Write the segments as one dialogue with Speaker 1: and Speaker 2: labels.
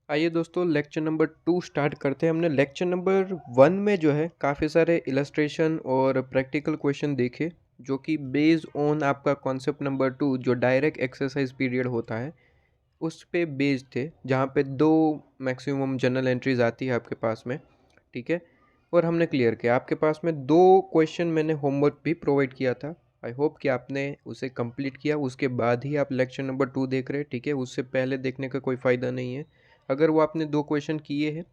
Speaker 1: आइए दोस्तों lecture number 2 start करते हैं। हमने लेक्चर नंबर 1 में जो है काफ़ी सारे इलस्ट्रेशन और प्रैक्टिकल क्वेश्चन देखे जो कि बेस्ड ऑन आपका कॉन्सेप्ट नंबर 2 जो डायरेक्ट एक्सरसाइज पीरियड होता है उस पे बेस्ड थे, जहाँ पे 2 मैक्सिमम जर्नल एंट्रीज आती है आपके पास में। ठीक है, और हमने क्लियर किया। आपके पास में 2 क्वेश्चन मैंने होमवर्क भी प्रोवाइड किया था। आई होप कि आपने उसे कंप्लीट किया, उसके बाद ही आप लेक्चर नंबर 2 देख रहे हैं। ठीक है, उससे पहले देखने का कोई फ़ायदा नहीं है। अगर वो आपने 2 क्वेश्चन किए हैं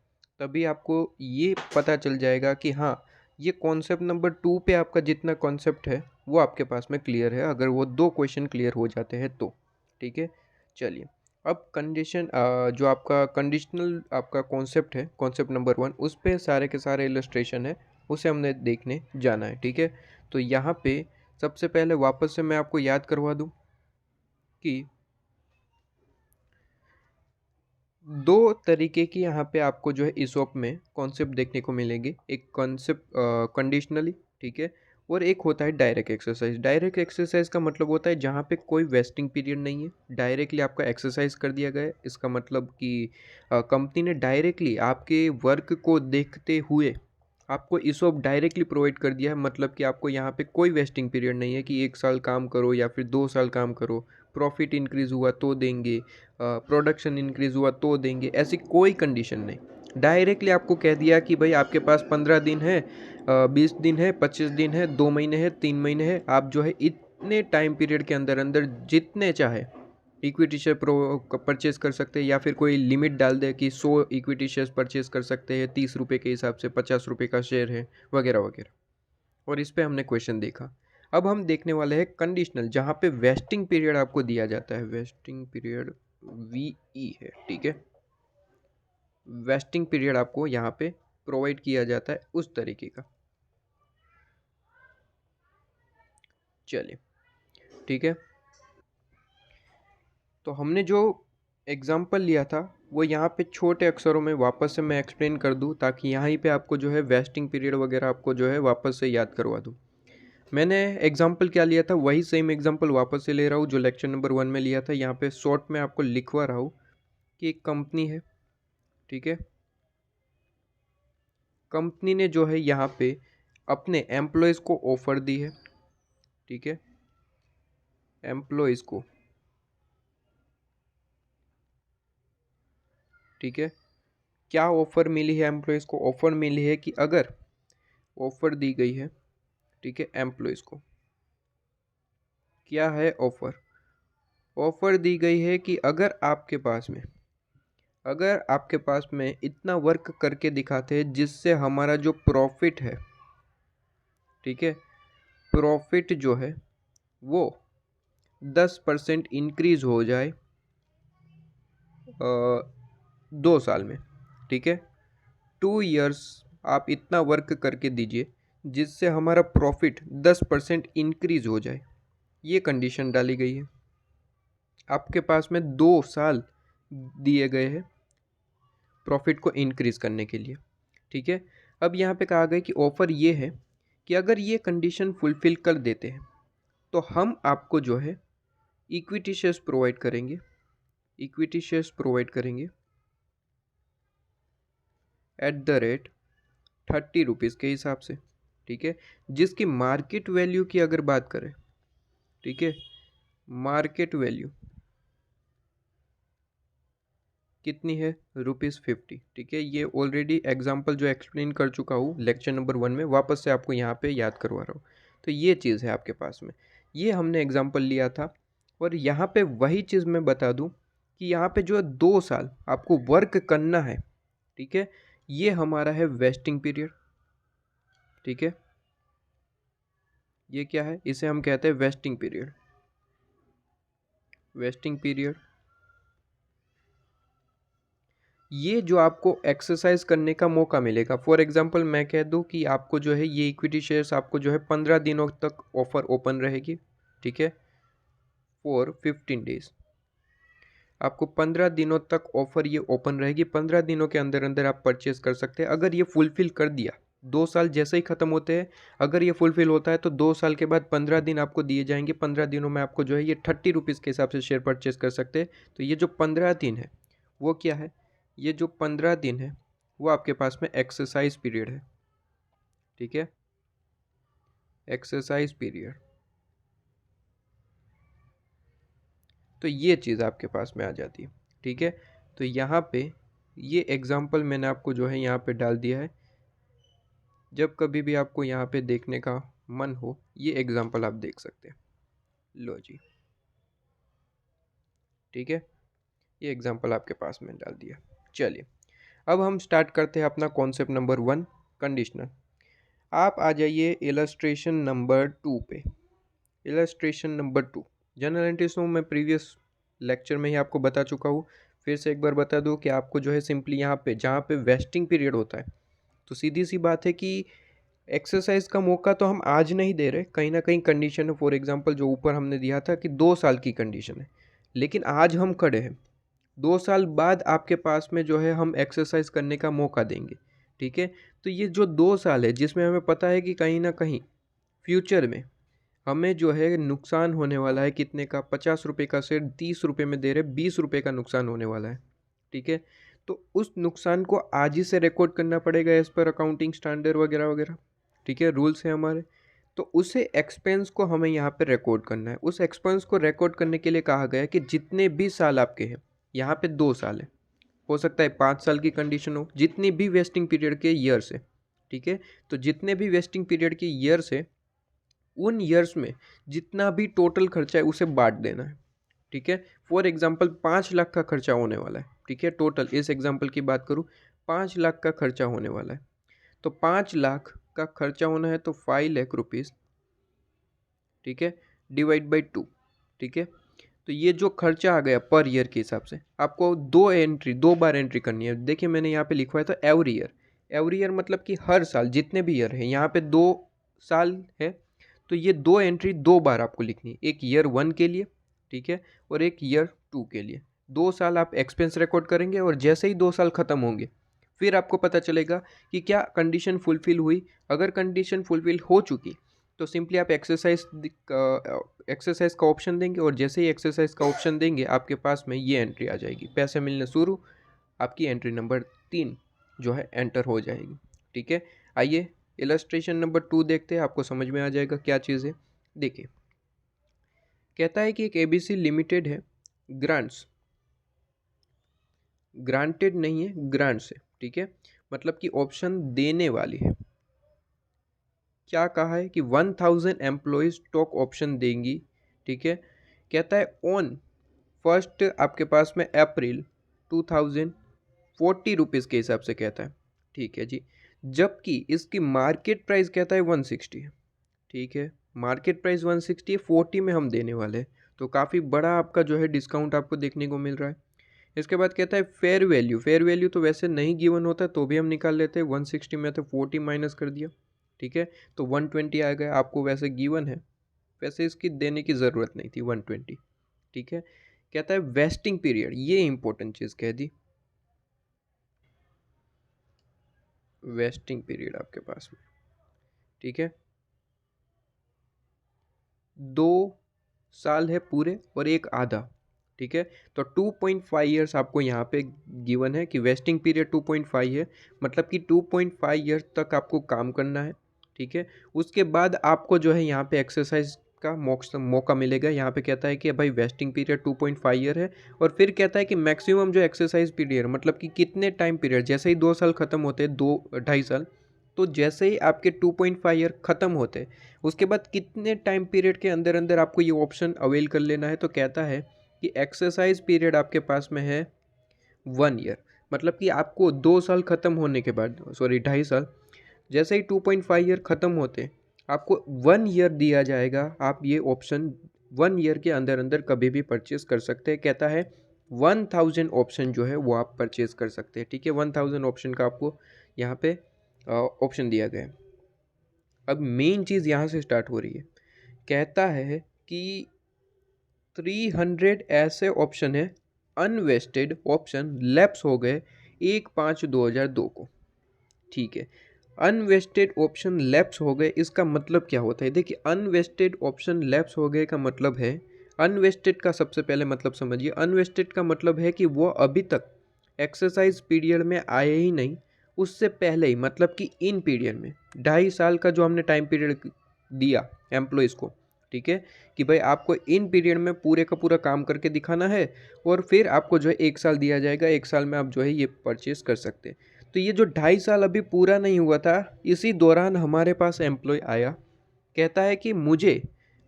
Speaker 1: तभी आपको ये पता चल जाएगा कि हाँ, ये कॉन्सेप्ट नंबर 2 पे आपका जितना कॉन्सेप्ट है वो आपके पास में क्लियर है, अगर वो 2 क्वेश्चन क्लियर हो जाते हैं तो। ठीक है, चलिए। अब कंडीशन जो आपका कंडीशनल आपका कॉन्सेप्ट है, कॉन्सेप्ट नंबर 1, उस पे सारे के सारे इलस्ट्रेशन है, उसे हमने देखने जाना है। ठीक है, तो यहाँ पे सबसे पहले वापस से मैं आपको याद करवा दूँ कि 2 तरीके की यहाँ पे आपको जो है ईसॉप में कॉन्सेप्ट देखने को मिलेंगे। एक कॉन्सेप्ट कंडीशनली, ठीक है, और एक होता है डायरेक्ट एक्सरसाइज। डायरेक्ट एक्सरसाइज का मतलब होता है जहाँ पे कोई वेस्टिंग पीरियड नहीं है, डायरेक्टली आपका एक्सरसाइज कर दिया गया है। इसका मतलब कि कंपनी ने डायरेक्टली आपके वर्क को देखते हुए आपको ईसॉप डायरेक्टली प्रोवाइड कर दिया है। मतलब कि आपको यहाँ पे कोई वेस्टिंग पीरियड नहीं है कि 1 साल काम करो या फिर 2 साल काम करो, प्रॉफिट इंक्रीज़ हुआ तो देंगे, प्रोडक्शन इंक्रीज़ हुआ तो देंगे, ऐसी कोई कंडीशन नहीं। डायरेक्टली आपको कह दिया कि भाई आपके पास 15 दिन है, 20 दिन है, 25 दिन है, 2 महीने है, 3 महीने है, आप जो है इतने टाइम पीरियड के अंदर अंदर जितने चाहे इक्विटी शेयर परचेज कर सकते हैं, या फिर कोई लिमिट डाल दे कि 100 इक्विटी शेयर्स परचेज कर सकते हैं 30 रुपये के हिसाब से, 50 रुपये का शेयर है, वगैरह वगैरह। और इस पे हमने क्वेश्चन देखा। अब हम देखने वाले हैं कंडीशनल, जहाँ पे वेस्टिंग पीरियड आपको दिया जाता है। वेस्टिंग पीरियड वी है, ठीक है। वेस्टिंग पीरियड आपको यहाँ पे प्रोवाइड किया जाता है उस तरीके का। चलिए, ठीक है। तो हमने जो एग्जाम्पल लिया था वो यहाँ पे छोटे अक्षरों में वापस से मैं एक्सप्लेन कर दूँ, ताकि यहाँ पे आपको जो है वेस्टिंग पीरियड वगैरह आपको जो है वापस से याद करवा दूँ। मैंने एग्जाम्पल क्या लिया था, वही सेम एग्जाम्पल वापस से ले रहा हूँ जो लेक्चर नंबर 1 में लिया था। यहाँ पे शॉर्ट में आपको लिखवा रहा हूँ कि एक कंपनी है, ठीक है। कंपनी ने जो है यहाँ पे अपने एम्प्लॉयज़ को ऑफ़र दी है, ठीक है। एम्प्लॉयज़ को, ठीक है। क्या ऑफ़र मिली है एम्प्लॉयज़ को? ऑफ़र मिली है कि अगर ऑफ़र दी गई है, ठीक है, एम्प्लॉयज़ को। क्या है ऑफ़र? ऑफ़र दी गई है कि अगर आपके पास में इतना वर्क करके दिखाते हैं जिससे हमारा जो प्रॉफिट है, ठीक है, प्रॉफिट जो है वो 10% इंक्रीज हो जाए 2 साल में, ठीक है। 2 इयर्स आप इतना वर्क करके दीजिए जिससे हमारा प्रॉफिट 10% इंक्रीज हो जाए, ये कंडीशन डाली गई है। आपके पास में 2 साल दिए गए हैं प्रॉफिट को इंक्रीज करने के लिए, ठीक है। अब यहाँ पे कहा गया कि ऑफ़र ये है कि अगर ये कंडीशन फुलफिल कर देते हैं तो हम आपको जो है इक्विटी शेयर्स प्रोवाइड करेंगे। इक्विटी शेयर्स प्रोवाइड करेंगे एट द रेट 30 रुपीज़ के हिसाब से, ठीक है। जिसकी मार्केट वैल्यू की अगर बात करें, ठीक है, मार्केट वैल्यू कितनी है? ₹50, ठीक है। ये ऑलरेडी एग्जांपल जो एक्सप्लेन कर चुका हूँ लेक्चर नंबर 1 में, वापस से आपको यहाँ पे याद करवा रहा हूँ। तो ये चीज़ है आपके पास में, ये हमने एग्जांपल लिया था। और यहाँ पे वही चीज़ मैं बता दूँ कि यहाँ पे जो है 2 साल आपको वर्क करना है, ठीक है। ये हमारा है वेस्टिंग पीरियड, ठीक है। ये क्या है? इसे हम कहते हैं वेस्टिंग पीरियड। वेस्टिंग पीरियड, ये जो आपको एक्सरसाइज करने का मौका मिलेगा। फॉर एग्जांपल मैं कह दूं कि आपको जो है ये इक्विटी शेयर्स आपको जो है 15 दिनों तक ऑफर ओपन रहेगी, ठीक है, फॉर 15 डेज। आपको 15 दिनों तक ऑफर ये ओपन रहेगी। 15 दिनों के अंदर अंदर आप परचेज कर सकते हैं। अगर ये फुलफिल कर दिया, 2 साल जैसे ही ख़त्म होते हैं, अगर ये फुलफिल होता है तो 2 साल के बाद 15 दिन आपको दिए जाएंगे। 15 दिनों में आपको जो है ये 30 रुपीज़ के हिसाब से शेयर परचेज कर सकते हैं। तो ये जो 15 दिन है वो क्या है? ये जो 15 दिन है वो आपके पास में एक्सरसाइज पीरियड है, ठीक है, एक्सरसाइज पीरियड। तो ये चीज़ आपके पास में आ जाती है, ठीक है। तो यहाँ पे ये एग्जाम्पल मैंने आपको जो है यहाँ पे डाल दिया है। जब कभी भी आपको यहाँ पे देखने का मन हो ये एग्जाम्पल आप देख सकते हैं। लो जी, ठीक है, ये एग्जाम्पल आपके पास में डाल दिया। चलिए अब हम स्टार्ट करते हैं अपना कॉन्सेप्ट नंबर 1, कंडीशनल। आप आ जाइए इलस्ट्रेशन नंबर 2 पे। इलस्ट्रेशन नंबर 2 जनरल एंट्रीज तो मैं प्रीवियस लेक्चर में ही आपको बता चुका हूँ। फिर से एक बार बता दूँ कि आपको जो है सिंपली यहाँ पे जहाँ पे वेस्टिंग पीरियड होता है, तो सीधी सी बात है कि एक्सरसाइज का मौका तो हम आज नहीं दे रहे, कहीं ना कहीं कंडीशन है। फॉर एग्जांपल जो ऊपर हमने दिया था कि 2 साल की कंडीशन है, लेकिन आज हम खड़े हैं 2 साल बाद आपके पास में जो है हम एक्सरसाइज करने का मौका देंगे, ठीक है। तो ये जो 2 साल है जिसमें हमें पता है कि कहीं ना कहीं फ्यूचर में हमें जो है नुकसान होने वाला है, कितने का, 50 रुपये का शेयर 30 रुपये में दे रहे, 20 रुपये का नुकसान होने वाला है, ठीक है। तो उस नुकसान को आज ही से रिकॉर्ड करना पड़ेगा एज पर अकाउंटिंग स्टैंडर्ड वगैरह वगैरह, ठीक है, रूल्स है हमारे। तो उसे एक्सपेंस को हमें यहाँ पे रिकॉर्ड करना है। उस एक्सपेंस को रिकॉर्ड करने के लिए कहा गया है कि जितने भी साल आपके हैं, यहाँ पे 2 साल है, हो सकता है 5 साल की कंडीशन हो, जितनी भी वेस्टिंग पीरियड के ईयर्स है, ठीक है। तो जितने भी वेस्टिंग पीरियड के ईयर्स है उन ईयर्स में जितना भी टोटल खर्चा है उसे बांट देना है, ठीक है। फॉर एग्जांपल 5 लाख का खर्चा होने वाला है, ठीक है, टोटल इस एग्जांपल की बात करूँ 5 लाख का खर्चा होने वाला है। तो 5 लाख का खर्चा होना है तो 5 लाख रुपीज़, ठीक है, डिवाइड बाई 2, ठीक है। तो ये जो खर्चा आ गया पर ईयर के हिसाब से आपको 2 बार एंट्री करनी है। देखिए मैंने यहाँ पे लिखवाया था एवरी ईयर। एवरी ईयर मतलब कि हर साल जितने भी ईयर हैं, यहाँ पे 2 साल है तो ये 2 एंट्री 2 बार आपको लिखनी है, एक ईयर 1 के लिए, ठीक है, और एक ईयर 2 के लिए। 2 साल आप एक्सपेंस रिकॉर्ड करेंगे और जैसे ही 2 साल ख़त्म होंगे फिर आपको पता चलेगा कि क्या कंडीशन फुलफ़िल हुई। अगर कंडीशन फुलफ़िल हो चुकी तो सिंपली आप एक्सरसाइज का ऑप्शन देंगे और जैसे ही एक्सरसाइज का ऑप्शन देंगे आपके पास में ये एंट्री आ जाएगी, पैसे मिलने शुरू, आपकी एंट्री नंबर 3 जो है एंटर हो जाएगी, ठीक है। आइए इलस्ट्रेशन नंबर 2 देखते हैं, आपको समझ में आ जाएगा क्या चीज़ है। देखिए कहता है कि एक एबीसी लिमिटेड है, ग्रांट्स, ग्रांटेड नहीं है, ग्रांट्स है, ठीक है, मतलब कि ऑप्शन देने वाली है। क्या कहा है कि 1000 एम्प्लॉयज़ स्टॉक ऑप्शन देंगी, ठीक है। कहता है ऑन फर्स्ट आपके पास में अप्रैल 2040 के हिसाब से कहता है, ठीक है जी। जबकि इसकी मार्केट प्राइस कहता है 160 है, ठीक है, मार्केट प्राइस 160 है, 40 में हम देने वाले हैं, तो काफ़ी बड़ा आपका जो है डिस्काउंट आपको देखने को मिल रहा है। इसके बाद कहता है फेयर वैल्यू, फेयर वैल्यू तो वैसे नहीं गिवन होता तो भी हम निकाल लेते हैं, 160 में तो 40 माइनस कर दिया, ठीक है, तो 120 आ गया। आपको वैसे गिवन है, वैसे इसकी देने की ज़रूरत नहीं थी 120, ठीक है। कहता है वेस्टिंग पीरियड, ये इंपॉर्टेंट चीज़ कह दी, वेस्टिंग पीरियड आपके पास में, ठीक है, 2 साल है पूरे और एक आधा, ठीक है। तो 2.5 ईयर्स आपको यहाँ पे गिवन है कि वेस्टिंग पीरियड 2.5 है, मतलब कि 2.5 ईयर्स तक आपको काम करना है, ठीक है। उसके बाद आपको जो है यहाँ पे एक्सरसाइज का मौका मिलेगा। यहाँ पे कहता है कि भाई वेस्टिंग पीरियड 2.5 ईयर है और फिर कहता है कि मैक्सिमम जो एक्सरसाइज पीरियड मतलब कि कितने टाइम पीरियड, जैसे ही 2 साल ख़त्म होते हैं, 2-2.5 साल, तो जैसे ही आपके 2.5 ईयर ख़त्म होते हैं उसके बाद कितने टाइम पीरियड के अंदर अंदर आपको ये ऑप्शन अवेल कर लेना है। तो कहता है कि एक्सरसाइज पीरियड आपके पास में है 1 ईयर, मतलब कि आपको 2 साल ख़त्म होने के बाद, सॉरी 2.5 साल, जैसे ही 2.5 ईयर ख़त्म होते आपको 1 ईयर दिया जाएगा। आप ये ऑप्शन 1 ईयर के अंदर अंदर कभी भी परचेज़ कर सकते हैं। कहता है 1000 ऑप्शन जो है वो आप परचेज़ कर सकते हैं, ठीक है। 1000 ऑप्शन का आपको यहाँ पे ऑप्शन दिया गया है। अब मेन चीज़ यहाँ से स्टार्ट हो रही है। कहता है कि 300 ऐसे ऑप्शन है अनवेस्टेड ऑप्शन लैप्स हो गए 1/5/2002 को, ठीक है। अनवेस्टेड ऑप्शन लैप्स हो गए, इसका मतलब क्या होता है? देखिए अनवेस्टेड ऑप्शन लैप्स हो गए का मतलब है, अनवेस्टेड का सबसे पहले मतलब समझिए, अनवेस्टेड का मतलब है कि वो अभी तक एक्सरसाइज पीरियड में आए ही नहीं, उससे पहले ही, मतलब कि इन पीरियड में 2.5 साल का जो हमने टाइम पीरियड दिया एम्प्लॉयज़ को, ठीक है, कि भाई आपको इन पीरियड में पूरे का पूरा काम करके दिखाना है और फिर आपको जो है 1 साल दिया जाएगा, 1 साल में आप जो है ये परचेज कर सकते हैं। तो ये जो 2.5 साल अभी पूरा नहीं हुआ था, इसी दौरान हमारे पास एम्प्लॉय आया, कहता है कि मुझे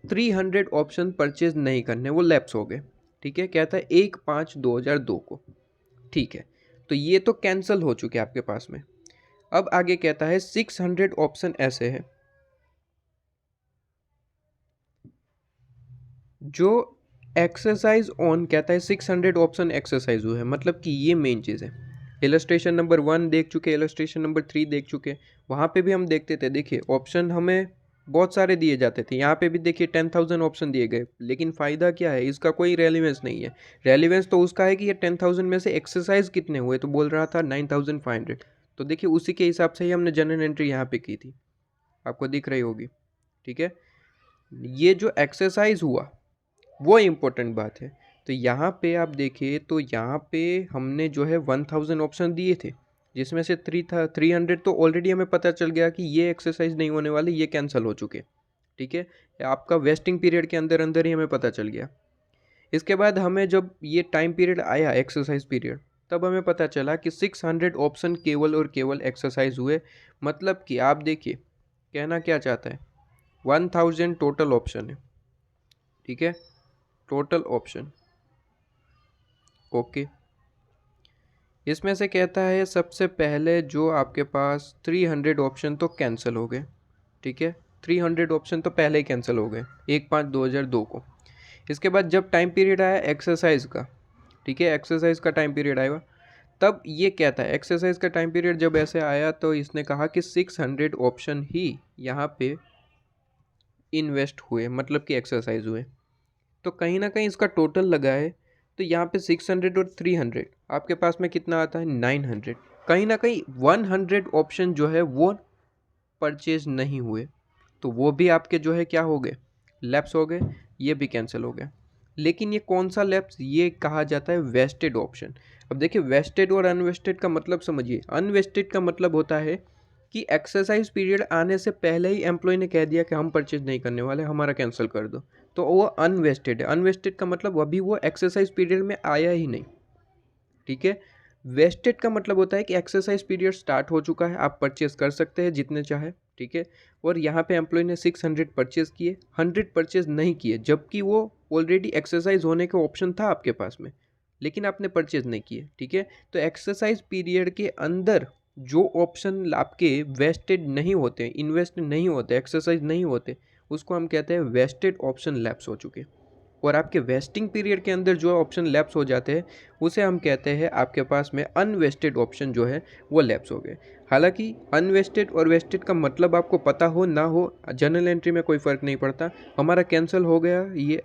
Speaker 1: 300 ऑप्शन परचेज नहीं करने, वो लैप्स हो गए, ठीक है, कहता है 1/5/2002 को, ठीक है, तो ये तो कैंसिल हो चुके आपके पास में। अब आगे कहता है 600 ऑप्शन ऐसे हैं जो एक्सरसाइज ऑन, कहता है 600 ऑप्शन एक्सरसाइज हुए हैं, मतलब कि ये मेन चीज़ है। इलस्ट्रेशन नंबर 1 देख चुके, इलस्ट्रेशन नंबर 3 देख चुके, वहाँ पे भी हम देखते थे, देखिए ऑप्शन हमें बहुत सारे दिए जाते थे, यहाँ पे भी देखिए 10,000 ऑप्शन दिए गए, लेकिन फ़ायदा क्या है, इसका कोई रेलिवेंस नहीं है। रेलिवेंस तो उसका है कि ये 10,000 में से एक्सरसाइज कितने हुए, तो बोल रहा था 9,500, तो देखिए उसी के हिसाब से ही हमने जनरल एंट्री यहाँ पे की थी, आपको दिख रही होगी, ठीक है। ये जो एक्सरसाइज हुआ वो इम्पोर्टेंट बात है। तो यहाँ पे आप देखिए, तो यहाँ पे हमने जो है 1000 ऑप्शन दिए थे, जिसमें से 300 तो ऑलरेडी हमें पता चल गया कि ये एक्सरसाइज नहीं होने वाले, ये कैंसिल हो चुके, ठीक है, आपका वेस्टिंग पीरियड के अंदर अंदर ही हमें पता चल गया। इसके बाद हमें जब ये टाइम पीरियड आया एक्सरसाइज पीरियड, तब हमें पता चला कि 600 ऑप्शन केवल और केवल एक्सरसाइज हुए, मतलब कि आप देखिए कहना क्या चाहता है, 1000 टोटल ऑप्शन है, ठीक है, टोटल ऑप्शन, ओके। इसमें से कहता है सबसे पहले जो आपके पास 300 ऑप्शन तो कैंसिल हो गए, ठीक है, 300 ऑप्शन तो पहले ही कैंसिल हो गए 1/5/2002 को। इसके बाद जब टाइम पीरियड आया एक्सरसाइज का, ठीक है, एक्सरसाइज का टाइम पीरियड आएगा, तब ये कहता है एक्सरसाइज का टाइम पीरियड जब ऐसे आया तो इसने कहा कि 600 ऑप्शन ही यहाँ पे इन्वेस्ट हुए, मतलब कि एक्सरसाइज हुए। तो कहीं ना कहीं इसका टोटल लगा है, तो यहाँ पे 600 और 300 आपके पास में कितना आता है, 900। कहीं ना कहीं 100 ऑप्शन जो है वो परचेज नहीं हुए, तो वो भी आपके जो है क्या हो गए, लैप्स हो गए, ये भी कैंसिल हो गया। लेकिन ये कौन सा लैप्स, ये कहा जाता है वेस्टेड ऑप्शन। अब देखिए वेस्टेड और अनवेस्टेड का मतलब समझिए। अनवेस्टेड का मतलब होता है कि एक्सरसाइज पीरियड आने से पहले ही एम्प्लॉय ने कह दिया कि हम परचेज नहीं करने वाले, हमारा कैंसिल कर दो, तो वो अनवेस्टेड है। अनवेस्टेड का मतलब अभी वो एक्सरसाइज पीरियड में आया ही नहीं, ठीक है। वेस्टेड का मतलब होता है कि एक्सरसाइज पीरियड स्टार्ट हो चुका है, आप परचेज कर सकते हैं जितने चाहे, ठीक है, और यहाँ पे एम्प्लॉय ने 600 परचेज किए, 100 परचेज नहीं किए, जबकि वो ऑलरेडी एक्सरसाइज होने का ऑप्शन था आपके पास में, लेकिन आपने परचेज नहीं किए, ठीक है। तो एक्सरसाइज पीरियड के अंदर जो ऑप्शन आपके वेस्टेड नहीं होते, इन्वेस्ट नहीं होते, एक्सरसाइज नहीं होते, उसको हम कहते हैं वेस्टेड ऑप्शन लैप्स हो चुके। और आपके वेस्टिंग पीरियड के अंदर जो ऑप्शन लैप्स हो जाते हैं उसे हम कहते हैं आपके पास में अनवेस्टेड ऑप्शन जो है वो लैप्स हो गए। हालांकि अनवेस्टेड और वेस्टेड का मतलब आपको पता हो ना हो, जनरल एंट्री में कोई फ़र्क नहीं पड़ता। हमारा कैंसिल हो गया ये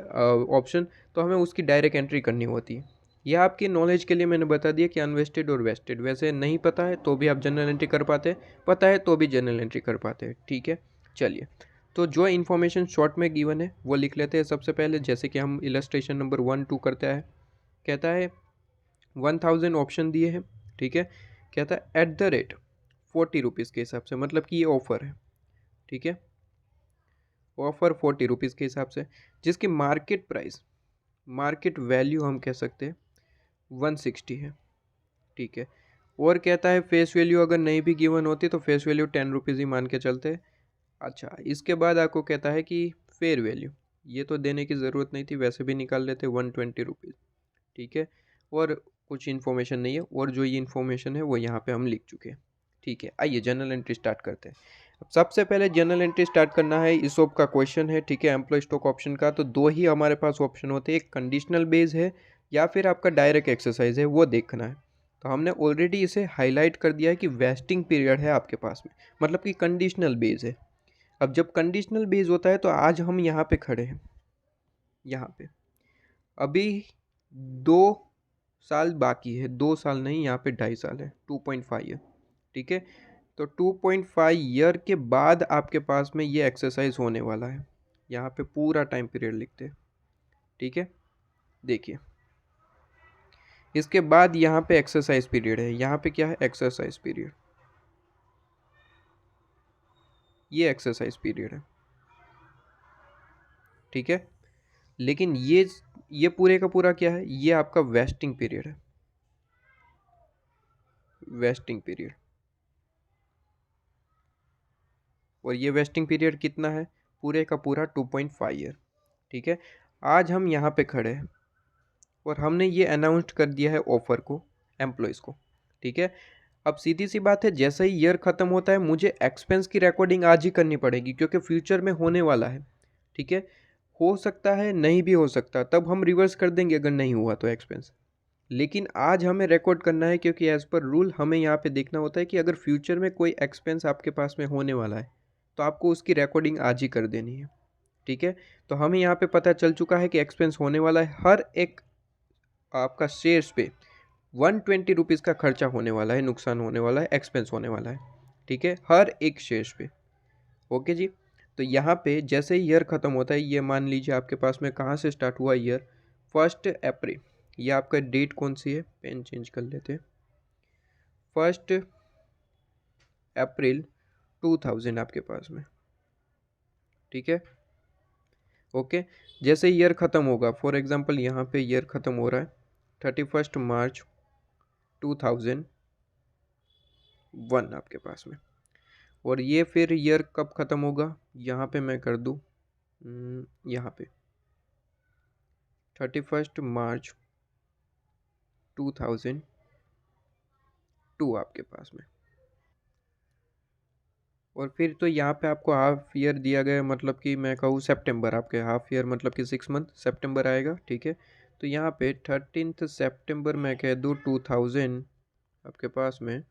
Speaker 1: ऑप्शन, तो हमें उसकी डायरेक्ट एंट्री करनी होती है। यह आपकी नॉलेज के लिए मैंने बता दिया कि अनवेस्टेड और वेस्टेड। वैसे नहीं पता है तो भी आप जनरल एंट्री कर पाते, पता है तो भी जनरल एंट्री कर पाते हैं, ठीक है। चलिए, तो जो इन्फॉर्मेशन शॉर्ट में गिवन है वो लिख लेते हैं सबसे पहले। जैसे कि हम इलस्ट्रेशन नंबर 1-2 करता है, कहता है 1000 ऑप्शन दिए हैं, ठीक है, कहता है एट द रेट 40 रुपीज़ के हिसाब से, मतलब कि ये ऑफ़र है, ठीक है, ऑफ़र 40 रुपीज़ के हिसाब से, जिसकी मार्केट प्राइस, मार्केट वैल्यू हम कह सकते हैं 160 है, ठीक है। और कहता है फेस वैल्यू अगर नहीं भी गिवन होती तो फेस वैल्यू 10 रुपीज़ ही मान के चलते हैं। अच्छा, इसके बाद आपको कहता है कि फेयर वैल्यू, ये तो देने की ज़रूरत नहीं थी, वैसे भी निकाल लेते 120 रुपीज़, ठीक है। और कुछ इन्फॉर्मेशन नहीं है, और जो ये इन्फॉर्मेशन है वो यहाँ पे हम लिख चुके हैं, ठीक है। आइए जनरल एंट्री स्टार्ट करते हैं। अब सबसे पहले जनरल एंट्री स्टार्ट करना है, इसोप का क्वेश्चन है, ठीक है, एम्प्लॉय स्टॉक ऑप्शन का। तो दो ही हमारे पास ऑप्शन होते हैं, एक कंडीशनल बेस है या फिर आपका डायरेक्ट एक्सरसाइज है, वो देखना है। तो हमने ऑलरेडी इसे हाईलाइट कर दिया है कि वेस्टिंग पीरियड है आपके पास में, मतलब कि कंडीशनल बेस है। अब जब कंडीशनल बेस होता है तो आज हम यहाँ पे खड़े हैं, यहाँ पे अभी 2 साल बाकी है, 2 साल नहीं, यहाँ पे 2.5 साल है, 2.5 है, ठीक है। तो 2.5 ईयर के बाद आपके पास में ये एक्सरसाइज होने वाला है। यहाँ पे पूरा टाइम पीरियड लिखते हैं, ठीक है। देखिए इसके बाद यहाँ पे एक्सरसाइज पीरियड है, यहाँ पे क्या है एक्सरसाइज पीरियड, ये एक्सरसाइज पीरियड है, ठीक है। लेकिन ये पूरे का पूरा क्या है, ये आपका वेस्टिंग पीरियड है, वेस्टिंग पीरियड। और ये वेस्टिंग पीरियड कितना है, पूरे का पूरा 2.5 ईयर, ठीक है। आज हम यहाँ पे खड़े हैं और हमने ये अनाउंस कर दिया है ऑफर को एम्प्लॉयज़ को, ठीक है। अब सीधी सी बात है, जैसे ही ईयर ख़त्म होता है मुझे एक्सपेंस की रिकॉर्डिंग आज ही करनी पड़ेगी, क्योंकि फ्यूचर में होने वाला है, ठीक है। हो सकता है नहीं भी हो सकता, तब हम रिवर्स कर देंगे अगर नहीं हुआ तो एक्सपेंस। लेकिन आज हमें रिकॉर्ड करना है, क्योंकि एज़ पर रूल हमें यहाँ पे देखना होता है कि अगर फ्यूचर में कोई एक्सपेंस आपके पास में होने वाला है तो आपको उसकी रिकॉर्डिंग आज ही कर देनी है, ठीक है। तो हमें यहाँ पे पता चल चुका है कि एक्सपेंस होने वाला है, हर एक आपका शेयर्स पे 120 रुपीज़ का खर्चा होने वाला है, नुकसान होने वाला है, एक्सपेंस होने वाला है, ठीक है, हर एक शेयर्स पे। ओके जी। तो यहाँ पे जैसे ही ईयर ख़त्म होता है, ये मान लीजिए आपके पास में कहाँ से स्टार्ट हुआ ईयर, 1 अप्रैल, ये आपका डेट कौन सी है, पेन चेंज कर लेते हैं, 1 अप्रैल 2000 आपके पास में, ठीक है। ओके। जैसे ईयर ख़त्म होगा, फॉर एग्जांपल यहाँ पे ईयर ख़त्म हो रहा है 31 मार्च 2001 आपके पास में, और ये फिर ईयर कब ख़त्म होगा, यहाँ पे मैं कर दूँ, यहाँ पे 31 मार्च 2002 आपके पास में। और फिर तो यहाँ पे आपको हाफ ईयर दिया गया है, मतलब कि मैं कहूँ सितंबर, आपके हाफ ईयर मतलब कि 6 मंथ सितंबर आएगा, ठीक है। तो यहाँ पे 13 सितंबर मैं कह दूँ 2000 आपके पास में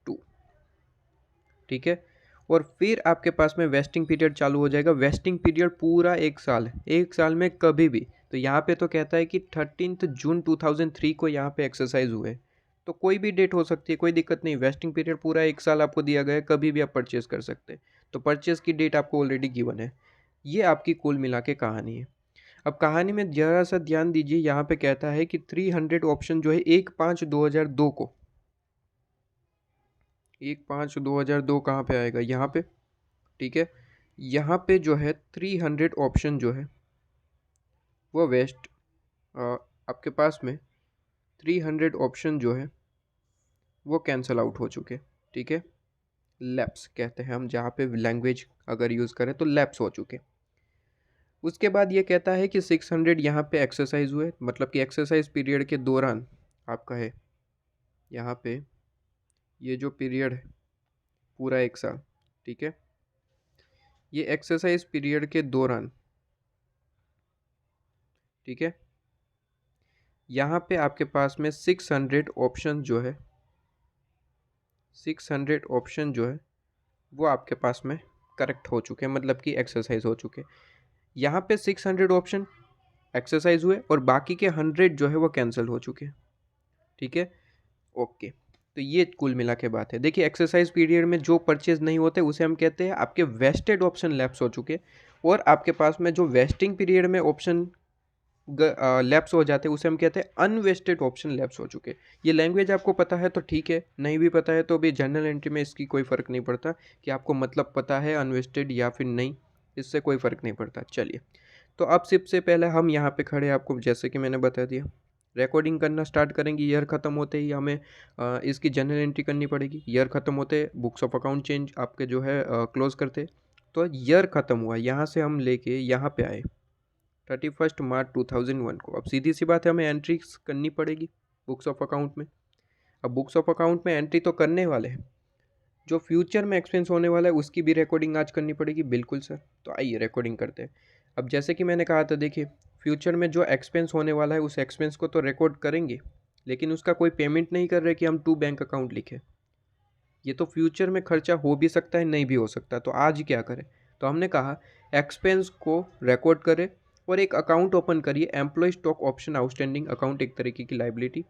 Speaker 1: 2, ठीक है। और फिर आपके पास में वेस्टिंग पीरियड चालू हो जाएगा, वेस्टिंग पीरियड पूरा 1 साल है, 1 साल में कभी भी। तो यहाँ पे तो कहता है कि 13 जून 2003 को यहाँ पे एक्सरसाइज हुए, तो कोई भी डेट हो सकती है, कोई दिक्कत नहीं। वेस्टिंग पीरियड पूरा 1 साल आपको दिया गया है, कभी भी आप परचेज कर सकते हैं। तो परचेज की डेट आपको ऑलरेडी गिवन है। ये आपकी कुल मिला के कहानी है। अब कहानी में ज़रा सा ध्यान दीजिए, यहाँ पे कहता है कि 300 ऑप्शन जो है 1/5/2002 को, 1/5/2002 कहाँ पे आएगा, यहाँ पे, ठीक है। यहाँ पे जो है 300 ऑप्शन जो है वो वेस्ट, आपके पास में 300 ऑप्शन जो है वो कैंसल आउट हो चुके, ठीक है। लैप्स कहते हैं हम, जहाँ पे लैंग्वेज अगर यूज़ करें तो लैप्स हो चुके। उसके बाद ये कहता है कि 600 यहाँ पे एक्सरसाइज हुए, मतलब कि एक्सरसाइज पीरियड के दौरान आपका है यहाँ पे ये जो पीरियड है पूरा 1 साल, ठीक है। ये एक्सरसाइज पीरियड के दौरान, ठीक है, यहाँ पे आपके पास में 600 ऑप्शन जो है, 600 ऑप्शन जो है वो आपके पास में करेक्ट हो चुके हैं, मतलब कि एक्सरसाइज हो चुके। यहाँ पे 600 ऑप्शन एक्सरसाइज हुए और बाकी के 100 जो है वो कैंसिल हो चुके हैं, ठीक है। ओके। तो ये कुल मिला के बात है। देखिए, एक्सरसाइज पीरियड में जो परचेज नहीं होते उसे हम कहते हैं आपके वेस्टेड ऑप्शन लैप्स हो चुके, और आपके पास में जो वेस्टिंग पीरियड में ऑप्शन लैप्स हो जाते हैं उसे हम कहते हैं अनवेस्टेड ऑप्शन लैप्स हो चुके। ये लैंग्वेज आपको पता है तो ठीक है, नहीं भी पता है तो भी जर्नल एंट्री में इसकी कोई फ़र्क नहीं पड़ता कि आपको मतलब पता है अनवेस्टेड या फिर नहीं, इससे कोई फ़र्क नहीं पड़ता। चलिए, तो अब सबसे पहले हम यहाँ पे खड़े, आपको जैसे कि मैंने बता दिया, रिकॉर्डिंग करना स्टार्ट करेंगे। ईयर ख़त्म होते ही हमें इसकी जर्नल एंट्री करनी पड़ेगी। ईयर ख़त्म होते बुक्स ऑफ अकाउंट चेंज आपके जो है क्लोज़ करते। तो ईयर ख़त्म हुआ, यहाँ से हम लेके यहाँ पे आए 31 मार्च 2001 को। अब सीधी सी बात है, हमें एंट्री करनी पड़ेगी बुक्स ऑफ अकाउंट में। अब बुक्स ऑफ अकाउंट में एंट्री तो करने वाले हैं, जो फ्यूचर में एक्सपेंस होने वाला है उसकी भी रिकॉर्डिंग आज करनी पड़ेगी। बिल्कुल सर, तो आइए रिकॉर्डिंग करते हैं। अब जैसे कि मैंने कहा था, देखिए, फ्यूचर में जो एक्सपेंस होने वाला है उस एक्सपेंस को तो रिकॉर्ड करेंगे, लेकिन उसका कोई पेमेंट नहीं कर रहे कि हम टू बैंक अकाउंट लिखें। ये तो फ्यूचर में खर्चा हो भी सकता है, नहीं भी हो सकता। तो आज क्या करें, तो हमने कहा एक्सपेंस को रिकॉर्ड करें और एक अकाउंट ओपन करिए, employ stock option outstanding account, एक तरीके की लाइबिलिटी।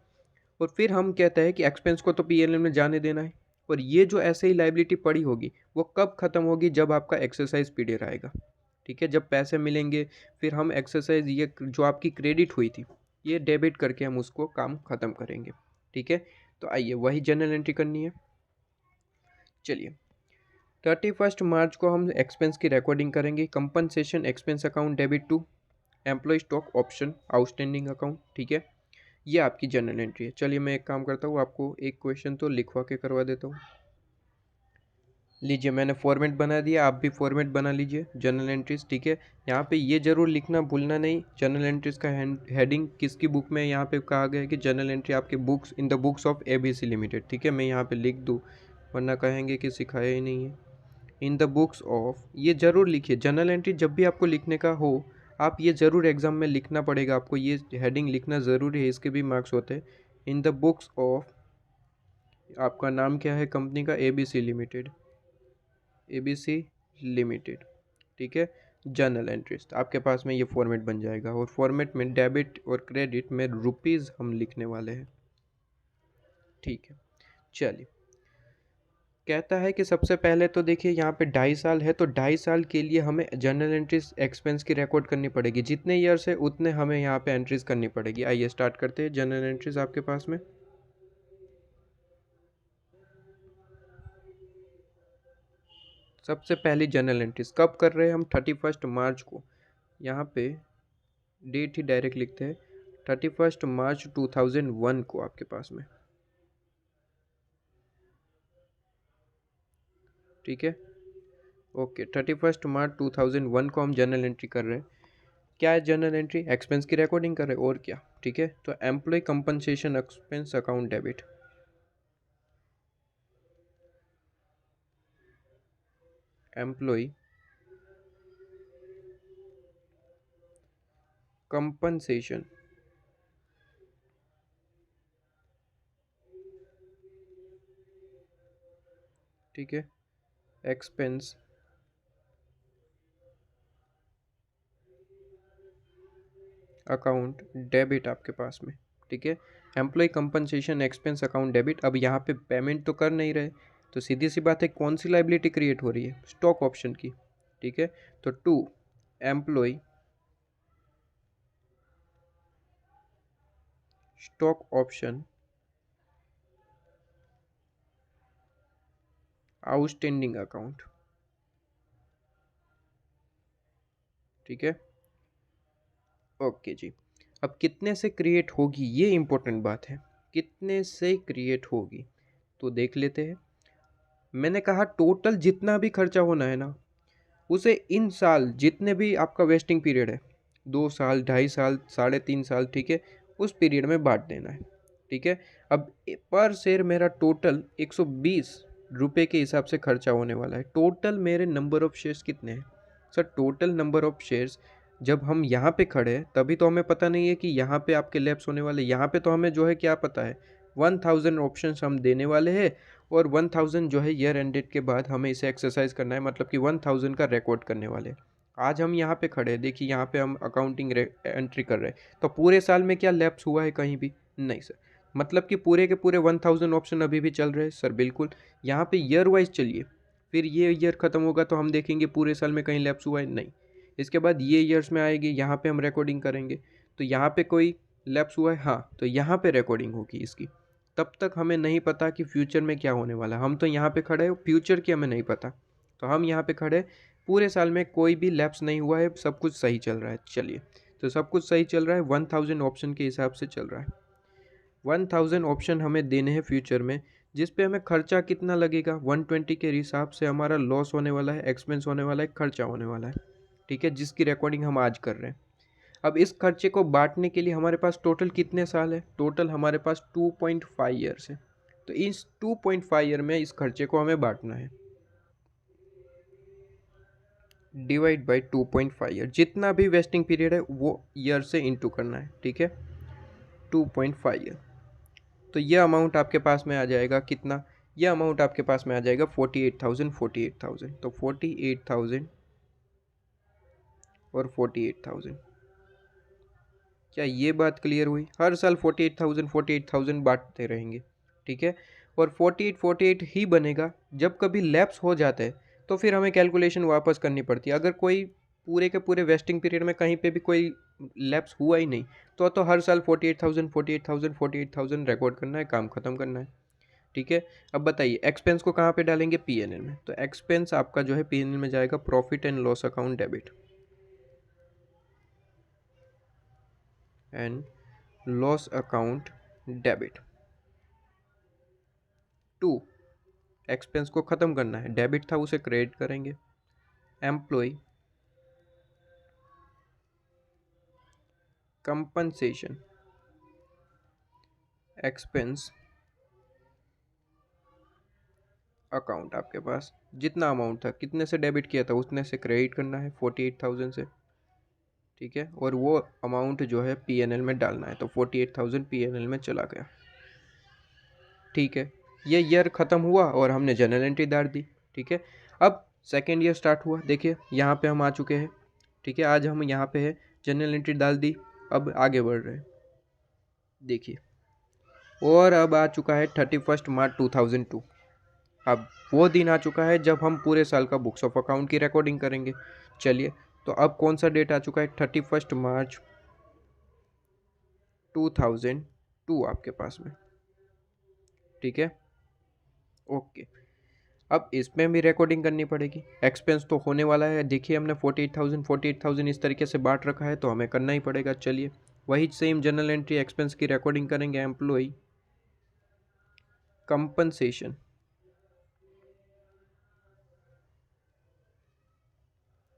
Speaker 1: और फिर हम कहते हैं कि एक्सपेंस को तो पीएनएल में जाने देना है, और ये जो ऐसे ही लाइबिलिटी पड़ी होगी वो कब ख़त्म होगी, जब आपका एक्सरसाइज पीरियड आएगा। ठीक है, जब पैसे मिलेंगे फिर हम एक्सरसाइज ये जो आपकी क्रेडिट हुई थी ये डेबिट करके हम उसको काम ख़त्म करेंगे। ठीक है, तो आइए वही जर्नल एंट्री करनी है। चलिए 31 मार्च को हम एक्सपेंस की रिकॉर्डिंग करेंगे। Compensation expense account debit to employ stock option outstanding account. ठीक है, ये आपकी जर्नल एंट्री है। चलिए मैं एक काम करता हूँ, आपको एक क्वेश्चन तो लिखवा के करवा देता हूँ। लीजिए मैंने फॉर्मेट बना दिया, आप भी फॉर्मेट बना लीजिए जर्नल एंट्रीज। ठीक है, यहाँ पे ये जरूर लिखना भूलना नहीं जर्नल एंट्रीज का हेडिंग किसकी बुक में। यहाँ पे कहा गया है कि जर्नल एंट्री आपके books in the books of ABC limited. ठीक है, मैं यहाँ पे लिख दूँ वरना कहेंगे कि सिखाया ही नहीं है। इन द बुक्स ऑफ, ये ज़रूर लिखिए। जर्नल एंट्री जब भी आपको लिखने का हो आप ये ज़रूर एग्ज़ाम में लिखना पड़ेगा आपको, ये हेडिंग लिखना ज़रूरी है, इसके भी मार्क्स होते हैं। इन द बुक्स ऑफ, आपका नाम क्या है कंपनी का, ABC लिमिटेड, ABC लिमिटेड। ठीक है, जर्नल एंट्रीज आपके पास में ये फॉर्मेट बन जाएगा और फॉर्मेट में डेबिट और क्रेडिट में रुपीज़ हम लिखने वाले हैं। ठीक है, चलिए कहता है कि सबसे पहले तो देखिए यहाँ पे 2.5 साल है, तो 2.5 साल के लिए हमें जर्नल एंट्रीज एक्सपेंस की रिकॉर्ड करनी पड़ेगी। जितने ईयर्स है उतने हमें यहाँ पे एंट्रीज करनी पड़ेगी। आइए स्टार्ट करते हैं जर्नल एंट्रीज आपके पास में। सबसे पहली जर्नल एंट्रीज कब कर रहे हैं हम, 31 मार्च को। यहाँ पे डेट ही डायरेक्ट लिखते हैं, 31 मार्च 2001 को आपके पास में। ठीक है, ओके 31 मार्च 2001 को हम जर्नल एंट्री कर रहे हैं। क्या है जर्नल एंट्री, एक्सपेंस की रिकॉर्डिंग कर रहे हैं और क्या। ठीक है, तो employ compensation expense account debit, employee compensation ठीक है एक्सपेंस अकाउंट डेबिट आपके पास में। ठीक है, employ compensation expense account debit. अब यहाँ पे पेमेंट तो कर नहीं रहे, तो सीधी सी बात है कौन सी लाइबिलिटी क्रिएट हो रही है, स्टॉक ऑप्शन की। ठीक है, तो to employ stock option outstanding account. ठीक है, ओके जी। अब कितने से क्रिएट होगी ये इंपॉर्टेंट बात है, कितने से क्रिएट होगी तो देख लेते हैं। मैंने कहा टोटल जितना भी खर्चा होना है ना उसे इन साल जितने भी आपका वेस्टिंग पीरियड है, 2 साल 2.5 साल 3.5 साल, ठीक है, उस पीरियड में बांट देना है। ठीक है, अब पर शेयर मेरा टोटल 120 रुपये के हिसाब से खर्चा होने वाला है। टोटल मेरे नंबर ऑफ शेयर्स कितने हैं sir, total number of shares जब हम यहाँ पे खड़े हैं तभी तो हमें पता नहीं है कि यहाँ पे आपके लैप्स होने वाले। यहाँ पे तो हमें जो है क्या पता है 1000 ऑप्शंस हम देने वाले हैं और 1000 जो है ईयर एंडेड के बाद हमें इसे एक्सरसाइज करना है, मतलब कि 1000 का रिकॉर्ड करने वाले। आज हम यहाँ पे खड़े हैं, देखिए यहाँ पे हम अकाउंटिंग एंट्री कर रहे हैं, तो पूरे साल में क्या लैप्स हुआ है कहीं भी नहीं सर। मतलब कि पूरे के पूरे 1000 ऑप्शन अभी भी चल रहे हैं सर, बिल्कुल। यहाँ पे ईयर वाइज चलिए, फिर ये ईयर ख़त्म होगा तो हम देखेंगे पूरे साल में कहीं लैप्स हुआ है नहीं। इसके बाद ये ईयर्स में आएगी, यहाँ पे हम रिकॉर्डिंग करेंगे, तो यहाँ पे कोई लैप्स हुआ है हाँ, तो यहाँ पे रिकॉर्डिंग होगी इसकी। तब तक हमें नहीं पता कि फ्यूचर में क्या होने वाला है, हम तो यहाँ पे खड़े हैं, फ्यूचर की हमें नहीं पता। तो हम यहाँ पे खड़े, पूरे साल में कोई भी लैप्स नहीं हुआ है, सब कुछ सही चल रहा है। चलिए, तो सब कुछ सही चल रहा है, 1000 ऑप्शन के हिसाब से चल रहा है। 1000 ऑप्शन हमें देने हैं फ्यूचर में, जिस पे हमें खर्चा कितना लगेगा 120 के हिसाब से हमारा लॉस होने वाला है, एक्सपेंस होने वाला है, खर्चा होने वाला है। ठीक है, जिसकी रिकॉर्डिंग हम आज कर रहे हैं। अब इस खर्चे को बांटने के लिए हमारे पास टोटल कितने साल है, टोटल हमारे पास 2.5 ईयर्स है। तो इस 2.5 ईयर में इस खर्चे को हमें बांटना है, डिवाइड बाई 2.5 ईयर, जितना भी वेस्टिंग पीरियड है वो ईयर से इंटू करना है। ठीक है, 2.5 ईयर, तो ये अमाउंट आपके पास में आ जाएगा कितना, ये अमाउंट आपके पास में आ जाएगा 48,000 48,000। तो 48,000 और 48,000। क्या ये बात क्लियर हुई, हर साल 48,000 48,000 बांटते रहेंगे। ठीक है, और 48 ही बनेगा। जब कभी लैप्स हो जाता है तो फिर हमें कैलकुलेशन वापस करनी पड़ती है। अगर कोई पूरे के पूरे वेस्टिंग पीरियड में कहीं पे भी कोई लैप्स हुआ ही नहीं, तो हर साल 48,000 48,000 48,000 रिकॉर्ड करना है, काम खत्म करना है। ठीक है। अब बताइए एक्सपेंस को कहाँ पे डालेंगे, पीएनएल में। तो एक्सपेंस आपका जो है पीएनएल में जाएगा profit and loss account debit, and loss account debit. To, expense को ख़त्म करना है, डेबिट था उसे क्रेडिट करेंगे। एम्प्लॉय कंपनसेशन एक्सपेंस अकाउंट, आपके पास जितना अमाउंट था, कितने से डेबिट किया था उतने से क्रेडिट करना है, 48,000 से। ठीक है। और वो अमाउंट जो है पीएनएल में डालना है, तो 48,000 पीएनएल में चला गया। ठीक है। ये ईयर ख़त्म हुआ और हमने जनरल एंट्री डाल दी। ठीक है। अब सेकेंड ईयर स्टार्ट हुआ, देखिए यहाँ पे हम आ चुके हैं। ठीक है। आज हम यहाँ पे है, जनरल एंट्री डाल दी, अब आगे बढ़ रहे हैं। देखिए, और अब आ चुका है 31 मार्च 2002। अब वो दिन आ चुका है जब हम पूरे साल का बुक्स ऑफ अकाउंट की रिकॉर्डिंग करेंगे। चलिए, तो अब कौन सा डेट आ चुका है, 31 मार्च 2002 आपके पास में। ठीक है। ओके। अब इसमें भी रिकॉर्डिंग करनी पड़ेगी, एक्सपेंस तो होने वाला है। देखिए हमने 48,000 इस तरीके से बांट रखा है, तो हमें करना ही पड़ेगा। चलिए, वही सेम जनरल एंट्री एक्सपेंस की रिकॉर्डिंग करेंगे। Employ compensation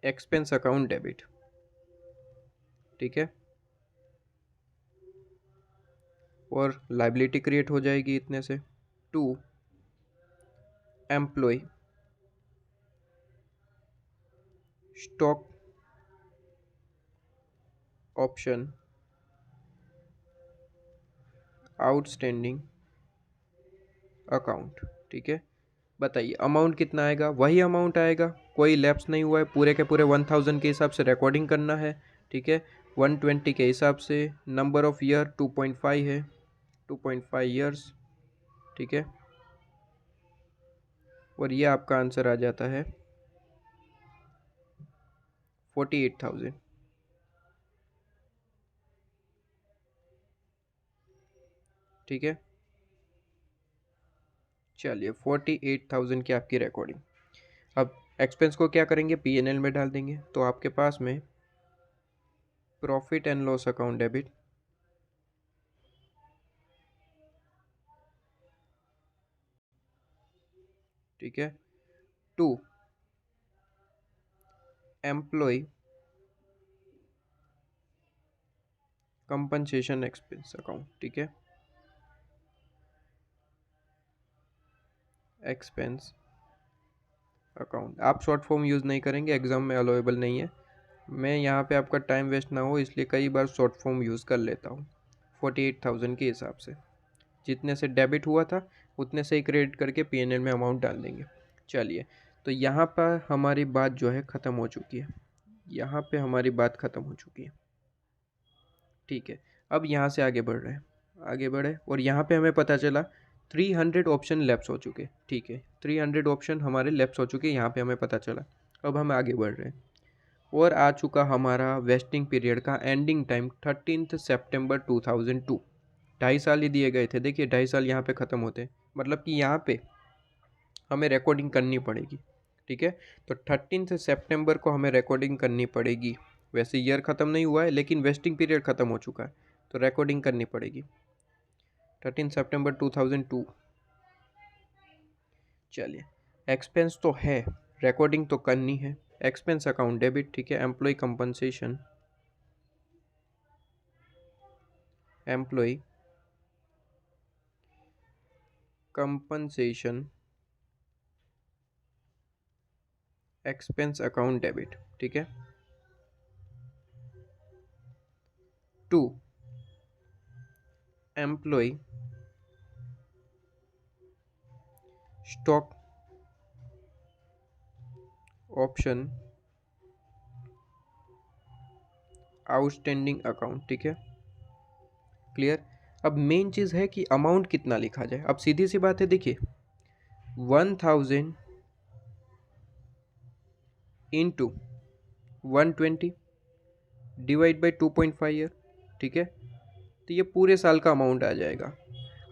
Speaker 1: expense account debit. ठीक है। और लाइबिलिटी क्रिएट हो जाएगी इतने से। To, employ stock option outstanding account. ठीक है। बताइए अमाउंट कितना आएगा, वही अमाउंट आएगा, कोई लैप्स नहीं हुआ है, पूरे के पूरे 1000 के हिसाब से रिकॉर्डिंग करना है। ठीक है। 120 के हिसाब से, नंबर ऑफ ईयर 2.5 है, 2.5 ईयर्स। ठीक है। और ये आपका आंसर आ जाता है 48,000। ठीक है। चलिए, 48,000 की आपकी रिकॉर्डिंग। अब एक्सपेंस को क्या करेंगे, पीएनएल में डाल देंगे। तो आपके पास में profit and loss account debit, ठीक है, to employ compensation expense account. ठीक है। एक्सपेंस अकाउंट, आप शॉर्ट फॉर्म यूज़ नहीं करेंगे, एग्जाम में अलाउेबल नहीं है। मैं यहाँ पे आपका टाइम वेस्ट ना हो इसलिए कई बार शॉर्ट फॉर्म यूज़ कर लेता हूँ। 48,000 के हिसाब से जितने से डेबिट हुआ था उतने से ही क्रेडिट करके पीएनएल में अमाउंट डाल देंगे। चलिए, तो यहाँ पर हमारी बात जो है ख़त्म हो चुकी है, यहाँ पे हमारी बात ख़त्म हो चुकी है। ठीक है। अब यहाँ से आगे बढ़ रहे हैं, आगे बढ़े और यहाँ पे हमें पता चला 300 ऑप्शन लेफ्ट हो चुके। ठीक है, 300 ऑप्शन हमारे लेफ्ट हो चुके, यहाँ पे हमें पता चला। अब हम आगे बढ़ रहे हैं और आ चुका हमारा वेस्टिंग पीरियड का एंडिंग टाइम 13 सितंबर 2002। 2.5 साल ही दिए गए थे, देखिए 2.5 साल यहाँ पे ख़त्म होते हैं, मतलब कि यहाँ पे हमें रिकॉर्डिंग करनी पड़ेगी। ठीक है। तो 13 सितंबर को हमें रिकॉर्डिंग करनी पड़ेगी। वैसे ईयर ख़त्म नहीं हुआ है लेकिन वेस्टिंग पीरियड ख़त्म हो चुका है, तो रिकॉर्डिंग करनी पड़ेगी 13 सितंबर 2002। चलिए, एक्सपेंस तो है, रिकॉर्डिंग तो करनी है। एक्सपेंस अकाउंट डेबिट, ठीक है, employ compensation, employ compensation expense account debit. ठीक है। To employ stock option outstanding account. ठीक है, क्लियर। अब मेन चीज़ है कि अमाउंट कितना लिखा जाए। अब सीधी सी बात है, देखिए 1000 इंटू 120 डिवाइड बाई 2.5 ईयर, ठीक है। तो ये पूरे साल का अमाउंट आ जाएगा।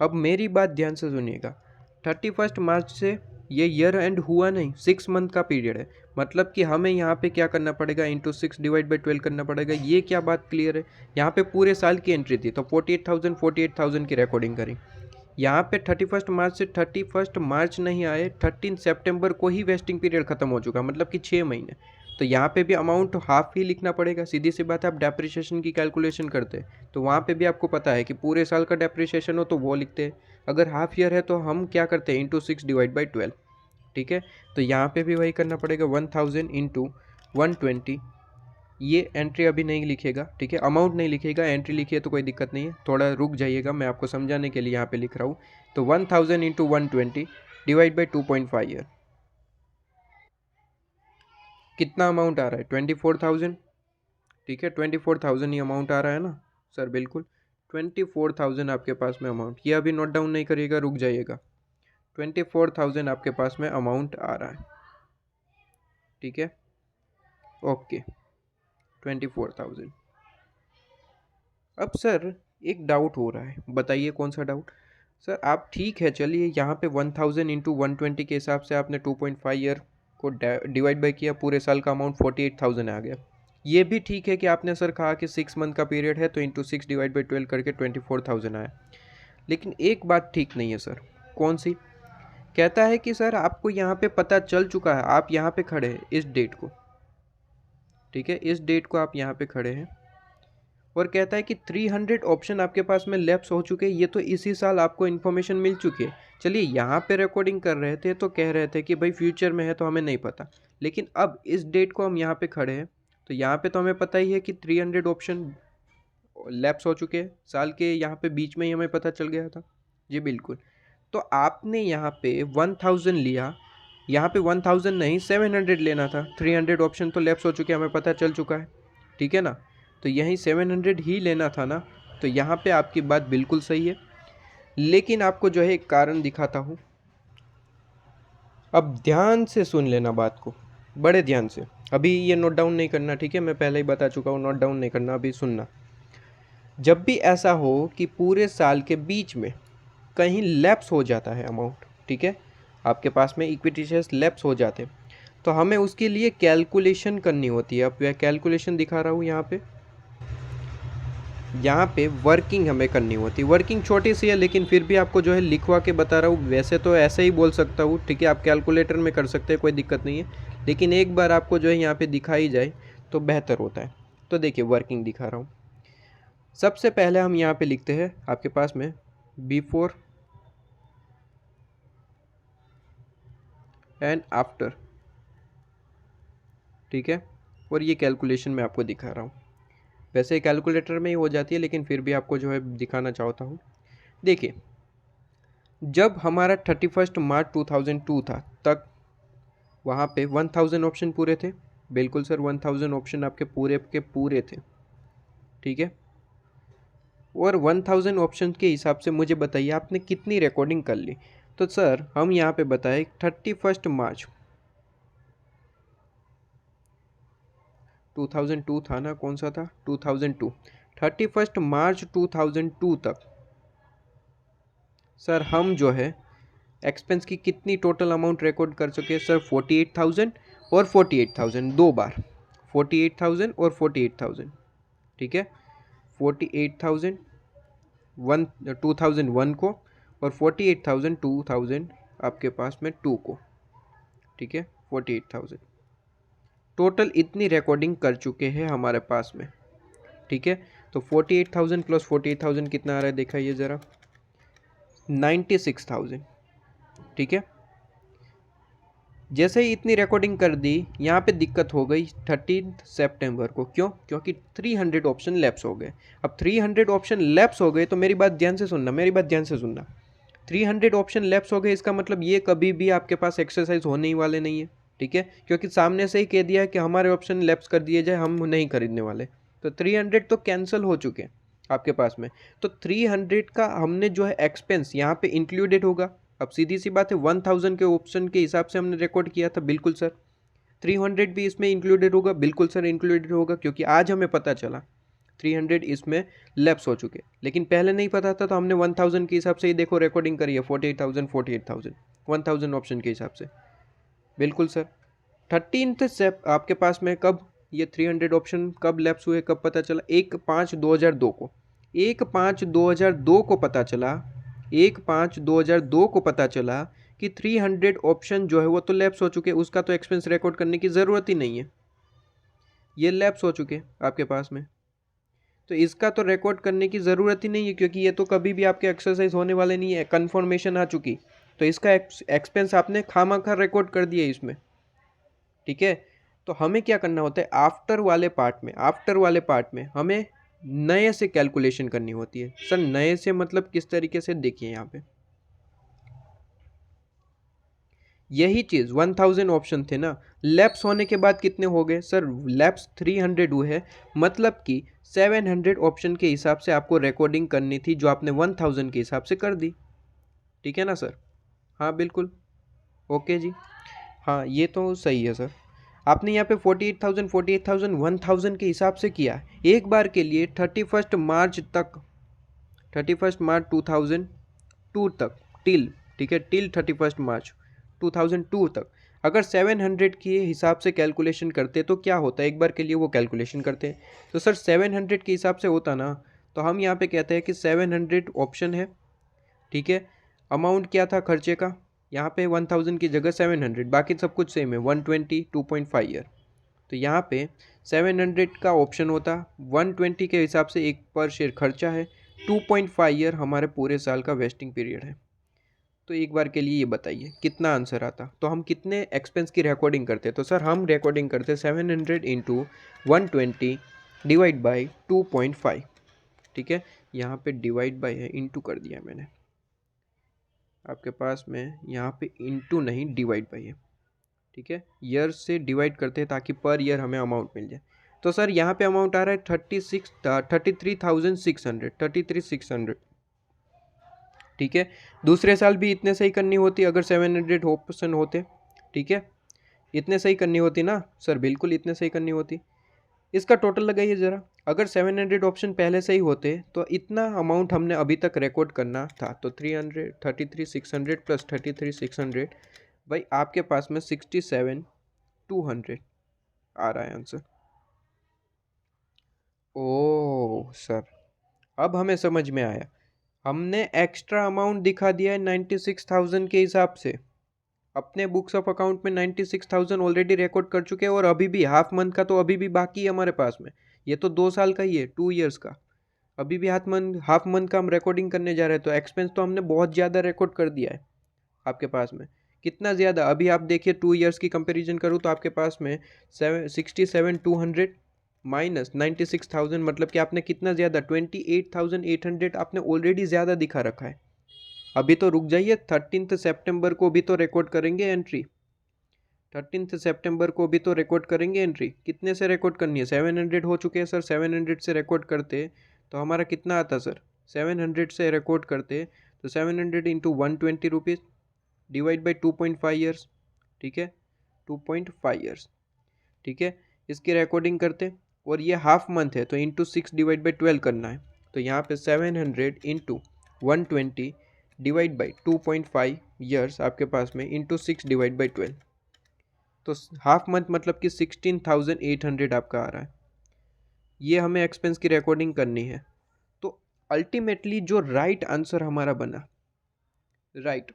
Speaker 1: अब मेरी बात ध्यान से सुनिएगा, 31 मार्च से ये ईयर एंड हुआ नहीं, 6 मंथ का पीरियड है। मतलब कि हमें यहाँ पे क्या करना पड़ेगा, इंटू 6 डिवाइड बाई 12 करना पड़ेगा। ये क्या बात क्लियर है? यहाँ पे पूरे साल की एंट्री थी तो 48,000 की रिकॉर्डिंग करी। यहाँ पे 31 मार्च से 31 मार्च नहीं आए, 13 सितंबर को ही वेस्टिंग पीरियड खत्म हो चुका, मतलब कि 6 महीने। तो यहाँ पे भी अमाउंट हाफ ही लिखना पड़ेगा। सीधी सी बात है, आप डेप्रिसिएशन की कैलकुलेशन करते हैं तो वहाँ पे भी आपको पता है कि पूरे साल का डेप्रिसिएशन हो तो वो लिखते हैं, अगर हाफ ईयर है तो हम क्या करते हैं, इंटू 6 डिवाइड बाई 12, ठीक है। तो यहाँ पे भी वही करना पड़ेगा, 1000 इंटू 120। ये एंट्री अभी नहीं लिखेगा, ठीक है, अमाउंट नहीं लिखेगा, एंट्री लिखिए तो कोई दिक्कत नहीं है, थोड़ा रुक जाइएगा, मैं आपको समझाने के लिए यहाँ पे लिख रहा हूँ। तो 1000 इंटू 120 डिवाइड बाई 2.5 ईयर, कितना अमाउंट आ रहा है, 24,000, ठीक है। 24,000 ही अमाउंट आ रहा है ना सर? बिल्कुल 24,000 आपके पास में अमाउंट, ये अभी नोट डाउन नहीं करिएगा, रुक जाइएगा। 24,000 आपके पास में अमाउंट आ रहा है, ठीक है, ओके, 24,000। अब सर एक डाउट हो रहा है, बताइए कौन सा डाउट? सर आप ठीक है, चलिए यहाँ पे 1000 इंटू 120 के हिसाब से आपने 2.5 ईयर को डिवाइड बाई किया, पूरे साल का अमाउंट 48,000 आ गया। ये भी ठीक है कि आपने सर कहा कि 6 मंथ का पीरियड है तो इंटू 6 डिवाइड बाई 12 करके 24,000 आया। लेकिन एक बात ठीक नहीं है सर। कौन सी? कहता है कि सर आपको यहाँ पे पता चल चुका है, आप यहाँ पे खड़े हैं इस डेट को, ठीक है, इस डेट को आप यहाँ पे खड़े हैं, और कहता है कि 300 ऑप्शन आपके पास में लैप्स हो चुके हैं। ये तो इसी साल आपको इन्फॉर्मेशन मिल चुकी है। चलिए यहाँ पे रिकॉर्डिंग कर रहे थे तो कह रहे थे कि भाई फ्यूचर में है तो हमें नहीं पता, लेकिन अब इस डेट को हम यहाँ पे खड़े हैं तो यहाँ पे तो हमें पता ही है कि 300 ऑप्शन लैप्स हो चुके हैं, साल के यहाँ पे बीच में ही हमें पता चल गया था। जी बिल्कुल। तो आपने यहाँ पे 1000 लिया, यहाँ पे 1000 नहीं 700 लेना था, 300 ऑप्शन तो लैप्स हो चुके हैं, हमें पता चल चुका है, ठीक है ना। तो यहीं 700 ही लेना था ना। तो यहाँ पे आपकी बात बिल्कुल सही है, लेकिन आपको जो है एक कारण दिखाता हूँ। अब ध्यान से सुन लेना बात को, बड़े ध्यान से। अभी ये नोट डाउन नहीं करना, ठीक है, मैं पहले ही बता चुका हूँ, नोट डाउन नहीं करना, अभी सुनना। जब भी ऐसा हो कि पूरे साल के बीच में कहीं लैप्स हो जाता है अमाउंट, ठीक है, आपके पास में इक्विटी शेयर्स लैप्स हो जाते हैं, तो हमें उसके लिए कैलकुलेशन करनी होती है। अब वह कैलकुलेशन दिखा रहा हूँ यहाँ पे वर्किंग हमें करनी होती है। वर्किंग छोटी सी है लेकिन फिर भी आपको जो है लिखवा के बता रहा हूँ। वैसे तो ऐसे ही बोल सकता हूँ, ठीक है, आप कैलकुलेटर में कर सकते हैं, कोई दिक्कत नहीं है, लेकिन एक बार आपको जो है यहाँ पे दिखाई जाए तो बेहतर होता है। तो देखिए वर्किंग दिखा रहा हूँ। सबसे पहले हम यहाँ पे लिखते हैं आपके पास में बिफोर एंड आफ्टर, ठीक है, और ये कैलकुलेशन मैं आपको दिखा रहा हूँ। वैसे कैलकुलेटर में ही हो जाती है लेकिन फिर भी आपको जो है दिखाना चाहता हूँ। देखिए जब हमारा 31 मार्च 2002 था तक वहाँ पे 1000 ऑप्शन पूरे थे। बिल्कुल सर, 1000 ऑप्शन आपके पूरे के पूरे थे, ठीक है। और 1000 ऑप्शन के हिसाब से मुझे बताइए आपने कितनी रिकॉर्डिंग कर ली। तो सर हम यहाँ पे बताए 31 मार्च 2002 था ना, कौन सा था, 2002, 31 मार्च 2002 तक सर हम जो है एक्सपेंस की कितनी टोटल अमाउंट रिकॉर्ड कर चुके हैं सर, 48,000 और 48,000, दो बार 48,000 और 48,000, ठीक है। 48,000 2001 को और 48,000 2000 आपके पास में 2 को, ठीक है, 48,000 टोटल इतनी रिकॉर्डिंग कर चुके हैं हमारे पास में, ठीक है। तो 48,000 प्लस 48,000 कितना आ रहा है दिखाइए ज़रा, 96,000, ठीक है। जैसे ही इतनी रिकॉर्डिंग कर दी, यहाँ पे दिक्कत हो गई 13 सितंबर को। क्यों? क्योंकि 300 ऑप्शन लैप्स हो गए। अब 300 ऑप्शन लैप्स हो गए तो मेरी बात ध्यान से सुनना, मेरी बात ध्यान से सुनना। 300 ऑप्शन लैप्स हो गए, इसका मतलब ये कभी भी आपके पास एक्सरसाइज होने ही वाले नहीं है, ठीक है, क्योंकि सामने से ही कह दिया है कि हमारे ऑप्शन लैप्स कर दिए जाए, हम नहीं खरीदने वाले। तो 300 तो कैंसिल हो चुके हैं आपके पास में। तो 300 का हमने जो है एक्सपेंस यहाँ पे इंक्लूडेड होगा। अब सीधी सी बात है, 1000 के ऑप्शन के हिसाब से हमने रिकॉर्ड किया था, बिल्कुल सर। 300 भी इसमें इंक्लूडेड होगा? बिल्कुल सर इंक्लूडेड होगा, क्योंकि आज हमें पता चला 300 इसमें लैप्स हो चुके, लेकिन पहले नहीं पता था तो हमने 1000 के हिसाब से ही देखो रिकॉर्डिंग करी है, 48,000 1000 ऑप्शन के हिसाब से। बिल्कुल सर। 13th स्टेप आपके पास में कब ये 300 ऑप्शन कब लैप्स हुए, कब पता चला? 1/5/2002 को। 1/5/2002 को पता चला, 1/5/2002 को पता चला कि 300 ऑप्शन जो है वो तो लैप्स हो चुके, उसका तो एक्सपेंस रिकॉर्ड करने की ज़रूरत ही नहीं है, ये लैप्स हो चुके आपके पास में, तो इसका तो रिकॉर्ड करने की ज़रूरत ही नहीं है, क्योंकि ये तो कभी भी आपके एक्सरसाइज होने वाले नहीं है, कन्फर्मेशन आ चुकी, तो इसका एक्सपेंस आपने खामखा रिकॉर्ड कर दिया इसमें। ठीक है, तो हमें क्या करना होता है, आफ्टर वाले पार्ट में हमें नए से कैलकुलेशन करनी होती है। सर नए से मतलब किस तरीके से? देखिए यहाँ पे यही चीज़ 1000 ऑप्शन थे ना, लैप्स होने के बाद कितने हो गए सर? लैप्स 300 हुए है, मतलब कि 700 ऑप्शन के हिसाब से आपको रिकॉर्डिंग करनी थी, जो आपने 1000 के हिसाब से कर दी। ठीक है ना सर? हाँ बिल्कुल, ओके जी, हाँ ये तो सही है सर। आपने यहाँ पे 48,000 1000 के हिसाब से किया एक बार के लिए 31 मार्च तक, 31 मार्च 2002 तक, टिल, ठीक है, टिल 31 मार्च 2002 तक। अगर 700 के हिसाब से कैलकुलेशन करते तो क्या होता है, एक बार के लिए वो कैलकुलेशन करते हैं तो सर 700 के हिसाब से होता ना, तो हम यहाँ पे कहते हैं कि 700 ऑप्शन है, ठीक है। अमाउंट क्या था खर्चे का, यहाँ पे 1000 की जगह 700, बाकी सब कुछ सेम है, 120 2.5 ईयर, तो यहाँ पे 700 का ऑप्शन होता, 120 के हिसाब से एक पर शेयर खर्चा है, 2.5 ईयर हमारे पूरे साल का वेस्टिंग पीरियड है। तो एक बार के लिए ये बताइए कितना आंसर आता, तो हम कितने एक्सपेंस की रिकॉर्डिंग करते? तो सर हम रिकॉर्डिंग करते 700 इंटू 120 डिवाइड बाई 2.5, ठीक है, यहाँ पे डिवाइड बाई है, इंटू कर दिया मैंने आपके पास में, यहाँ पे इंटू नहीं डिवाइड बाई है, ठीक है, ईयर से डिवाइड करते हैं ताकि पर ईयर हमें अमाउंट मिल जाए। तो सर यहाँ पे अमाउंट आ रहा है 33,600, ठीक है। दूसरे साल भी इतने सही करनी होती अगर 700 ऑप्शन होते, ठीक है, इतने सही करनी होती ना सर, बिल्कुल इतने सही करनी होती। इसका टोटल लगाइए ज़रा, अगर 700 ऑप्शन पहले से ही होते तो इतना अमाउंट हमने अभी तक रिकॉर्ड करना था, तो 33,600 प्लस 33,600 भाई आपके पास में 67,200 आ रहा है आंसर। ओह सर, अब हमें समझ में आया, हमने एक्स्ट्रा अमाउंट दिखा दिया है 96,000 के हिसाब से, अपने बुक्स ऑफ अकाउंट में 96,000 ऑलरेडी रिकॉर्ड कर चुके हैं, और अभी भी हाफ मंथ का तो अभी भी बाकी है हमारे पास में, ये तो 2 साल का ही है, 2 ईयर्स का, अभी भी हाफ मंथ का हम रिकॉर्डिंग करने जा रहे हैं, तो एक्सपेंस तो हमने बहुत ज़्यादा रिकॉर्ड कर दिया है आपके पास में। कितना ज़्यादा, अभी आप देखिए 2 ईयर्स की कंपैरिजन करूँ तो आपके पास में 67,200 माइनस 96,000, मतलब कि आपने कितना ज़्यादा 28,800 आपने ऑलरेडी ज़्यादा दिखा रखा है। अभी तो रुक जाइए, 13 सितंबर को भी तो रिकॉर्ड करेंगे एंट्री, 13 सितंबर को भी तो रिकॉर्ड करेंगे एंट्री, कितने से रिकॉर्ड करनी है? 700 हो चुके हैं सर, 700 से रिकॉर्ड करते तो हमारा कितना आता सर? 700 से रिकॉर्ड करते तो 700 into 120 rupees divide by 2.5 years, ठीक है, 2.5 ईयर्स, ठीक है, इसकी रिकॉर्डिंग करते, और ये हाफ मंथ है तो इंटू 6 डिवाइड बाई 12 करना है, तो यहाँ पे 700 इंटू 120 डिवाइड बाई 2.5 ईयर्स आपके पास में इंटू 6 डिवाइड बाई 12, तो हाफ मंथ मतलब कि 16,800 आपका आ रहा है। ये हमें एक्सपेंस की रिकॉर्डिंग करनी है, तो अल्टीमेटली जो राइट आंसर हमारा बना, राइट,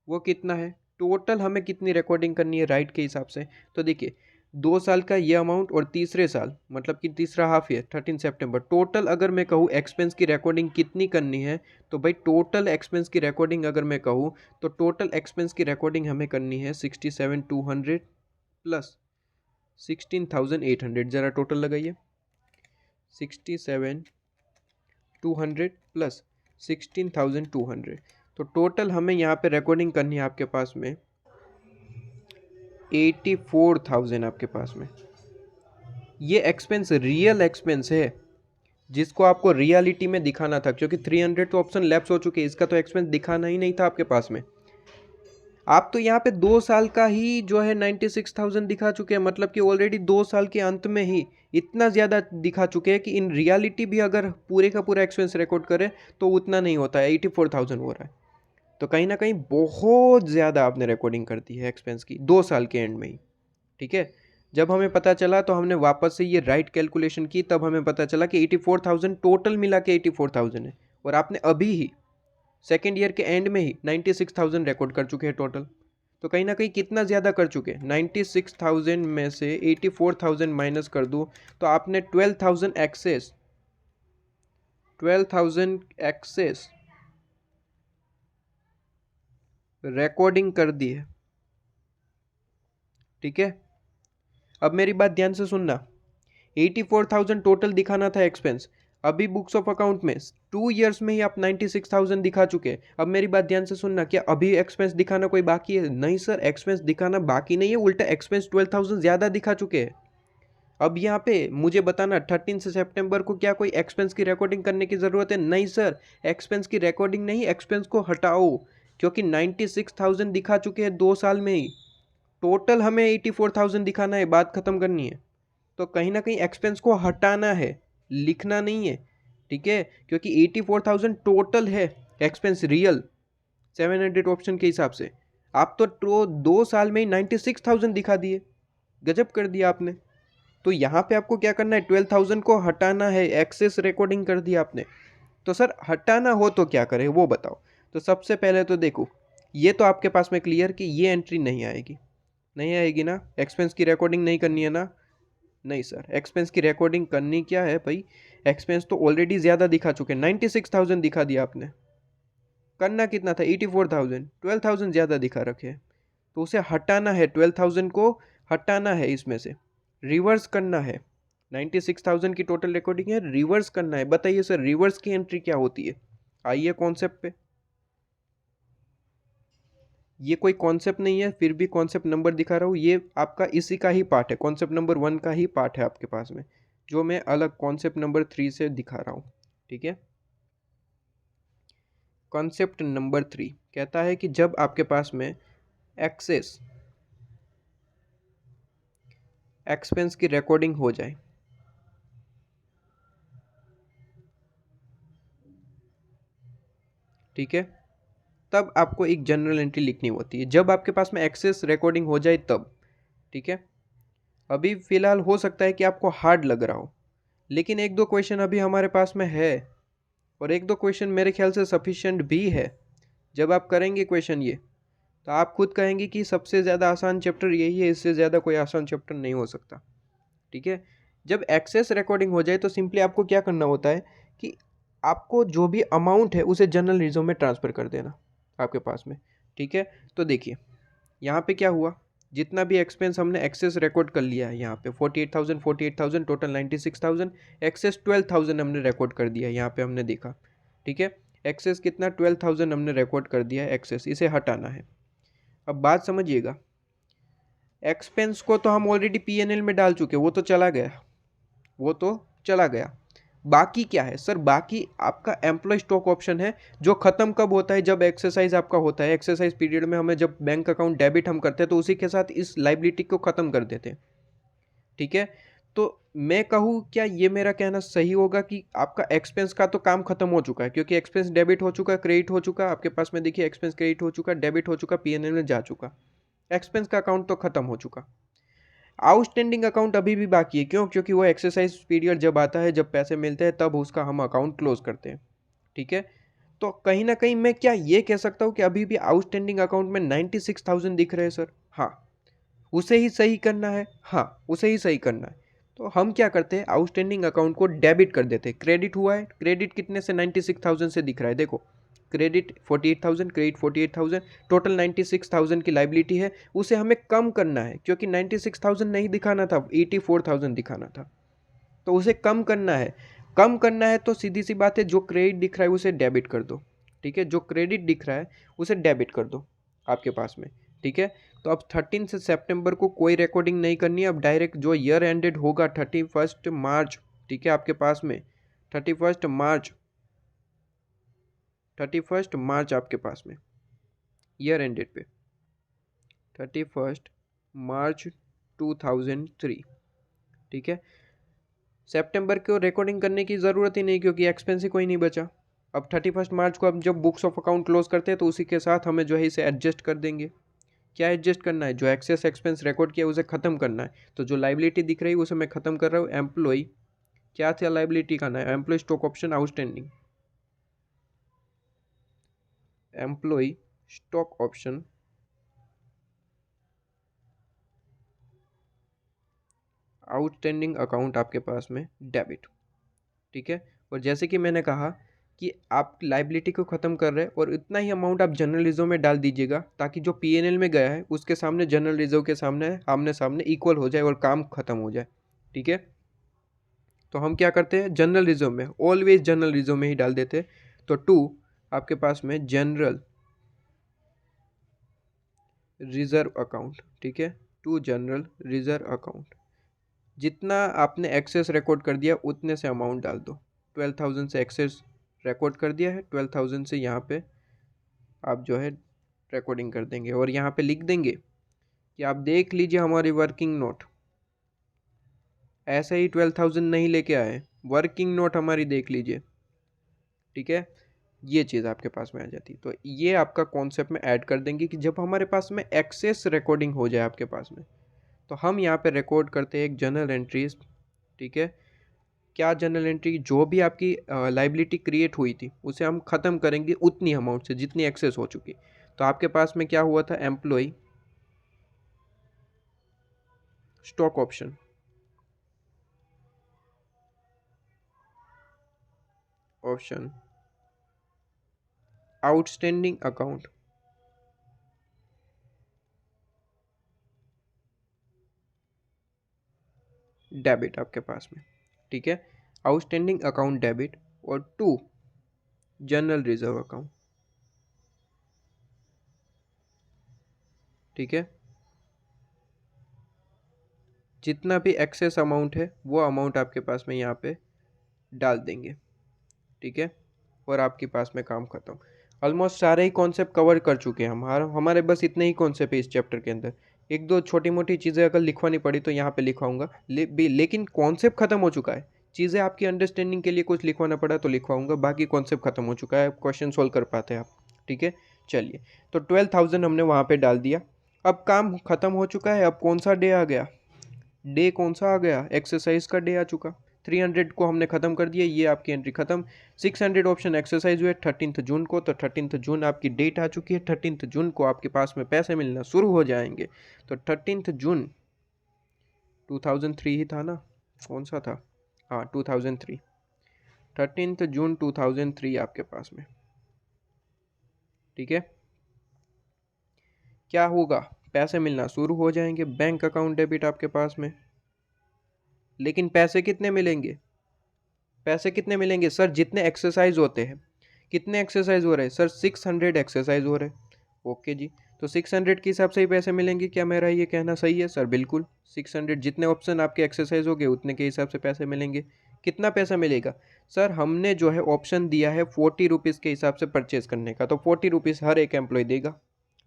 Speaker 1: वो कितना है? टोटल हमें कितनी रिकॉर्डिंग करनी है राइट के हिसाब से? तो देखिए 2 साल का ये अमाउंट, और तीसरे साल मतलब कि तीसरा हाफ ईयर 13 सितंबर, टोटल अगर मैं कहूँ एक्सपेंस की रिकॉर्डिंग कितनी करनी है, तो भाई टोटल एक्सपेंस की रिकॉर्डिंग अगर मैं कहूँ तो टोटल एक्सपेंस की रिकॉर्डिंग हमें करनी है 67,200 प्लस 16,800, ज़रा टोटल लगाइए, 67,200 प्लस 16,200, तो टोटल हमें यहाँ पे रिकॉर्डिंग करनी है आपके पास में 84,000 आपके पास में। ये एक्सपेंस रियल एक्सपेंस है जिसको आपको रियलिटी में दिखाना था, क्योंकि 300 तो ऑप्शन लैप्स हो चुके हैं, इसका तो एक्सपेंस दिखाना ही नहीं था आपके पास में। आप तो यहाँ पे 2 साल का ही जो है 96,000 दिखा चुके हैं, मतलब कि ऑलरेडी 2 साल के अंत में ही इतना ज़्यादा दिखा चुके हैं कि इन रियलिटी भी अगर पूरे का पूरा एक्सपेंस रिकॉर्ड करें तो उतना नहीं होता है, 84,000 हो रहा है। तो कहीं ना कहीं बहुत ज़्यादा आपने रिकॉर्डिंग कर दी है एक्सपेंस की 2 साल के एंड में ही। ठीक है, जब हमें पता चला तो हमने वापस से ये राइट कैलकुलेशन की, तब हमें पता चला कि 84,000 टोटल मिला के 84,000 है, और आपने अभी ही सेकेंड ईयर के एंड में ही 96,000 रिकॉर्ड कर चुके हैं टोटल। तो कहीं ना कहीं कितना ज़्यादा कर चुके हैं, 96,000 में से 84,000 माइनस कर दूँ तो आपने 12,000 एक्सेस रिकॉर्डिंग कर दी है। ठीक है, अब मेरी बात ध्यान से सुनना, 84,000 टोटल दिखाना था एक्सपेंस, अभी बुक्स ऑफ अकाउंट में 2 इयर्स में ही आप 96,000 दिखा चुके हैं। अब मेरी बात ध्यान से सुनना, क्या अभी एक्सपेंस दिखाना कोई बाकी है? नहीं सर, एक्सपेंस दिखाना बाकी नहीं है, उल्टा एक्सपेंस 12,000 ज़्यादा दिखा चुके हैं। अब यहाँ पे मुझे बताना 13 से सितंबर को क्या कोई एक्सपेंस की रिकॉर्डिंग करने की ज़रूरत है? नहीं सर, एक्सपेंस की रिकॉर्डिंग नहीं, एक्सपेंस को हटाओ, क्योंकि 96,000 दिखा चुके हैं 2 साल में ही, टोटल हमें 84,000 दिखाना है, बात खत्म करनी है। तो कहीं ना कहीं एक्सपेंस को हटाना है, लिखना नहीं है। ठीक है, क्योंकि 84,000 टोटल है एक्सपेंस रियल 700 ऑप्शन के हिसाब से। आप तो 2 साल में ही 96,000 दिखा दिए, गजब कर दिया आपने। तो यहाँ पे आपको क्या करना है, 12,000 को हटाना है, एक्सेस रिकॉर्डिंग कर दिया आपने। तो सर हटाना हो तो क्या करें वो बताओ। तो सबसे पहले तो देखो, ये तो आपके पास में क्लियर कि ये एंट्री नहीं आएगी, नहीं आएगी ना, एक्सपेंस की रिकॉर्डिंग नहीं करनी है ना। नहीं सर, एक्सपेंस की रिकॉर्डिंग करनी क्या है भाई, एक्सपेंस तो ऑलरेडी ज़्यादा दिखा चुके हैं, 96,000 दिखा दिया आपने, करना कितना था 84,000, 12,000 ज़्यादा दिखा रखे हैं। तो उसे हटाना है, 12,000 को हटाना है, इसमें से रिवर्स करना है। 96,000 की टोटल रिकॉर्डिंग है, रिवर्स करना है। बताइए सर, रिवर्स की एंट्री क्या होती है? आइए कॉन्सेप्ट पे, ये कोई कॉन्सेप्ट नहीं है, फिर भी कॉन्सेप्ट नंबर दिखा रहा हूँ, ये आपका इसी का ही पार्ट है, कॉन्सेप्ट नंबर 1 का ही पार्ट है आपके पास में, जो मैं अलग कॉन्सेप्ट नंबर 3 से दिखा रहा हूँ। ठीक है, कॉन्सेप्ट नंबर 3 कहता है कि जब आपके पास में एक्सेस एक्सपेंस की रिकॉर्डिंग हो जाए, ठीक है, तब आपको एक जनरल एंट्री लिखनी होती है, जब आपके पास में एक्सेस रिकॉर्डिंग हो जाए तब। ठीक है, अभी फ़िलहाल हो सकता है कि आपको हार्ड लग रहा हो, लेकिन एक दो क्वेश्चन अभी हमारे पास में है, और एक दो क्वेश्चन मेरे ख्याल से सफिशिएंट भी है। जब आप करेंगे क्वेश्चन ये, तो आप खुद कहेंगे कि सबसे ज़्यादा आसान चैप्टर यही है, इससे ज़्यादा कोई आसान चैप्टर नहीं हो सकता। ठीक है, जब एक्सेस रिकॉर्डिंग हो जाए तो सिंपली आपको क्या करना होता है कि आपको जो भी अमाउंट है उसे जनरल रिजर्व में ट्रांसफ़र कर देना आपके पास में। ठीक है, तो देखिए यहाँ पे क्या हुआ, जितना भी एक्सपेंस हमने एक्सेस रिकॉर्ड कर लिया है, यहाँ पे 48,000 टोटल 96,000, एक्सेस 12,000 हमने रिकॉर्ड कर दिया है, यहाँ पे हमने देखा। ठीक है, एक्सेस कितना 12,000 हमने रिकॉर्ड कर दिया है एक्सेस, इसे हटाना है। अब बात समझिएगा, एक्सपेंस को तो हम ऑलरेडी पीएनएल में डाल चुके, वो तो चला गया, वो तो चला गया। बाकी क्या है सर, बाकी आपका एम्प्लॉय स्टॉक ऑप्शन है, जो ख़त्म कब होता है, जब एक्सरसाइज आपका होता है, एक्सरसाइज पीरियड में हमें जब बैंक अकाउंट डेबिट हम करते हैं तो उसी के साथ इस लाइबिलिटी को ख़त्म कर देते हैं। ठीक है, तो मैं कहूँ क्या ये मेरा कहना सही होगा कि आपका एक्सपेंस का तो काम खत्म हो चुका है, क्योंकि एक्सपेंस डेबिट हो चुका, क्रेडिट हो चुका आपके पास में, देखिए एक्सपेंस क्रेडिट हो चुका, डेबिट हो चुका, पीएनएल में जा चुका, एक्सपेंस का अकाउंट तो खत्म हो चुका। आउटस्टैंडिंग अकाउंट अभी भी बाकी है, क्यों? क्योंकि वो एक्सरसाइज पीरियड जब आता है, जब पैसे मिलते हैं, तब उसका हम अकाउंट क्लोज करते हैं। ठीक है, तो कहीं ना कहीं मैं क्या ये कह सकता हूँ कि अभी भी आउटस्टैंडिंग अकाउंट में 96,000 दिख रहे हैं सर? हाँ, उसे ही सही करना है, हाँ उसे ही सही करना है। तो हम क्या करते हैं, आउटस्टैंडिंग अकाउंट को डेबिट कर देते हैं, क्रेडिट हुआ है, क्रेडिट कितने से 96,000 से दिख रहा है, देखो क्रेडिट 48,000, क्रेडिट 48,000, टोटल 96,000 की लाइबिलिटी है, उसे हमें कम करना है, क्योंकि 96,000 नहीं दिखाना था, 84,000 दिखाना था, तो उसे कम करना है। कम करना है तो सीधी सी बात है, जो क्रेडिट दिख रहा है उसे डेबिट कर दो। ठीक है, जो क्रेडिट दिख रहा है उसे डेबिट कर दो आपके पास में। ठीक है, तो अब 13 से सितंबर को कोई रिकॉर्डिंग नहीं करनी है, अब डायरेक्ट जो ईयर एंडेड होगा 31 मार्च, ठीक है आपके पास में 31 मार्च, 31 मार्च आपके पास में ईयर एंडेड पे 31 मार्च 2003, ठीक है। सितंबर को रिकॉर्डिंग करने की ज़रूरत ही नहीं क्योंकि एक्सपेंस ही कोई नहीं बचा। अब 31 मार्च को अब जब बुक्स ऑफ अकाउंट क्लोज करते हैं तो उसी के साथ हमें जो है इसे एडजस्ट कर देंगे। क्या एडजस्ट करना है? जो एक्सेस एक्सपेंस रिकॉर्ड किया उसे ख़त्म करना है। तो जो लाइबिलिटी दिख रही है उसे मैं ख़त्म कर रहा हूँ। एम्प्लॉय, क्या था लाइबिलिटी का नाम? Employ stock option outstanding, employ stock option outstanding account आपके पास में डेबिट, ठीक है। और जैसे कि मैंने कहा कि आप लाइबिलिटी को ख़त्म कर रहे हैं और इतना ही अमाउंट आप जनरल रिजर्व में डाल दीजिएगा ताकि जो पीएनएल में गया है उसके सामने जनरल रिजर्व के सामने आमने सामने इक्वल हो जाए और काम ख़त्म हो जाए, ठीक है। तो हम क्या करते हैं, जनरल रिजर्व में, ऑलवेज जनरल रिजर्व में ही डाल देते हैं। तो टू आपके पास में जनरल रिजर्व अकाउंट, ठीक है, टू जनरल रिजर्व अकाउंट। जितना आपने एक्सेस रिकॉर्ड कर दिया उतने से अमाउंट डाल दो। 12,000 से एक्सेस रिकॉर्ड कर दिया है, 12,000 से यहाँ पे आप जो है रिकॉर्डिंग कर देंगे और यहाँ पे लिख देंगे कि आप देख लीजिए हमारी वर्किंग नोट। ऐसे ही 12,000 नहीं लेके आए, वर्किंग नोट हमारी देख लीजिए, ठीक है। ये चीज़ आपके पास में आ जाती। तो ये आपका कॉन्सेप्ट में ऐड कर देंगे कि जब हमारे पास में एक्सेस रिकॉर्डिंग हो जाए आपके पास में तो हम यहाँ पे रिकॉर्ड करते हैं एक जनरल एंट्रीज, ठीक है। क्या जनरल एंट्री? जो भी आपकी लाइबिलिटी क्रिएट हुई थी उसे हम ख़त्म करेंगे उतनी अमाउंट से जितनी एक्सेस हो चुकी। तो आपके पास में क्या हुआ था? Employ stock option outstanding account, debit आपके पास में, ठीक है। आउटस्टैंडिंग अकाउंट डेबिट और टू जनरल रिजर्व अकाउंट, ठीक है। जितना भी एक्सेस अमाउंट है वो अमाउंट आपके पास में यहाँ पे डाल देंगे, ठीक है। और आपके पास में काम खत्म। ऑलमोस्ट सारे ही कॉन्सेप्ट कवर कर चुके हैं हमारे बस इतने ही कॉन्सेप्ट है इस चैप्टर के अंदर। एक दो छोटी मोटी चीज़ें अगर लिखवानी पड़ी तो यहाँ पे लिखवाऊंगा, लेकिन कॉन्सेप्ट खत्म हो चुका है। चीज़ें आपकी अंडरस्टैंडिंग के लिए कुछ लिखवाना पड़ा तो लिखवाऊंगा, बाकी कॉन्सेप्ट खत्म हो चुका है, क्वेश्चन सोल्व कर पाते हैं आप, ठीक है। चलिए, तो 12,000 हमने वहाँ पर डाल दिया। अब काम खत्म हो चुका है। अब कौन सा डे आ गया? डे कौन सा आ गया? एक्सरसाइज का डे आ चुका। 300 को हमने ख़त्म कर दिया, ये आपकी एंट्री ख़त्म। 600 ऑप्शन एक्सरसाइज हुए 13 जून को, तो 13 जून आपकी डेट आ चुकी है। 13 जून को आपके पास में पैसे मिलना शुरू हो जाएंगे। तो 13 जून 2003 ही था ना, कौन सा था? हाँ, 2003। 13 जून 2003 आपके पास में, ठीक है। क्या होगा? पैसे मिलना शुरू हो जाएंगे, बैंक अकाउंट डेबिट आपके पास में। लेकिन पैसे कितने मिलेंगे? पैसे कितने मिलेंगे सर? जितने एक्सरसाइज होते हैं। कितने एक्सरसाइज हो रहे हैं सर? 600 एक्सरसाइज हो रहे हैं। ओके जी, तो 600 के हिसाब से ही पैसे मिलेंगे, क्या मेरा ये कहना सही है सर? बिल्कुल, 600 जितने ऑप्शन आपके एक्सरसाइज हो गए उतने के हिसाब से पैसे मिलेंगे। कितना पैसा मिलेगा सर? हमने जो है ऑप्शन दिया है 40 रुपीज़ के हिसाब से परचेज करने का, तो 40 रुपीज़ हर एक एम्प्लॉय देगा,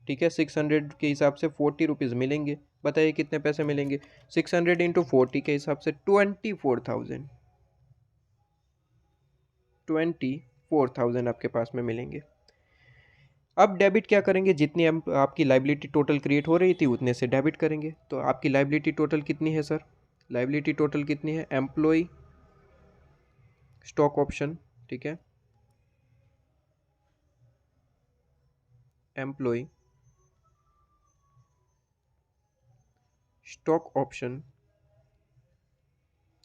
Speaker 1: ठीक है। 600 के हिसाब से 40 रुपीज़ मिलेंगे। बताइए कितने पैसे मिलेंगे? 600 इंटू 40 के हिसाब से 24,000 आपके पास में मिलेंगे। अब डेबिट क्या करेंगे? जितनी आपकी लाइबिलिटी टोटल क्रिएट हो रही थी उतने से डेबिट करेंगे। तो आपकी लाइबिलिटी टोटल कितनी है सर? लाइबिलिटी टोटल कितनी है? एम्प्लॉय स्टॉक ऑप्शन, ठीक है, employ stock option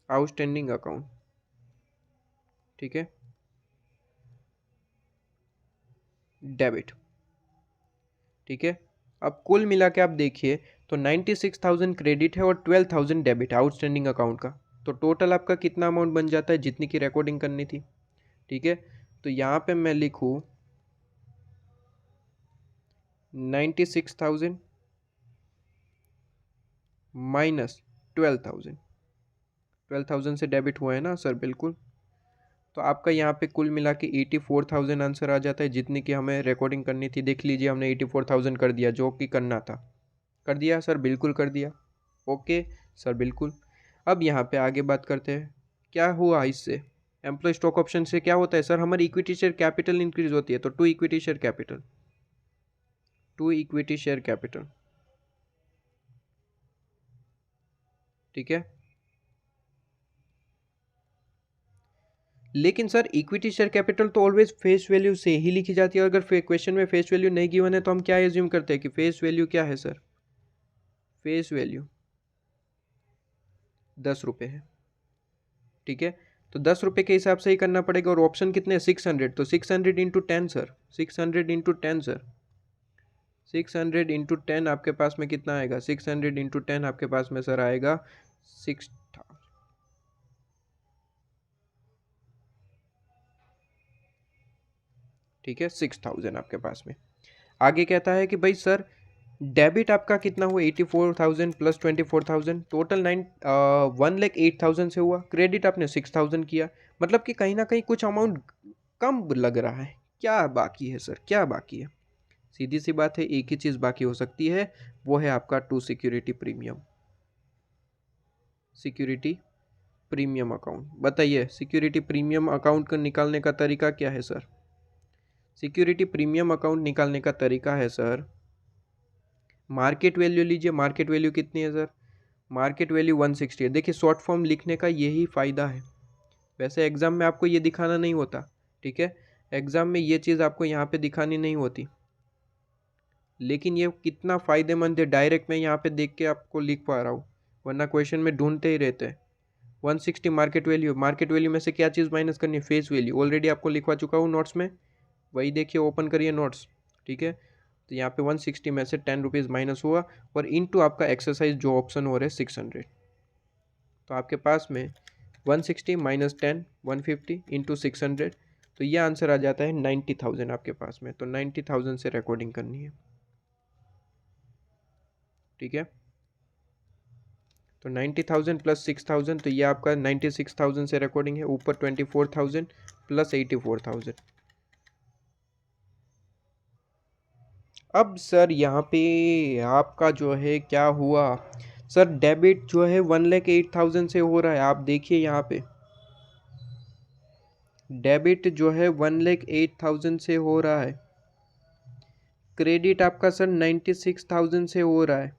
Speaker 1: outstanding account, ठीक है, डेबिट, ठीक है। अब कुल मिला के आप देखिए तो 96,000 क्रेडिट है और 12,000 डेबिट है आउटस्टैंडिंग अकाउंट का। तो टोटल आपका कितना अमाउंट बन जाता है जितनी की रिकॉर्डिंग करनी थी, ठीक है। तो यहाँ पे मैं लिखूँ 96,000 माइनस 12,000। 12,000 से डेबिट हुआ है ना सर? बिल्कुल। तो आपका यहाँ पे कुल मिला के 84,000 आंसर आ जाता है जितनी की हमें रिकॉर्डिंग करनी थी। देख लीजिए हमने 84,000 कर दिया जो कि करना था, कर दिया सर, बिल्कुल कर दिया। ओके सर, बिल्कुल। अब यहाँ पे आगे बात करते हैं क्या हुआ इससे। एम्प्लॉय स्टॉक ऑप्शन से क्या होता है सर, हमारी इक्विटी शेयर कैपिटल इंक्रीज होती है, तो to equity share capital, to equity share capital, ठीक है। लेकिन सर इक्विटी शेयर कैपिटल तो ऑलवेज फेस वैल्यू से ही लिखी जाती है, अगर क्वेश्चन में फेस वैल्यू नहीं गिवन है तो हम क्या एज्यूम करते हैं कि फेस वैल्यू क्या है सर, फेस वैल्यू 10 रुपये है, ठीक है। तो 10 रुपये के हिसाब से ही करना पड़ेगा, और ऑप्शन कितने, 600, तो 600 × 10 सर, 600 × 10 सर, 600 × 10 आपके पास में कितना आएगा, 600 × 10 आपके पास में सर आएगा 6, ठीक है, 6000 आपके पास में। आगे कहता है कि भाई सर डेबिट आपका कितना हुआ, 84,000 प्लस 24,000, टोटल 1,08,000 से हुआ। क्रेडिट आपने 6,000 किया, मतलब कि कहीं ना कहीं कुछ अमाउंट कम लग रहा है। क्या बाकी है सर, क्या बाकी है, सीधी सी बात है, एक ही चीज़ बाकी हो सकती है, वो है आपका to security premium, security premium account. बताइए सिक्योरिटी प्रीमियम अकाउंट को निकालने का तरीका क्या है सर। सिक्योरिटी प्रीमियम अकाउंट निकालने का तरीका है सर, मार्केट वैल्यू लीजिए, मार्केट वैल्यू कितनी है सर, मार्केट वैल्यू 160 है। देखिए शॉर्ट फॉर्म लिखने का यही फ़ायदा है, वैसे एग्ज़ाम में आपको ये दिखाना नहीं होता, ठीक है, एग्ज़ाम में ये चीज़ आपको यहाँ पे दिखानी नहीं होती, लेकिन ये कितना फ़ायदेमंद है, डायरेक्ट मैं यहाँ पे देख के आपको लिख पा रहा हूँ, वरना क्वेश्चन में ढूंढते ही रहते हैं। 160 मार्केट वैल्यू, मार्केट वैल्यू में से क्या चीज़ माइनस करनी है, फेस वैल्यू, ऑलरेडी आपको लिखवा चुका हूँ नोट्स में, वही देखिए, ओपन करिए नोट्स, ठीक है। तो यहाँ पे 160 में से 10 रुपीज़ माइनस हुआ, और इनटू आपका एक्सरसाइज जो ऑप्शन हो रहा है 600, तो आपके पास में 160 माइनस 10 150 इंटू 600, तो ये आंसर आ जाता है 90,000 आपके पास में। तो 90,000 से रिकॉर्डिंग करनी है, ठीक है। तो 90,000 प्लस 6,000, तो ये आपका 96,000 से रिकॉर्डिंग है, ऊपर 24,000 प्लस 84,000। अब सर यहाँ पे आपका जो है क्या हुआ सर, डेबिट जो है 1,08,000 से हो रहा है, आप देखिए यहाँ पे डेबिट जो है 1,08,000 से हो रहा है, क्रेडिट आपका सर 96,000 से हो रहा है।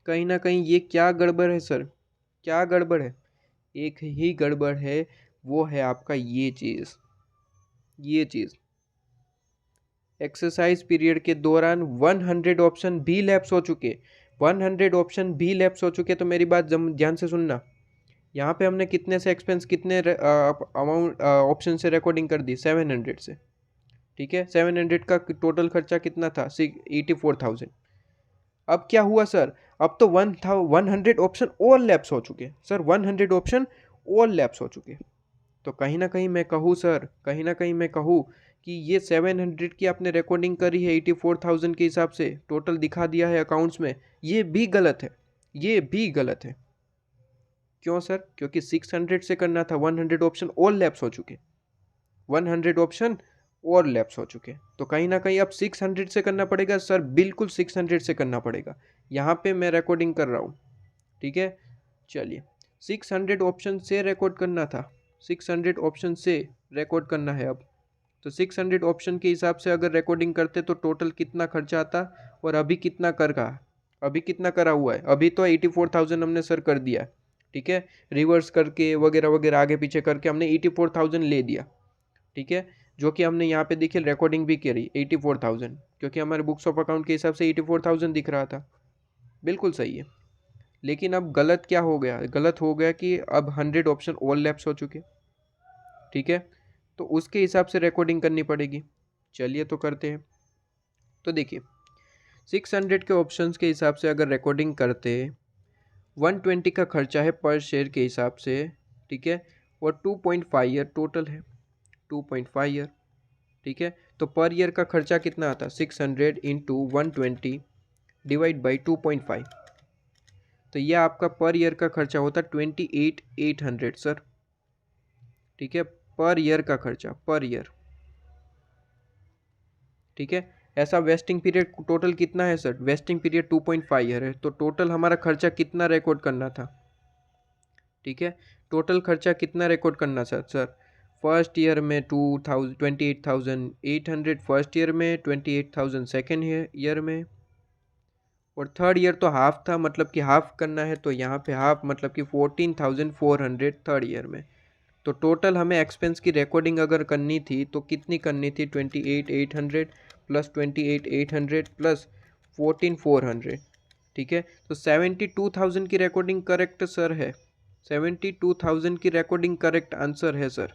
Speaker 1: कहीं ना कहीं ये क्या गड़बड़ है सर, क्या गड़बड़ है, एक ही गड़बड़ है, वो है आपका ये चीज़, ये चीज़ एक्सरसाइज पीरियड के दौरान 100 ऑप्शन भी लैप्स हो चुके, 100 ऑप्शन भी लैप्स हो चुके। तो मेरी बात ध्यान से सुनना, यहाँ पे हमने कितने से एक्सपेंस, कितने अमाउंट ऑप्शन से रिकॉर्डिंग कर दी, 700 से, ठीक है। 700 का टोटल खर्चा कितना था, 84,000। अब क्या हुआ सर, अब तो 100 ऑप्शन और लैप्स हो चुके सर, 100 ऑप्शन और लैप्स हो चुके। तो कहीं ना कहीं मैं कहूँ सर, कहीं ना कहीं मैं कहूँ कि ये 700 की आपने रिकॉर्डिंग करी है 84,000 के हिसाब से, टोटल दिखा दिया है अकाउंट्स में, ये भी गलत है, ये भी गलत है। क्यों सर, क्योंकि 600 से करना था, 100 ऑप्शन और लैप्स हो चुके, 100 ऑप्शन और लैप्स हो चुके, तो कहीं ना कहीं अब 600 से करना पड़ेगा सर, बिल्कुल 600 से करना पड़ेगा। यहाँ पे मैं रिकॉर्डिंग कर रहा हूँ, ठीक है। चलिए 600 ऑप्शन से रिकॉर्ड करना था, 600 ऑप्शन से रिकॉर्ड करना है अब, तो 600 ऑप्शन के हिसाब से अगर रिकॉर्डिंग करते तो टोटल कितना खर्चा आता, और अभी कितना कर रहा, अभी कितना करा हुआ है, अभी तो 84,000 हमने सर कर दिया, ठीक है, रिवर्स करके वगैरह वगैरह आगे पीछे करके हमने 84,000 ले दिया, ठीक है। जो कि हमने यहाँ पे देखिए रिकॉर्डिंग भी करी 84,000, क्योंकि हमारे बुक्स ऑफ अकाउंट के हिसाब से 84,000 दिख रहा था, बिल्कुल सही है। लेकिन अब गलत क्या हो गया, गलत हो गया कि अब 100 ऑप्शन और लैप्स हो चुके, ठीक है, तो उसके हिसाब से रिकॉर्डिंग करनी पड़ेगी। चलिए तो करते हैं। तो देखिए 600 के ऑप्शंस के हिसाब से अगर रिकॉर्डिंग करते, 120 का खर्चा है पर शेयर के हिसाब से, ठीक है, और 2.5 ईयर टोटल है, 2.5 ईयर, ठीक है। तो पर ईयर का खर्चा कितना आता, 600 इंटू 120 डिवाइड बाई 2.5, तो यह आपका पर ईयर का खर्चा होता 28,800 सर, ठीक है, पर ईयर का खर्चा, पर ईयर, ठीक है। ऐसा वेस्टिंग पीरियड टोटल कितना है सर? वेस्टिंग पीरियड 2.5 ईयर है, तो टोटल हमारा खर्चा कितना रिकॉर्ड करना था? ठीक है, टोटल खर्चा कितना रिकॉर्ड करना था सर? फर्स्ट ईयर में 28,800 फर्स्ट ईयर में, 28,000 सेकेंड ईयर में, और थर्ड ईयर तो हाफ था, मतलब कि हाफ करना है, तो यहाँ पे हाफ मतलब कि 14,400 थर्ड ईयर में। तो टोटल हमें एक्सपेंस की रिकॉर्डिंग अगर करनी थी तो कितनी करनी थी? 28,800 प्लस 28,800 प्लस 14,400। ठीक है, तो 72,000 की रिकॉर्डिंग करेक्ट सर है। 72,000 की रिकॉर्डिंग करेक्ट आंसर है सर।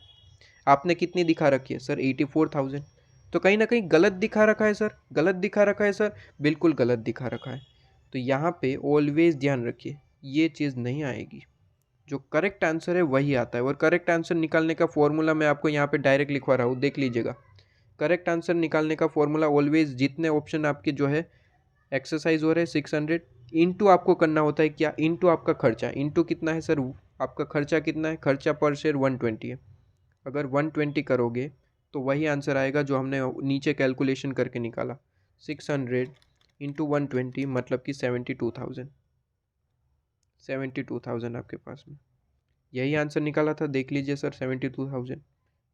Speaker 1: आपने कितनी दिखा रखी है सर? 84,000। तो कहीं ना कहीं गलत दिखा रखा है सर, गलत दिखा रखा है सर, बिल्कुल गलत दिखा रखा है। तो यहाँ पे ऑलवेज ध्यान रखिए, ये चीज़ नहीं आएगी, जो करेक्ट आंसर है वही आता है। और करेक्ट आंसर निकालने का फॉर्मूला मैं आपको यहाँ पे डायरेक्ट लिखवा रहा हूँ, देख लीजिएगा। करेक्ट आंसर निकालने का फॉर्मूला ऑलवेज, जितने ऑप्शन आपके जो है एक्सरसाइज हो रहे हैं 600 इंटू आपको करना होता है क्या? इंटू आपका खर्चा। इंटू कितना है सर? आपका खर्चा कितना है? खर्चा पर शेयर 120 है। अगर 120 करोगे तो वही आंसर आएगा जो हमने नीचे कैलकुलेशन करके निकाला। 600 इंटू 120 मतलब कि 72,000। 72,000 आपके पास में यही आंसर निकाला था, देख लीजिए सर, 72,000।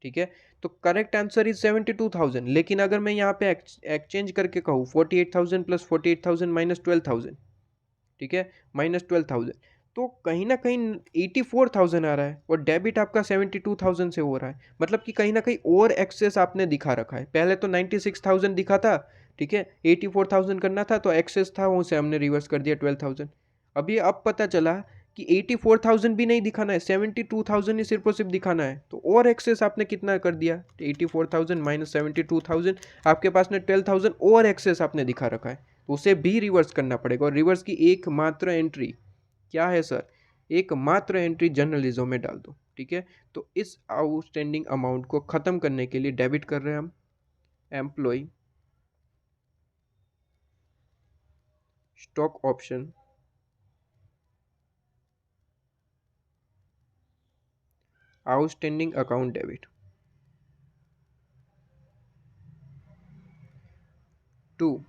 Speaker 1: ठीक है, तो करेक्ट आंसर इज 72,000। लेकिन अगर मैं यहाँ पे एक्सचेंज करके कहूँ 48,000 प्लस 48,000 माइनस 12,000, ठीक है, माइनस 12,000, तो कहीं ना कहीं 84,000 आ रहा है और डेबिट आपका 72,000 से हो रहा है। मतलब कि कहीं ना कहीं और एक्सेस आपने दिखा रखा है। पहले तो 96,000 दिखा था, ठीक है, 84,000 करना था तो एक्सेस था, उसे हमने रिवर्स कर दिया 12,000। अभी अब पता चला कि 84,000 भी नहीं दिखाना है, 72,000 ही सिर्फ और सिर्फ दिखाना है। तो और एक्सेस आपने कितना कर दिया? 84,000 माइनस 72,000, आपके पास में 12,000 और एक्सेस आपने दिखा रखा है, तो उसे भी रिवर्स करना पड़ेगा। और रिवर्स की एकमात्र एंट्री क्या है सर? एकमात्र एंट्री जर्नलिज्म में डाल दो। ठीक है, तो इस आउटस्टैंडिंग अमाउंट को ख़त्म करने के लिए डेबिट कर रहे हैं हम employ stock option outstanding account debit to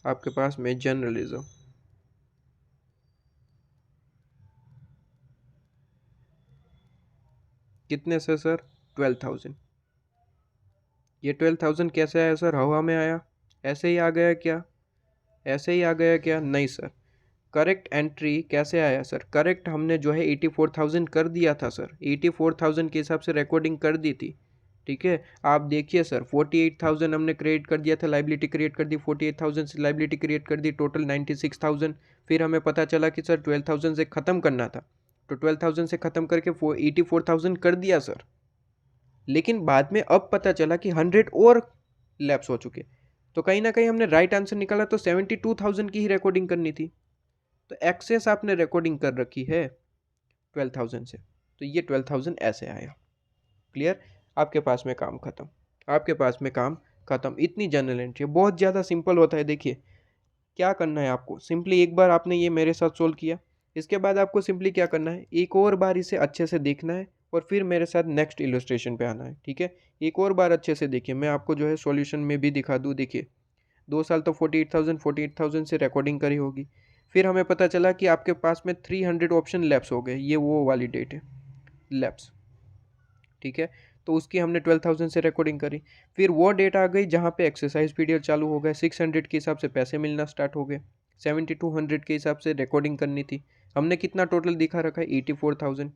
Speaker 1: आपके पास में जर्नलिज्म। कितने से सर? 12,000। ये 12,000 कैसे आया सर? हवा में आया? ऐसे ही आ गया क्या? ऐसे ही आ गया क्या? नहीं सर। करेक्ट एंट्री कैसे आया सर? करेक्ट हमने जो है 84,000 कर दिया था सर, 84,000 के हिसाब से रिकॉर्डिंग कर दी थी। ठीक है, आप देखिए सर, 48,000 हमने क्रिएट कर दिया था, लाइबिलिटी क्रिएट कर दी, 48,000 से लाइबिलिटी क्रिएट कर दी, टोटल 96,000। फिर हमें पता चला कि सर 12,000 से ख़त्म करना था, तो 12,000 से ख़त्म करके 84,000 कर दिया सर। लेकिन बाद में अब पता चला कि 100 और लैप्स हो चुके, तो कहीं ना कहीं हमने राइट आंसर निकाला तो 72,000 की ही रिकॉर्डिंग करनी थी। तो एक्सेस आपने रिकॉर्डिंग कर रखी है 12,000 से, तो ये 12,000 ऐसे आया। क्लियर? आपके पास में काम खत्म, आपके पास में काम खत्म। इतनी जनरल एंट्री है, बहुत ज़्यादा सिंपल होता है। देखिए क्या करना है आपको, सिंपली एक बार आपने ये मेरे साथ सोल्व किया, इसके बाद आपको सिंपली क्या करना है, एक और बार इसे अच्छे से देखना है और फिर मेरे साथ नेक्स्ट इलस्ट्रेशन पे आना है। ठीक है, एक और बार अच्छे से देखिए, मैं आपको जो है सॉल्यूशन में भी दिखा दूँ। देखिए 2 साल तो 48,000 से रिकॉर्डिंग करी होगी। फिर हमें पता चला कि आपके पास में 300 ऑप्शन लैप्स हो गए, ये वो वाली डेट है लैप्स। ठीक है, तो उसकी हमने 12,000 से रिकॉर्डिंग करी। फिर वो डेट आ गई जहाँ पे एक्सरसाइज पीरियड चालू हो गए, 600 के हिसाब से पैसे मिलना स्टार्ट हो गए, 7200 के हिसाब से रिकॉर्डिंग करनी थी। हमने कितना टोटल दिखा रखा है? 84,000।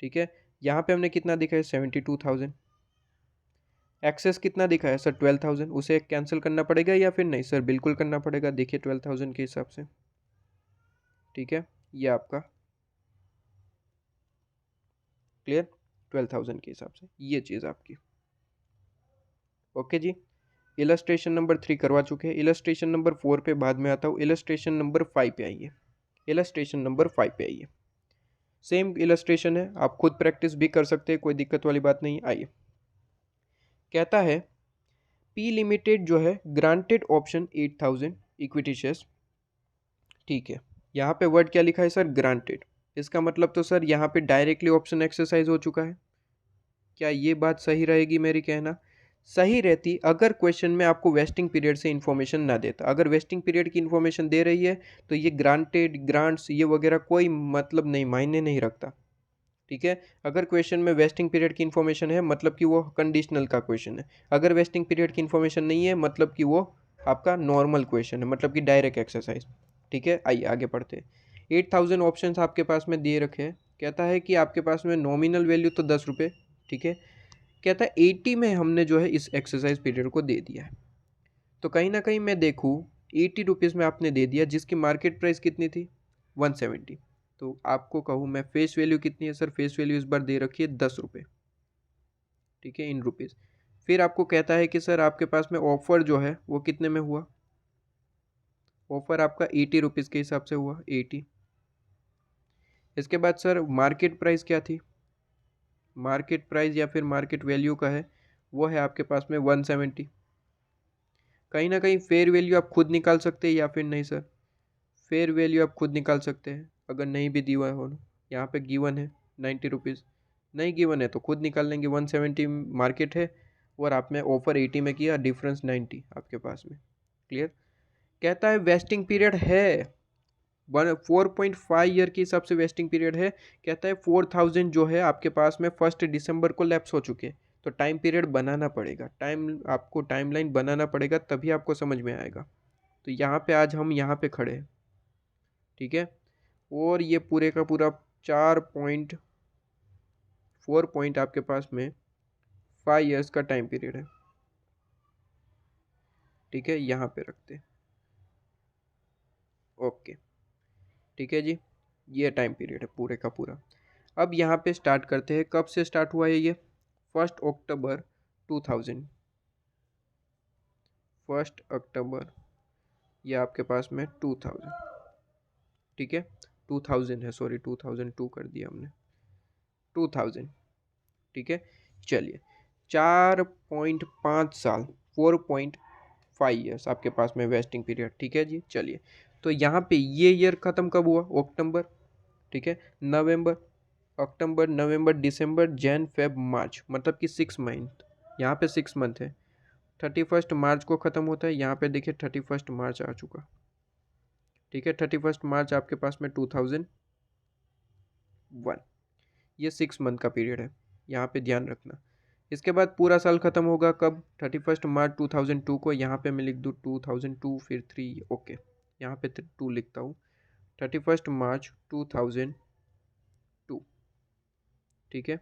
Speaker 1: ठीक है, यहाँ पे हमने कितना दिखा है? 72,000। एक्सेस कितना दिखा है सर? 12,000। उसे कैंसिल करना पड़ेगा या फिर नहीं सर? बिल्कुल करना पड़ेगा, देखिए 12,000 के हिसाब से। ठीक है, ये आपका क्लियर, 12,000 के हिसाब से ये चीज़ आपकी। ओके जी, इलस्ट्रेशन नंबर 3 करवा चुके हैं। इलस्ट्रेशन नंबर 4 पे बाद में आता हूँ। इलस्ट्रेशन नंबर 5 पे आइए। इलस्ट्रेशन नंबर 5 पे आइए। सेम इलस्ट्रेशन है, आप खुद प्रैक्टिस भी कर सकते हैं, कोई दिक्कत वाली बात नहीं। आइए, कहता है पी लिमिटेड जो है ग्रांटेड ऑप्शन 8,000 इक्विटी शेयर्स। ठीक है, यहाँ पे वर्ड क्या लिखा है सर? ग्रांटेड। इसका मतलब तो सर यहाँ पे डायरेक्टली ऑप्शन एक्सरसाइज हो चुका है। क्या ये बात सही रहेगी मेरी कहना? सही रहती अगर क्वेश्चन में आपको वेस्टिंग पीरियड से इन्फॉर्मेशन ना देता। अगर वेस्टिंग पीरियड की इन्फॉर्मेशन दे रही है तो ये ग्रांटेड, ग्रांट्स, ये वगैरह कोई मतलब नहीं, मायने नहीं रखता। ठीक है, अगर क्वेश्चन में वेस्टिंग पीरियड की इन्फॉर्मेशन है मतलब कि वो कंडीशनल का क्वेश्चन है। अगर वेस्टिंग पीरियड की इन्फॉर्मेशन नहीं है मतलब कि वो आपका नॉर्मल क्वेश्चन है, मतलब कि डायरेक्ट एक्सरसाइज। ठीक है, आइए आगे पढ़ते हैं। 8000 ऑप्शन आपके पास में दिए रखे हैं। कहता है कि आपके पास में नॉमिनल वैल्यू तो 10 रुपये। ठीक है, कहता है 80 में हमने जो है इस एक्सरसाइज पीरियड को दे दिया है। तो कहीं ना कहीं मैं देखूँ 80 रुपीज़ में आपने दे दिया, जिसकी मार्केट प्राइस कितनी थी 170। तो आपको कहूँ मैं फेस वैल्यू कितनी है सर, फेस वैल्यू इस बार दे रखी है 10 रुपये। ठीक है, इन रुपीज़। फिर आपको कहता है कि सर आपके पास में ऑफर जो है वो कितने में हुआ, ऑफर आपका 80 रुपीज़ के हिसाब से हुआ 80। इसके बाद सर मार्केट प्राइस क्या थी, मार्केट प्राइस या फिर मार्केट वैल्यू का है वो है आपके पास में 170। कहीं ना कहीं फेयर वैल्यू आप खुद निकाल सकते हैं या फिर नहीं सर, फेयर वैल्यू आप खुद निकाल सकते हैं अगर नहीं भी दिया हो। यहाँ पे गिवन है 90 रुपीज़, नहीं गिवन है तो खुद निकाल लेंगे। 170 मार्केट है और आपने ऑफर 80 में किया, डिफरेंस 90 आपके पास में। क्लियर। कहता है वेस्टिंग पीरियड है 4.5 ईयर के हिसाब से वेस्टिंग पीरियड है। कहता है 4000 जो है आपके पास में 1 दिसंबर को लैप्स हो चुके। तो टाइम पीरियड बनाना पड़ेगा, आपको टाइमलाइन बनाना पड़ेगा, तभी आपको समझ में आएगा। तो यहाँ पे आज हम यहाँ पे खड़े हैं। ठीक है, और ये पूरे का पूरा 4 पॉइंट आपके पास में 5 ईयर्स का टाइम पीरियड है। ठीक है, यहाँ पे रखते हैं। ओके, ठीक है जी, ये टाइम पीरियड है पूरे का पूरा। अब यहाँ पे स्टार्ट करते हैं, कब से स्टार्ट हुआ है ये, 1 अक्टूबर 2000। 1 अक्टूबर, ये आपके पास में 2000। ठीक है, 2000 है, सॉरी 2002 कर दिया हमने, 2000। ठीक है, चलिए 4.5 साल, 4.5 ईयर्स आपके पास में वेस्टिंग पीरियड। ठीक है जी, चलिए तो यहाँ पे ये ईयर ख़त्म कब हुआ, अक्टूबर। ठीक है, नवंबर, अक्टूबर, नवंबर, दिसंबर, जैन, फेब, मार्च, मतलब कि 6 मंथ। यहाँ पे 6 मंथ है। 31 मार्च को ख़त्म होता है, यहाँ पे देखिए 31 मार्च आ चुका। ठीक है, 31 मार्च आपके पास में 2001। ये 6 मंथ का पीरियड है, यहाँ पे ध्यान रखना। इसके बाद पूरा साल ख़त्म होगा कब, 31 मार्च 2002 को। यहाँ पे मैं लिख दूँ 2002, फिर 3, ओके, यहाँ पे 2 लिखता हूँ, 31 मार्च 2002। ठीक है,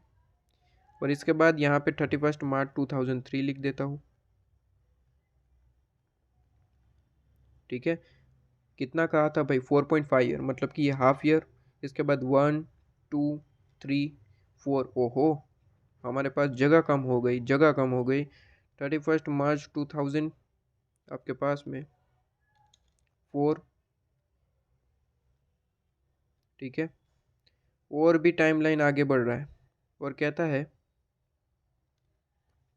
Speaker 1: और इसके बाद यहाँ पे 31 मार्च 2003 लिख देता हूँ। ठीक है, कितना कहा था भाई, 4.5 ईयर, मतलब कि ये हाफ ईयर। इसके बाद 1, 2, 3, 4, ओहो हमारे पास जगह कम हो गई, जगह कम हो गई। 31 मार्च 2000 आपके पास में 4। ठीक है, और भी टाइमलाइन आगे बढ़ रहा है और कहता है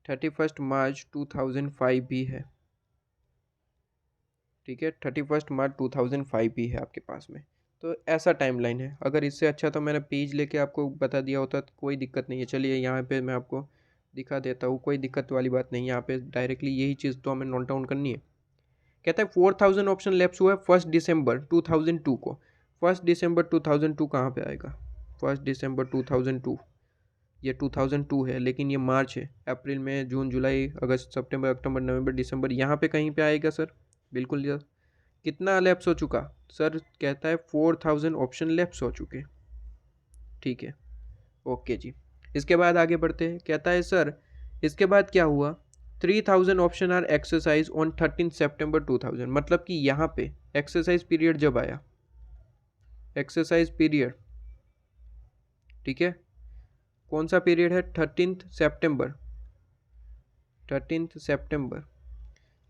Speaker 1: 31 मार्च 2005 भी है। ठीक है, 31 मार्च 2005 भी है आपके पास में। तो ऐसा टाइमलाइन है। अगर इससे अच्छा तो मैंने पेज लेके आपको बता दिया होता तो कोई दिक्कत नहीं है। चलिए यहाँ पे मैं आपको दिखा देता हूँ, कोई दिक्कत वाली बात नहीं है। यहाँ पे डायरेक्टली यही चीज़ तो हमें नोट डाउन करनी है। कहता है 4000 ऑप्शन लैप्स हुआ है 1 दिसंबर 2002 को। 1 दिसंबर 2002 कहाँ पे आएगा, 1 दिसंबर 2002, ये 2002 है, लेकिन ये मार्च है, अप्रैल, मई, जून, जुलाई, अगस्त, सितंबर, अक्टूबर, नवंबर, दिसंबर, यहाँ पे कहीं पे आएगा सर, बिल्कुल सर। कितना लैप्स हो चुका सर, कहता है 4000 ऑप्शन लैप्स हो चुके। ठीक है, ओके जी। इसके बाद आगे बढ़ते हैं। कहता है सर इसके बाद क्या हुआ, 3000 ऑप्शन आर एक्सरसाइज ऑन 13 सितंबर 2000, मतलब कि यहाँ पे एक्सरसाइज पीरियड जब आया, एक्सरसाइज पीरियड, ठीक है, कौन सा पीरियड है, 13 सितंबर, 13 सितंबर।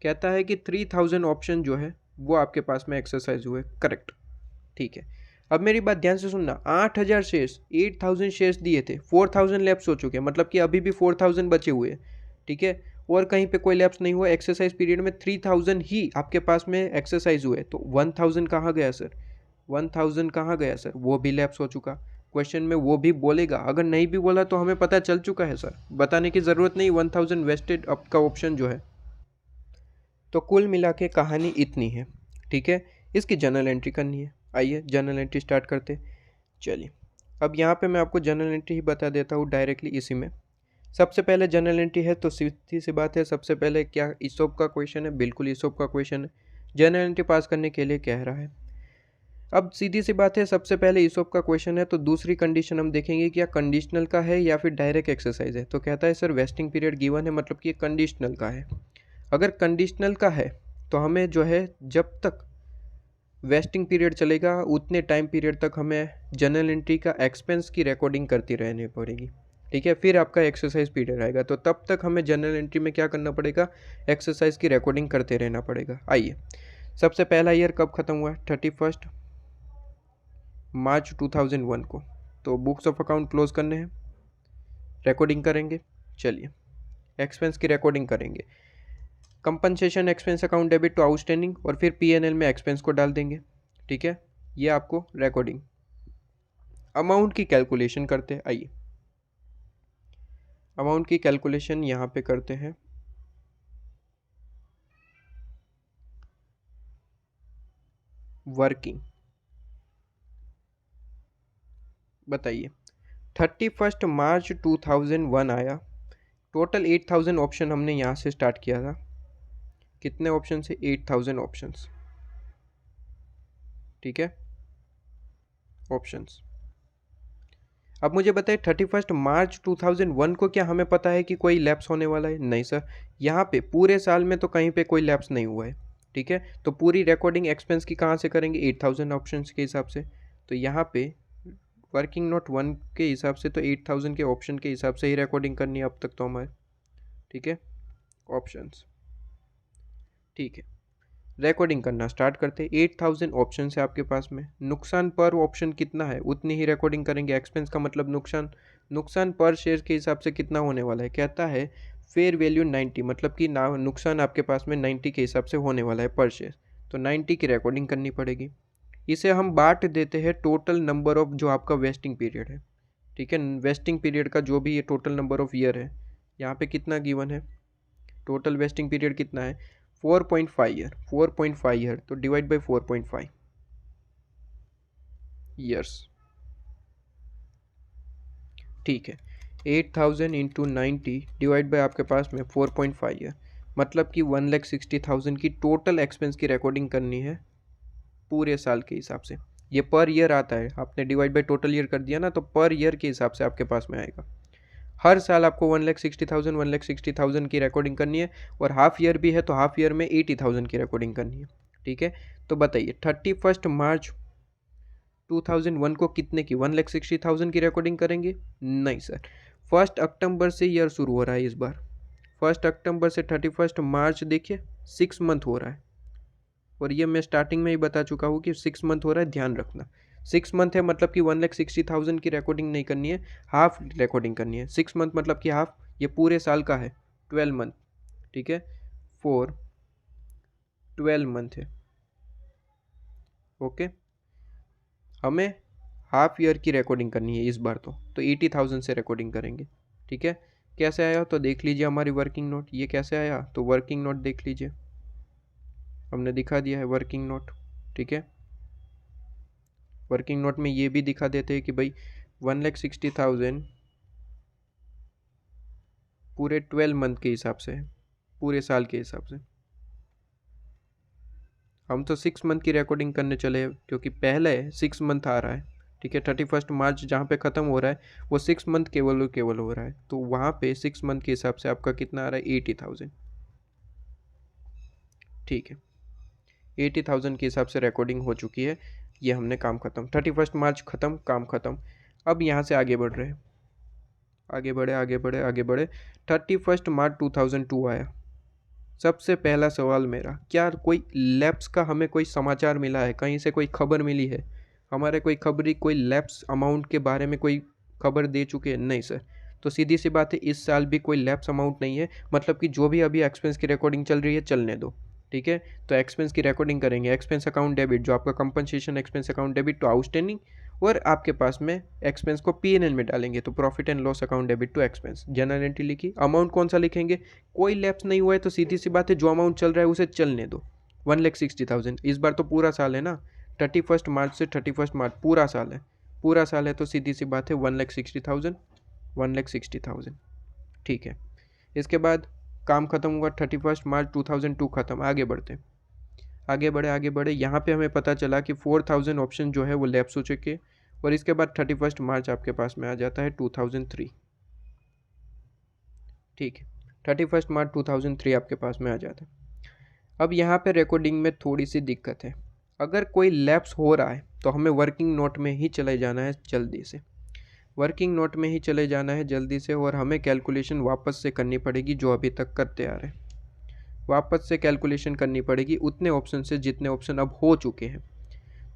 Speaker 1: कहता है कि 3000 ऑप्शन जो है वो आपके पास में एक्सरसाइज हुए, करेक्ट। ठीक है, अब मेरी बात ध्यान से सुनना, 8000 शेयर्स, 8000 शेयर्स दिए थे, 4000 लैप्स हो चुके हैं, मतलब कि अभी भी 4000 बचे हुए हैं। ठीक है, और कहीं पे कोई लैप्स नहीं हुआ, एक्सरसाइज पीरियड में 3000 ही आपके पास में एक्सरसाइज हुए। तो 1000 कहाँ गया सर, 1000 कहाँ गया सर, वो भी लैप्स हो चुका। क्वेश्चन में वो भी बोलेगा, अगर नहीं भी बोला तो हमें पता चल चुका है सर, बताने की ज़रूरत नहीं, 1000 वेस्टेड अप का ऑप्शन जो है। तो कुल मिला के कहानी इतनी है, ठीक है। इसकी जर्नल एंट्री करनी है, आइए जर्नल एंट्री स्टार्ट करते हैं। चलिए अब यहाँ पे मैं आपको जर्नल एंट्री ही बता देता हूँ डायरेक्टली इसी में। सबसे पहले जर्नल एंट्री है तो सीधी सी बात है, सबसे पहले क्या ईसोप का क्वेश्चन है, बिल्कुल ईसोप का क्वेश्चन है। जर्नल एंट्री पास करने के लिए कह रहा है। अब सीधी सी बात है, सबसे पहले ईसोप का क्वेश्चन है तो दूसरी कंडीशन हम देखेंगे क्या कंडीशनल का है या फिर डायरेक्ट एक्सरसाइज है। तो कहता है सर वेस्टिंग पीरियड गिवन है, मतलब कि कंडीशनल का है। अगर कंडीशनल का है तो हमें जो है जब तक वेस्टिंग पीरियड चलेगा उतने टाइम पीरियड तक हमें जर्नल एंट्री का एक्सपेंस की रिकॉर्डिंग करती रहनी पड़ेगी, ठीक है। फिर आपका एक्सरसाइज पीरियड आएगा, तो तब तक हमें जर्नल एंट्री में क्या करना पड़ेगा, एक्सरसाइज की रिकॉर्डिंग करते रहना पड़ेगा। आइए सबसे पहला ईयर कब ख़त्म हुआ है, 31 मार्च 2001 को। तो बुक्स ऑफ अकाउंट क्लोज करने हैं, रिकॉर्डिंग करेंगे। चलिए एक्सपेंस की रिकॉर्डिंग करेंगे, compensation expense account debit to outstanding, और फिर पीएनएल में एक्सपेंस को डाल देंगे, ठीक है। ये आपको रिकॉर्डिंग। अमाउंट की कैलकुलेशन करते हैं, आइए अमाउंट की कैलकुलेशन यहाँ पे करते हैं। वर्किंग, बताइए 31 मार्च 2001 आया, टोटल 8000 ऑप्शन हमने यहाँ से स्टार्ट किया था। कितने ऑप्शन से, 8000 ऑप्शंस, ठीक है, ऑप्शंस। अब मुझे बताइए 31 मार्च 2001 को क्या हमें पता है कि कोई लैप्स होने वाला है, नहीं सर। यहाँ पे पूरे साल में तो कहीं पे कोई लैप्स नहीं हुआ है, ठीक है। तो पूरी रिकॉर्डिंग एक्सपेंस की कहाँ से करेंगे, 8000 ऑप्शंस के हिसाब से। तो यहाँ पे वर्किंग नोट 1 के हिसाब से तो 8000 के ऑप्शन के हिसाब से ही रिकॉर्डिंग करनी है अब तक तो हमारे, ठीक है, ऑप्शंस, ठीक है। रिकॉर्डिंग करना स्टार्ट करते हैं। 8000 ऑप्शन है आपके पास में, नुकसान पर ऑप्शन कितना है उतनी ही रिकॉर्डिंग करेंगे। एक्सपेंस का मतलब नुकसान, नुकसान पर शेयर के हिसाब से कितना होने वाला है, कहता है फेयर वैल्यू 90, मतलब कि ना नुकसान आपके पास में 90 के हिसाब से होने वाला है पर शेयर, तो 90 की रिकॉर्डिंग करनी पड़ेगी। इसे हम बांट देते हैं टोटल नंबर ऑफ जो आपका वेस्टिंग पीरियड है, ठीक है। वेस्टिंग पीरियड का जो भी ये टोटल नंबर ऑफ ईयर है, यहाँ पे कितना गिवन है, टोटल वेस्टिंग पीरियड कितना है, 4.5 ईयर, 4.5 ईयर, तो डिवाइड बाई 4.5 ईयर्स, ठीक है। 8000 इंटू 90 डिवाइड बाई आपके पास में 4.5 ईयर, मतलब कि 1,60,000 की टोटल एक्सपेंस की रिकॉर्डिंग करनी है पूरे साल के हिसाब से। ये पर ईयर आता है, आपने डिवाइड बाई टोटल ईयर कर दिया ना, तो पर ईयर के हिसाब से आपके पास में आएगा। हर साल आपको 1,60,000 की रिकॉर्डिंग करनी है, और हाफ ईयर भी है तो हाफ ईयर में 80,000 की रिकॉर्डिंग करनी है, ठीक है। तो बताइए 31 मार्च 2001 को कितने की, 1,60,000 की रिकॉर्डिंग करेंगे, नहीं सर। 1 अक्टूबर से ईयर शुरू हो रहा है इस बार, 1 अक्टूबर से 31 मार्च, देखिए 6 मंथ हो रहा है, और ये मैं स्टार्टिंग में ही बता चुका हूँ कि 6 मंथ हो रहा है, ध्यान रखना। 6 मंथ है मतलब कि 1,60,000 की रिकॉर्डिंग नहीं करनी है, हाफ रिकॉर्डिंग करनी है। 6 मंथ मतलब कि हाफ, ये पूरे साल का है 12 मंथ, ठीक है, 4 12 मंथ है, ओके। हमें हाफ ईयर की रिकॉर्डिंग करनी है इस बार, तो 80,000 से रिकॉर्डिंग करेंगे, ठीक है। कैसे आया तो देख लीजिए हमारी वर्किंग नोट, ये कैसे आया, तो वर्किंग नोट देख लीजिए, हमने दिखा दिया है वर्किंग नोट, ठीक है। वर्किंग नोट में ये भी दिखा देते हैं कि भाई 1,60,000 पूरे 12 मंथ के हिसाब से है, पूरे साल के हिसाब से। हम तो 6 मंथ की रिकॉर्डिंग करने चले क्योंकि पहले 6 मंथ आ रहा है, ठीक है। 31 मार्च जहाँ पे ख़त्म हो रहा है वो 6 मंथ केवल हो रहा है, तो वहाँ पे 6 मंथ के हिसाब से आपका कितना आ रहा है, 80,000, ठीक है। 80,000 के हिसाब से रिकॉर्डिंग हो चुकी है, ये हमने काम ख़त्म, 31 मार्च ख़त्म, काम ख़त्म। अब यहाँ से आगे बढ़ रहे हैं, आगे बढ़े आगे बढ़े आगे बढ़े, 31 मार्च 2002 आया। सबसे पहला सवाल मेरा, क्या कोई लैप्स का हमें कोई समाचार मिला है, कहीं से कोई खबर मिली है, हमारे कोई खबरी कोई लैप्स अमाउंट के बारे में कोई खबर दे चुके हैं, नहीं सर। तो सीधी सी बात है, इस साल भी कोई लैप्स अमाउंट नहीं है, मतलब कि जो भी अभी एक्सपेंस की रिकॉर्डिंग चल रही है चलने दो, ठीक है। तो एक्सपेंस की रिकॉर्डिंग करेंगे, एक्सपेंस अकाउंट डेबिट जो आपका compensation expense account debit to outstanding, और आपके पास में एक्सपेंस को P&L में डालेंगे, तो profit and loss account debit to expense, journal entry लिखी। अमाउंट कौन सा लिखेंगे, कोई लैप्स नहीं हुआ है तो सीधी सी बात है, जो अमाउंट चल रहा है उसे चलने दो, 1,60,000। इस बार तो पूरा साल है ना, 31 मार्च से 31 मार्च पूरा साल है, पूरा साल है तो सीधी सी बात है 1,60,000, 1,60,000। ठीक है, इसके बाद काम खत्म हुआ, 31 मार्च 2002 खत्म। आगे बढ़ते, आगे बढ़े, यहाँ पे हमें पता चला कि 4,000 ऑप्शन जो है वो लैप्स हो चुके, और इसके बाद 31 मार्च आपके पास में आ जाता है 2003। ठीक है, 31 मार्च 2003 आपके पास में आ जाता है। अब यहाँ पे रिकॉर्डिंग में थोड़ी सी दिक्कत है, अगर कोई लैप्स हो रहा है तो हमें वर्किंग नोट में ही चले जाना है जल्दी से, वर्किंग नोट में ही चले जाना है जल्दी से, और हमें कैलकुलेशन वापस से करनी पड़ेगी जो अभी तक करते आ रहे हैं, वापस से कैलकुलेशन करनी पड़ेगी उतने ऑप्शन से जितने ऑप्शन अब हो चुके हैं।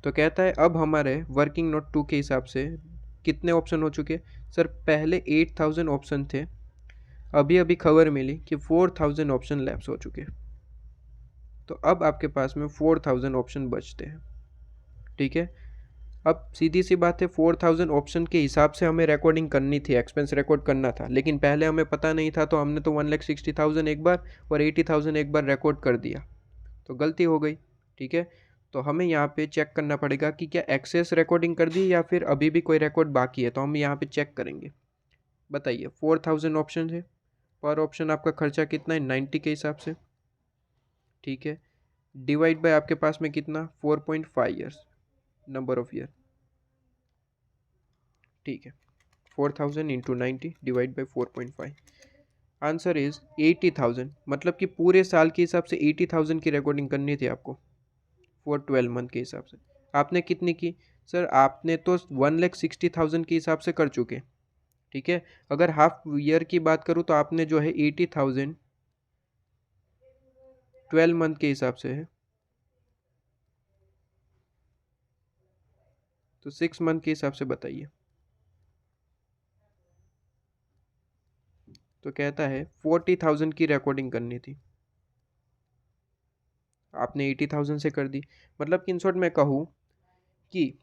Speaker 1: तो कहता है अब हमारे वर्किंग नोट 2 के हिसाब से कितने ऑप्शन हो चुके। सर पहले 8,000 ऑप्शन थे, अभी अभी खबर मिली कि 4,000 ऑप्शन लैप्स हो चुके, तो अब आपके पास में 4,000 ऑप्शन बचते हैं। ठीक है, अब सीधी सी बात है, 4,000 ऑप्शन के हिसाब से हमें रिकॉर्डिंग करनी थी, एक्सपेंस रिकॉर्ड करना था, लेकिन पहले हमें पता नहीं था तो हमने तो 1,60,000 एक बार और 80,000 एक बार रिकॉर्ड कर दिया, तो गलती हो गई। ठीक है, तो हमें यहाँ पे चेक करना पड़ेगा कि क्या एक्सेस रिकॉर्डिंग कर दी या फिर अभी भी कोई रिकॉर्ड बाकी है, तो हम यहाँ पे चेक करेंगे। बताइए, 4,000 ऑप्शन है, पर ऑप्शन आपका खर्चा कितना है, 90 के हिसाब से। ठीक है, डिवाइड बाय आपके पास में कितना, 4.5 ईयर्स, नंबर ऑफ ईयर। ठीक है, 4,000 into 90 divide by 4.5, answer is 80,000। मतलब कि पूरे साल के हिसाब से 80,000 की रिकॉर्डिंग करनी थी आपको फॉर 12 मंथ के हिसाब से। आपने कितनी की, सर आपने तो 1,60,000 के हिसाब से कर चुके। ठीक है, अगर हाफ ईयर की बात करूँ तो आपने जो है 80,000 12 मंथ के हिसाब से है, तो 6 मंथ के हिसाब से बताइए। तो कहता है 40,000 की रिकॉर्डिंग करनी थी, आपने 80,000 से कर दी। मतलब कि इन शॉर्ट मैं कहूँ कि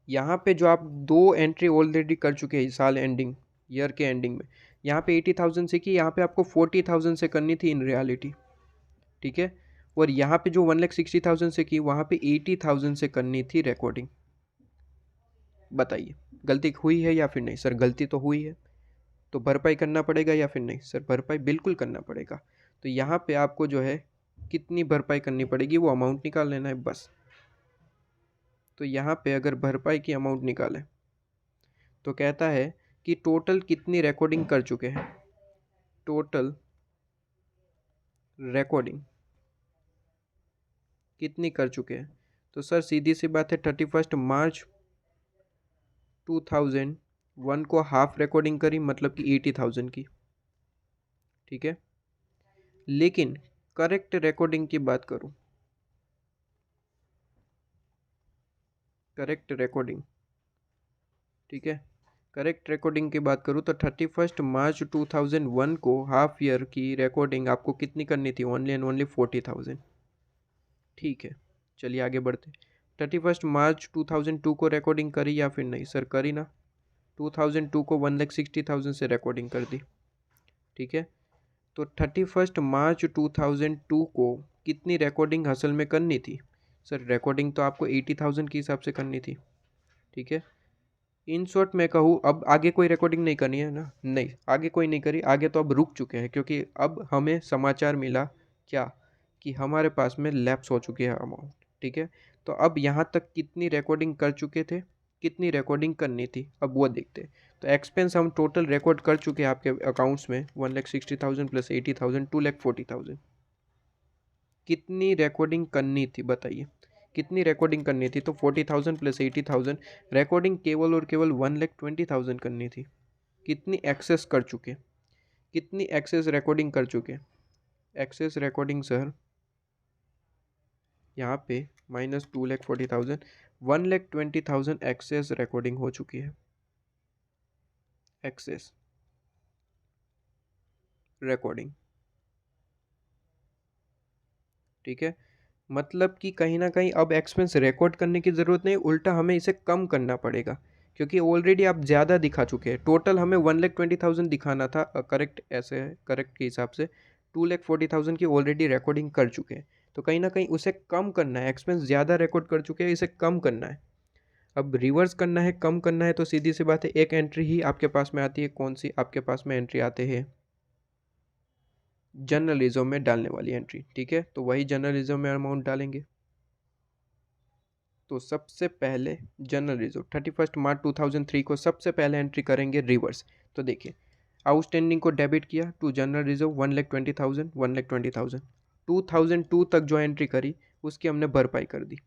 Speaker 1: यहाँ पे जो आप दो एंट्री ऑलरेडी कर चुके हैं साल एंडिंग, ईयर के एंडिंग में, यहाँ पे 80,000 से की, यहाँ पे आपको 40,000 से करनी थी इन रियलिटी। ठीक है, और यहाँ पे जो 1,60,000 से की, वहाँ पे 80,000 से करनी थी रिकॉर्डिंग। बताइए गलती हुई है या फिर नहीं। सर गलती तो हुई है, तो भरपाई करना पड़ेगा या फिर नहीं। सर भरपाई बिल्कुल करना पड़ेगा। तो यहाँ पे आपको जो है कितनी भरपाई करनी पड़ेगी वो अमाउंट निकाल लेना है बस। तो यहाँ पे अगर भरपाई की अमाउंट निकालें तो कहता है कि टोटल कितनी रिकॉर्डिंग कर चुके हैं, टोटल रिकॉर्डिंग कितनी कर चुके हैं। तो सर सीधी सी बात है, 31 मार्च 2001 को हाफ रिकॉर्डिंग करी, मतलब कि 80,000 की। ठीक है, लेकिन करेक्ट रिकॉर्डिंग की बात करूं, करेक्ट रिकॉर्डिंग, ठीक है, करेक्ट रिकॉर्डिंग की बात करूं तो 31 मार्च 2001 को हाफ ईयर की रिकॉर्डिंग आपको कितनी करनी थी, ओनली एंड ओनली 40,000। ठीक है, चलिए आगे बढ़ते। 31 मार्च 2002 को रिकॉर्डिंग करी या फिर नहीं। सर करी ना, 2002 को 1,60,000 से रिकॉर्डिंग कर दी। ठीक है, तो 31 मार्च 2002 को कितनी रिकॉर्डिंग असल में करनी थी। सर रिकॉर्डिंग तो आपको 80,000 के हिसाब से करनी थी। ठीक है, इन शॉर्ट मैं कहूँ अब आगे कोई रिकॉर्डिंग नहीं करनी है ना, नहीं आगे कोई नहीं करी, आगे तो अब रुक चुके हैं, क्योंकि अब हमें समाचार मिला क्या, कि हमारे पास में लैप्स हो चुकी है अमाउंट। ठीक है, तो अब यहाँ तक कितनी रिकॉर्डिंग कर चुके थे, कितनी रिकॉर्डिंग करनी थी, अब वो देखते हैं। तो एक्सपेंस हम टोटल रिकॉर्ड कर चुके हैं आपके अकाउंट्स में, 1,60,000 प्लस 80,000, 2,40,000। कितनी रिकॉर्डिंग करनी थी बताइए, कितनी रिकॉर्डिंग करनी थी। तो 40,000 प्लस 80,000, रिकॉर्डिंग केवल और केवल 1,20,000 करनी थी। कितनी एक्सेस कर चुके, कितनी एक्सेस रिकॉर्डिंग कर चुके। एक्सेस रिकॉर्डिंग सर यहाँ पे -2,40,000, 1,20,000 एक्सेस रिकॉर्डिंग हो चुकी है, एक्सेस रिकॉर्डिंग। ठीक है, मतलब कि कहीं न कहीं अब एक्सपेंस रिकॉर्ड करने की ज़रूरत नहीं, उल्टा हमें इसे कम करना पड़ेगा, क्योंकि ऑलरेडी आप ज़्यादा दिखा चुके हैं। टोटल हमें 1,20,000 दिखाना था, करेक्ट ऐसे है, करेक्ट के हिसाब से 2,40,000 की ऑलरेडी रिकॉर्डिंग कर चुके हैं। तो कहीं न कहीं उसे कम करना है, एक्सपेंस ज़्यादा रिकॉर्ड कर चुके हैं, इसे कम करना है। अब रिवर्स करना है, कम करना है, तो सीधी सी बात है, एक एंट्री ही आपके पास में आती है। कौन सी आपके पास में एंट्री आते हैं? जनरल रिजर्व में डालने वाली एंट्री, ठीक है। तो वही जनरल रिजर्व में अमाउंट डालेंगे। तो सबसे पहले जनरल रिजर्व 31 मार्च 2003 को सबसे पहले एंट्री करेंगे रिवर्स। तो देखिए, आउटस्टैंडिंग को डेबिट किया टू जनरल रिजर्व 1,20,000, 1,20,000। 2002 तक जो एंट्री करी उसकी हमने भरपाई कर दी,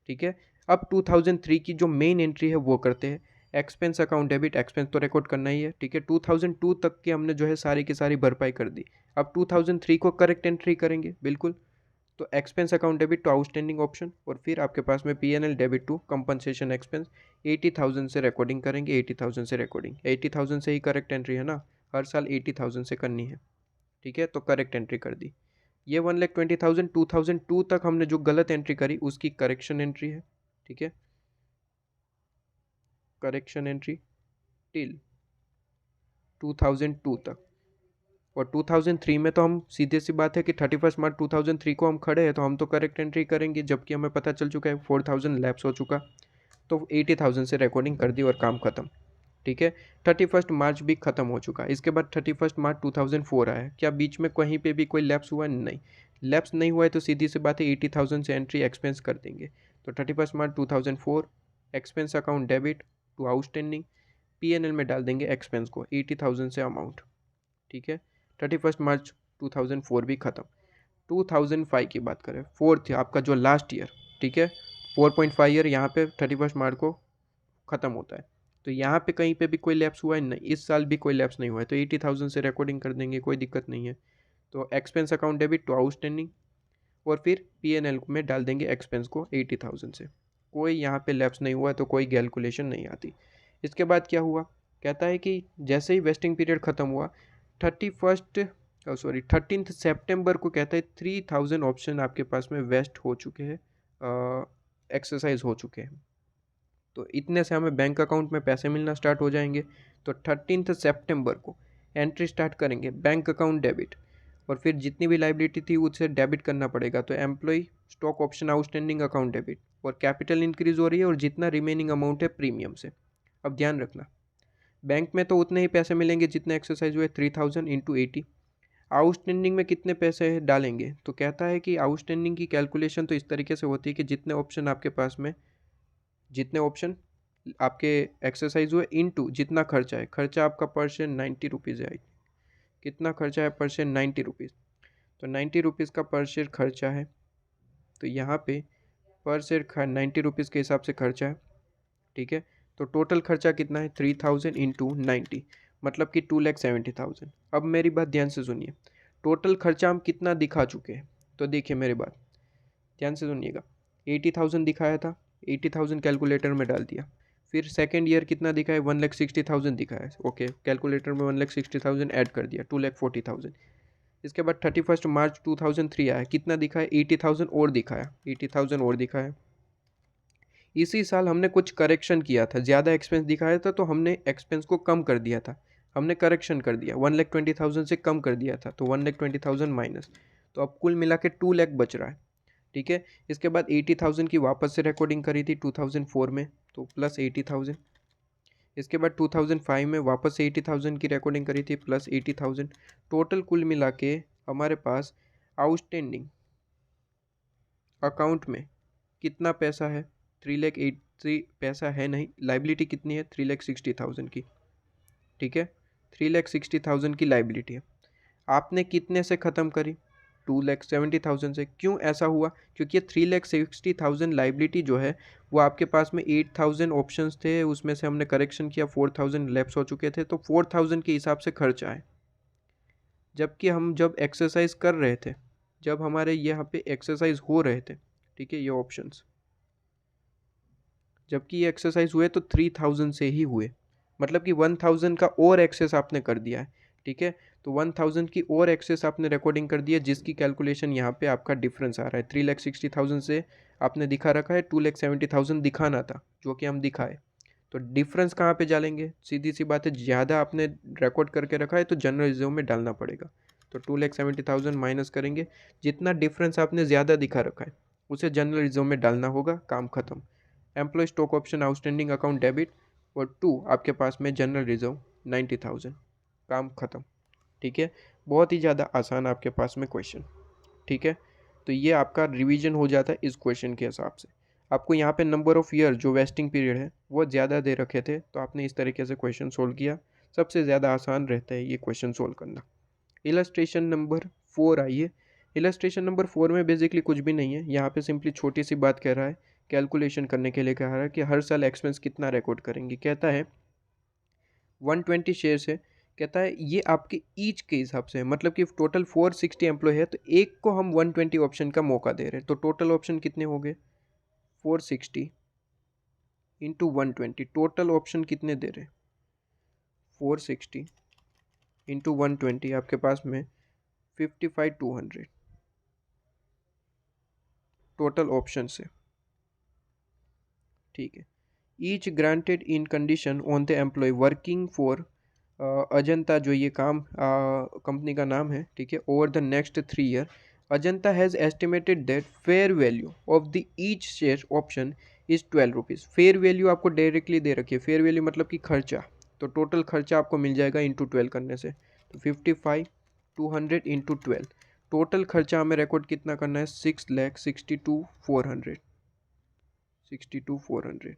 Speaker 1: ठीक है। अब 2003 की जो मेन एंट्री है वो करते हैं। एक्सपेंस अकाउंट डेबिट, एक्सपेंस तो रिकॉर्ड करना ही है, ठीक है। 2002 तक की हमने जो है सारी की सारी भरपाई कर दी। अब 2003 को करेक्ट एंट्री करेंगे, बिल्कुल। तो expense account debit to outstanding option, और फिर आपके पास में PNL debit to compensation expense. 80,000 से रिकॉर्डिंग करेंगे, 80,000 से रिकॉर्डिंग, 80,000 से ही करेक्ट एंट्री है ना, हर साल 80,000 से करनी है, ठीक है। तो करेक्ट एंट्री कर दी। ये 1,20,000 2002 तक हमने जो गलत एंट्री करी उसकी करेक्शन एंट्री है, ठीक है। करेक्शन एंट्री टिल 2002 तक। और 2003 में तो हम सीधे सी बात है कि 31 मार्च 2003 को हम खड़े हैं, तो हम तो करेक्ट एंट्री करेंगे, जबकि हमें पता चल चुका है 4,000 लैप्स हो चुका। तो 80,000 से रिकॉर्डिंग कर दी और काम खत्म, ठीक है। 31 मार्च भी खत्म हो चुका है। इसके बाद 31 मार्च 2004 आया। क्या बीच में कहीं पे भी कोई लैप्स हुआ? नहीं, लैप्स नहीं हुआ है, तो सीधी सी बात है 80,000 से एंट्री एक्सपेंस कर देंगे। तो 31 March 2004 expense account debit to outstanding, PNL में डाल देंगे एक्सपेंस को 80,000 से अमाउंट, ठीक है। 31 मार्च 2004 भी खत्म। 2005 की बात करें, फोर्थ आपका जो लास्ट ईयर, ठीक है, 4.5 ईयर यहाँ पे 31 मार्च को ख़त्म होता है। तो यहाँ पे कहीं पे भी कोई लैप्स हुआ है? नहीं, इस साल भी कोई लैप्स नहीं हुआ है, तो 80,000 से रिकॉर्डिंग कर देंगे, कोई दिक्कत नहीं है। तो expense account debit to outstanding, और फिर पीएनएल में डाल देंगे एक्सपेंस को 80,000 से। कोई यहाँ पे लैप्स नहीं हुआ, तो कोई कैलकुलेशन नहीं आती। इसके बाद क्या हुआ? कहता है कि जैसे ही वेस्टिंग पीरियड ख़त्म हुआ, 13 सितंबर को कहता है 3,000 ऑप्शन आपके पास में वेस्ट हो चुके हैं, एक्सरसाइज हो चुके हैं। तो इतने से हमें बैंक अकाउंट में पैसे मिलना स्टार्ट हो जाएंगे। तो 13 सितंबर को एंट्री स्टार्ट करेंगे, बैंक अकाउंट डेबिट, और फिर जितनी भी लाइबिलिटी थी उसे डेबिट करना पड़ेगा। तो employ stock option outstanding account debit, और कैपिटल इंक्रीज हो रही है, और जितना रिमेनिंग अमाउंट है प्रीमियम से। अब ध्यान रखना, बैंक में तो उतने ही पैसे मिलेंगे जितने एक्सरसाइज हुए, 3,000 इंटू 80। आउटस्टैंडिंग में कितने पैसे डालेंगे? तो कहता है कि आउटस्टैंडिंग की कैलकुलेशन तो इस तरीके से होती है कि जितने ऑप्शन आपके पास में, जितने ऑप्शन आपके एक्सरसाइज हुए इंटू जितना खर्चा है, खर्चा आपका पर शेयर 90 रुपीज़ है। कितना खर्चा है पर शेयर? 90 रुपीज़। तो 90 रुपीज़ का पर शेयर खर्चा है। तो यहाँ पे पर शेयर 90 रुपीज़ के हिसाब से खर्चा है, ठीक है। तो टोटल खर्चा कितना है? 3,000 इंटू 90, मतलब कि 2,70,000। अब मेरी बात ध्यान से सुनिए, टोटल खर्चा हम कितना दिखा चुके हैं? तो देखिए मेरी बात ध्यान से सुनिएगा, 80,000 दिखाया था, 80,000 कैलकुलेटर में डाल दिया। फिर सेकेंड ईयर कितना दिखा है? 1,60,000 दिखा है, ओके, कैलकुलेटर में 1,60,000 ऐड कर दिया, 2,40,000। इसके बाद 31 मार्च 2003 आया, कितना दिखा है? 80,000 और दिखाया, 80,000 और दिखाया। इसी साल हमने कुछ करेक्शन किया था, ज़्यादा एक्सपेंस दिखाया था, तो हमने एक्सपेंस को कम कर दिया था, हमने करेक्शन कर दिया, 1,20,000 से कम कर दिया था, तो 1,20,000 माइनस। तो अब कुल मिला के 2 लाख बच रहा है, ठीक है। इसके बाद 80,000 की वापस से रिकॉर्डिंग करी थी 2004 में, तो प्लस 80,000। इसके बाद 2005 में वापस से 80,000 की रिकॉर्डिंग करी थी, प्लस 80,000। टोटल कुल मिला के हमारे पास आउटस्टैंडिंग अकाउंट में कितना पैसा है? 3,83 पैसा है नहीं, लाइबिलिटी कितनी है? 3,60,000 की, ठीक है। 3,60,000 की लाइबिलिटी है। आपने कितने से ख़त्म करी? 2,70,000 से। क्यों ऐसा हुआ? क्योंकि 3,60,000 लाइबिलिटी जो है वो आपके पास में 8,000 ऑप्शंस थे, उसमें से हमने करेक्शन किया, 4,000 लैप्स हो चुके थे, तो 4,000 के हिसाब से खर्चा है। जबकि हम जब एक्सरसाइज कर रहे थे, जब हमारे यहाँ पे एक्सरसाइज हो रहे थे, ठीक है, ये ऑप्शंस, जबकि ये एक्सरसाइज हुए तो 3,000 से ही हुए, मतलब कि 1,000 का और एक्सेस आपने कर दिया है, ठीक है। तो 1000 की और एक्सेस आपने रिकॉर्डिंग कर दिया, जिसकी कैलकुलेशन यहाँ पे आपका डिफरेंस आ रहा है। 3,60,000 से आपने दिखा रखा है 2,70,000 दिखाना था, जो कि हम दिखाए। तो डिफरेंस कहाँ पे डालेंगे? सीधी सी बात है, ज़्यादा आपने रिकॉर्ड करके रखा है तो जनरल रिजर्व में डालना पड़ेगा। तो 2,70,000 माइनस करेंगे, जितना डिफरेंस आपने ज़्यादा दिखा रखा है उसे जनरल रिजर्व में डालना होगा, काम खत्म। Employ stock option outstanding account debit, और 2 आपके पास में जनरल रिजर्व 90,000, काम खत्म। ठीक है, बहुत ही ज़्यादा आसान आपके पास में क्वेश्चन। ठीक है, तो ये आपका रिवीजन हो जाता है इस क्वेश्चन के हिसाब से। आपको यहाँ पे नंबर ऑफ़ ईयर जो वेस्टिंग पीरियड है वो ज़्यादा दे रखे थे, तो आपने इस तरीके से क्वेश्चन सोल्व किया। सबसे ज़्यादा आसान रहता है ये क्वेश्चन सोल्व करना। इलस्ट्रेशन नंबर 4 आइए। इलस्ट्रेशन नंबर 4 में बेसिकली कुछ भी नहीं है, यहाँ पे सिंपली छोटी सी बात कह रहा है, कैलकुलेशन करने के लिए कह रहा है कि हर साल एक्सपेंस कितना रिकॉर्ड करेंगे। कहता है 120 शेयर्स है, कहता है ये आपके ईच के हिसाब से है, मतलब कि टोटल 460 एम्प्लॉय है, तो एक को हम 120 ऑप्शन का मौका दे रहे हैं। तो टोटल ऑप्शन कितने हो गए? 460 इंटू 120, टोटल ऑप्शन कितने दे रहे हैं? 460 इंटू 120, आपके पास में 55,200 टोटल ऑप्शन से। ठीक है, each granted in condition on the employ working for Ajanta, जो ये काम कंपनी का नाम है। ठीक है, over the next 3 year Ajanta has estimated that fair value of the each share option is 12 rupees. Fair value आपको डायरेक्टली दे रखी है, फेयर वैल्यू मतलब कि खर्चा। तो टोटल खर्चा आपको मिल जाएगा इंटू 12 करने से, तो 55,200 इंटू 12, टोटल खर्चा हमें रिकॉर्ड कितना करना है? 6,62,400, 62,400।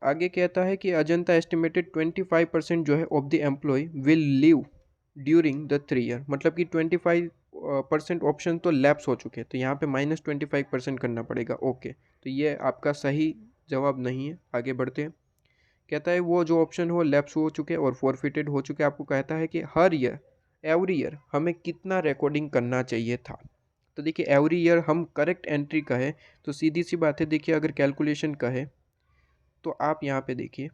Speaker 1: आगे कहता है कि अजंता एस्टिमेटेड 25% जो है of the employ will leave during the 3 year, मतलब कि 25% ऑप्शन तो लैप्स हो चुके हैं, तो यहाँ पे -25% करना पड़ेगा। ओके, तो ये आपका सही जवाब नहीं है। आगे बढ़ते हैं। कहता है वो जो ऑप्शन हो लैप्स हो चुके और फॉरफिटेड हो चुके। आपको कहता है कि हर ईयर, एवरी ईयर हमें कितना रिकॉर्डिंग करना चाहिए था। तो देखिए, एवरी ईयर हम करेक्ट एंट्री का है, तो सीधी सी बात है, देखिए अगर कैलकुलेशन का है तो आप यहाँ पे देखिए,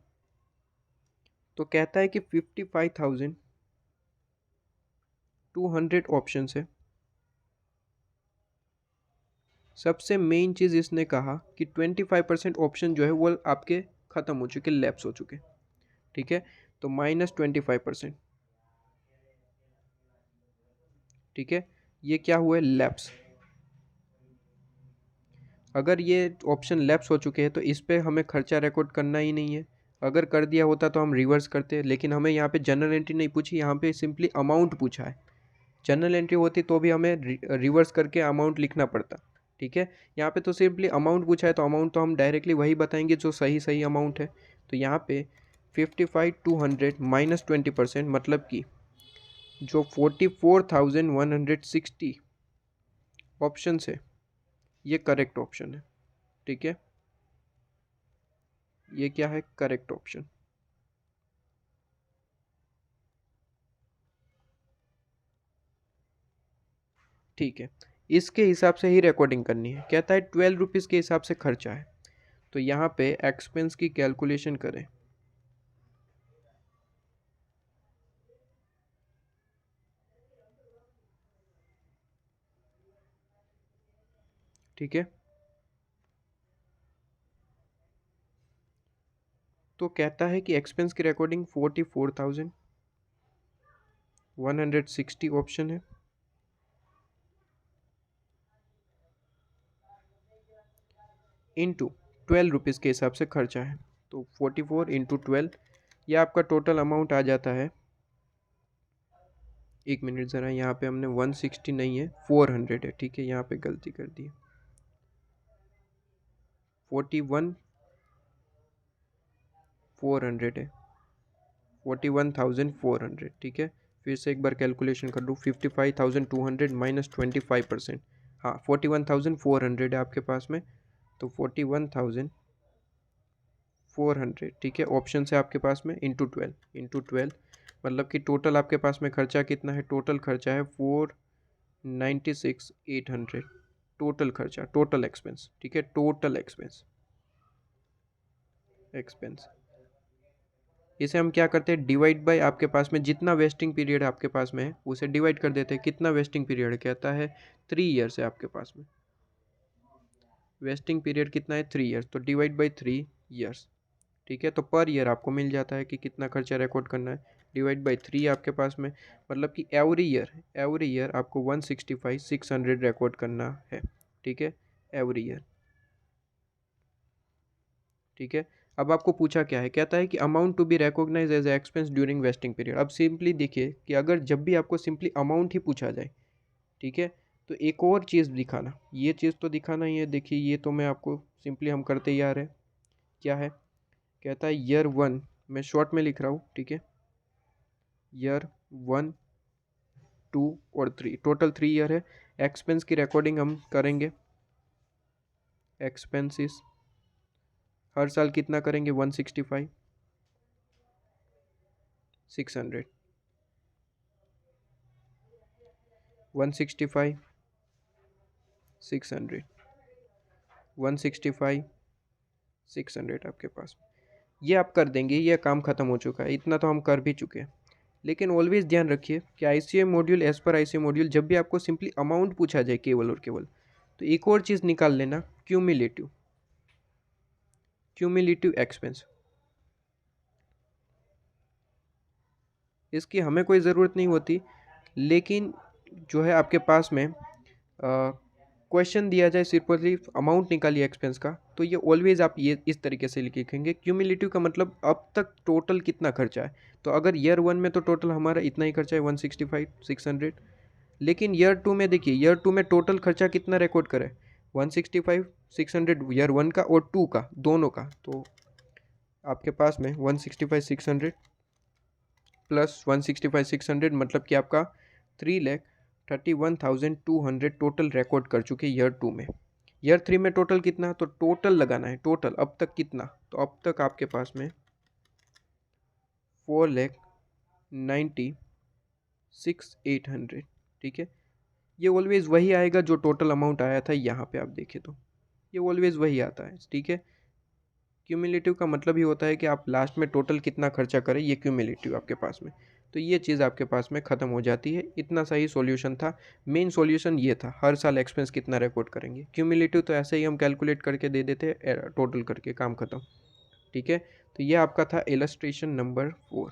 Speaker 1: तो कहता है कि 55,200 ऑप्शन है। सबसे मेन चीज़ इसने कहा कि 25% ऑप्शन जो है वो आपके ख़त्म हो चुके, लैप्स हो चुके। ठीक है, तो -25%। ठीक है, ये क्या हुआ? लैप्स। अगर ये ऑप्शन लैप्स हो चुके हैं तो इस पे हमें खर्चा रिकॉर्ड करना ही नहीं है। अगर कर दिया होता तो हम रिवर्स करते, लेकिन हमें यहाँ पे जनरल एंट्री नहीं पूछी, यहाँ पे सिंपली अमाउंट पूछा है। जनरल एंट्री होती तो भी हमें रिवर्स करके अमाउंट लिखना पड़ता। ठीक है, यहाँ पे तो सिंपली अमाउंट पूछा है, तो अमाउंट तो हम डायरेक्टली वही बताएंगे जो सही सही अमाउंट है। तो यहाँ पे 55,200 -20%, मतलब कि जो 44,160 ऑप्शन है, ये करेक्ट ऑप्शन है। ठीक है, ये क्या है? Correct option. ठीक है, इसके हिसाब से ही रिकॉर्डिंग करनी है। कहता है 12 रुपीज़ के हिसाब से खर्चा है, तो यहाँ पे एक्सपेंस की कैलकुलेशन करें। ठीक है, तो कहता है कि एक्सपेंस की रिकॉर्डिंग 44,160 ऑप्शन है, इंटू 12 रुपीज़ के हिसाब से खर्चा है। तो 44 इंटू 12, यह आपका टोटल अमाउंट आ जाता है। एक मिनट ज़रा, यहाँ पे हमने 160 नहीं है, 400 है। ठीक है, यहाँ पे गलती कर दी, 41,400 है, 41,400। ठीक है, फिर से एक बार कैलकुलेशन कर लूँ, 55,200 -25%, हाँ 41,400 है आपके पास में, तो 41,400। ठीक है, ऑप्शन से आपके पास में इंटू 12 मतलब कि टोटल आपके पास में खर्चा कितना है? टोटल खर्चा है 496,800, टोटल खर्चा, टोटल एक्सपेंस। ठीक है, टोटल एक्सपेंस, एक्सपेंस इसे हम क्या करते हैं, डिवाइड बाय आपके पास में जितना वेस्टिंग पीरियड आपके पास में है उसे डिवाइड कर देते हैं। कितना वेस्टिंग पीरियड कहता है 3 ईयर्स है आपके पास में, वेस्टिंग पीरियड कितना है 3 ईयर्स, तो डिवाइड बाई 3 ईयर्स। ठीक है, तो पर ईयर आपको मिल जाता है कि कितना खर्चा रिकॉर्ड करना है, डिवाइड बाई 3 आपके पास में, मतलब कि एवरी ईयर आपको 165,600 रिकॉर्ड करना है। ठीक है, एवरी ईयर। ठीक है, अब आपको पूछा क्या है, कहता है कि amount to be recognise as expense during vesting period. अब सिंपली देखिए कि अगर जब भी आपको सिंपली अमाउंट ही पूछा जाए, ठीक है, तो एक और चीज़ दिखाना, ये चीज़ तो दिखाना ही है। देखिए ये तो मैं आपको सिंपली हम करते ही आ रहे हैं, क्या है, कहता है ईयर 1, मैं शॉर्ट में लिख रहा हूँ, ठीक है, ईयर 1, 2 और 3, टोटल 3 ईयर है। एक्सपेंस की रिकॉर्डिंग हम करेंगे, एक्सपेंसिस हर साल कितना करेंगे, 165 600, 165 600, 165 600 आपके पास। ये आप कर देंगे, ये काम खत्म हो चुका है, इतना तो हम कर भी चुके हैं। लेकिन ऑलवेज ध्यान रखिए कि ICA module, as per ICA module, जब भी आपको सिंपली अमाउंट पूछा जाए केवल और केवल, तो एक और चीज़ निकाल लेना, क्यूमिलेटिव, क्यूमिलेटिव एक्सपेंस। इसकी हमें कोई ज़रूरत नहीं होती, लेकिन जो है आपके पास में क्वेश्चन दिया जाए सिर्फ और सिर्फ अमाउंट निकालिए एक्सपेंस का, तो ये ऑलवेज आप ये इस तरीके से लिखेंगे। क्यूमुलेटिव का मतलब अब तक टोटल कितना खर्चा है, तो अगर ईयर 1 में तो टोटल हमारा इतना ही खर्चा है 165 600, लेकिन ईयर 2 में देखिए, ईयर 2 में टोटल खर्चा कितना रिकॉर्ड करें, 165 600 ईयर 1 का और 2 का, दोनों का, तो आपके पास में 165 600 प्लस 165 600 मतलब कि आपका 3,31,200 टोटल रिकॉर्ड कर चुके ईयर 2 में। ईयर 3 में टोटल कितना, तो टोटल लगाना है, टोटल अब तक कितना, तो अब तक आपके पास में 4,96,800। ठीक है, ये ऑलवेज वही आएगा जो टोटल अमाउंट आया था यहाँ पे, आप देखें तो ये ऑलवेज वही आता है। ठीक है, क्यूमुलेटिव का मतलब ही होता है कि आप लास्ट में टोटल कितना खर्चा करें, ये क्यूमुलेटिव आपके पास में, तो ये चीज़ आपके पास में ख़त्म हो जाती है। इतना सही सॉल्यूशन था, मेन सॉल्यूशन ये था, हर साल एक्सपेंस कितना रिकॉर्ड करेंगे। क्यूमुलेटिव तो ऐसे ही हम कैलकुलेट करके दे देते हैं, टोटल करके काम ख़त्म। ठीक है, तो ये आपका था इलस्ट्रेशन नंबर 4।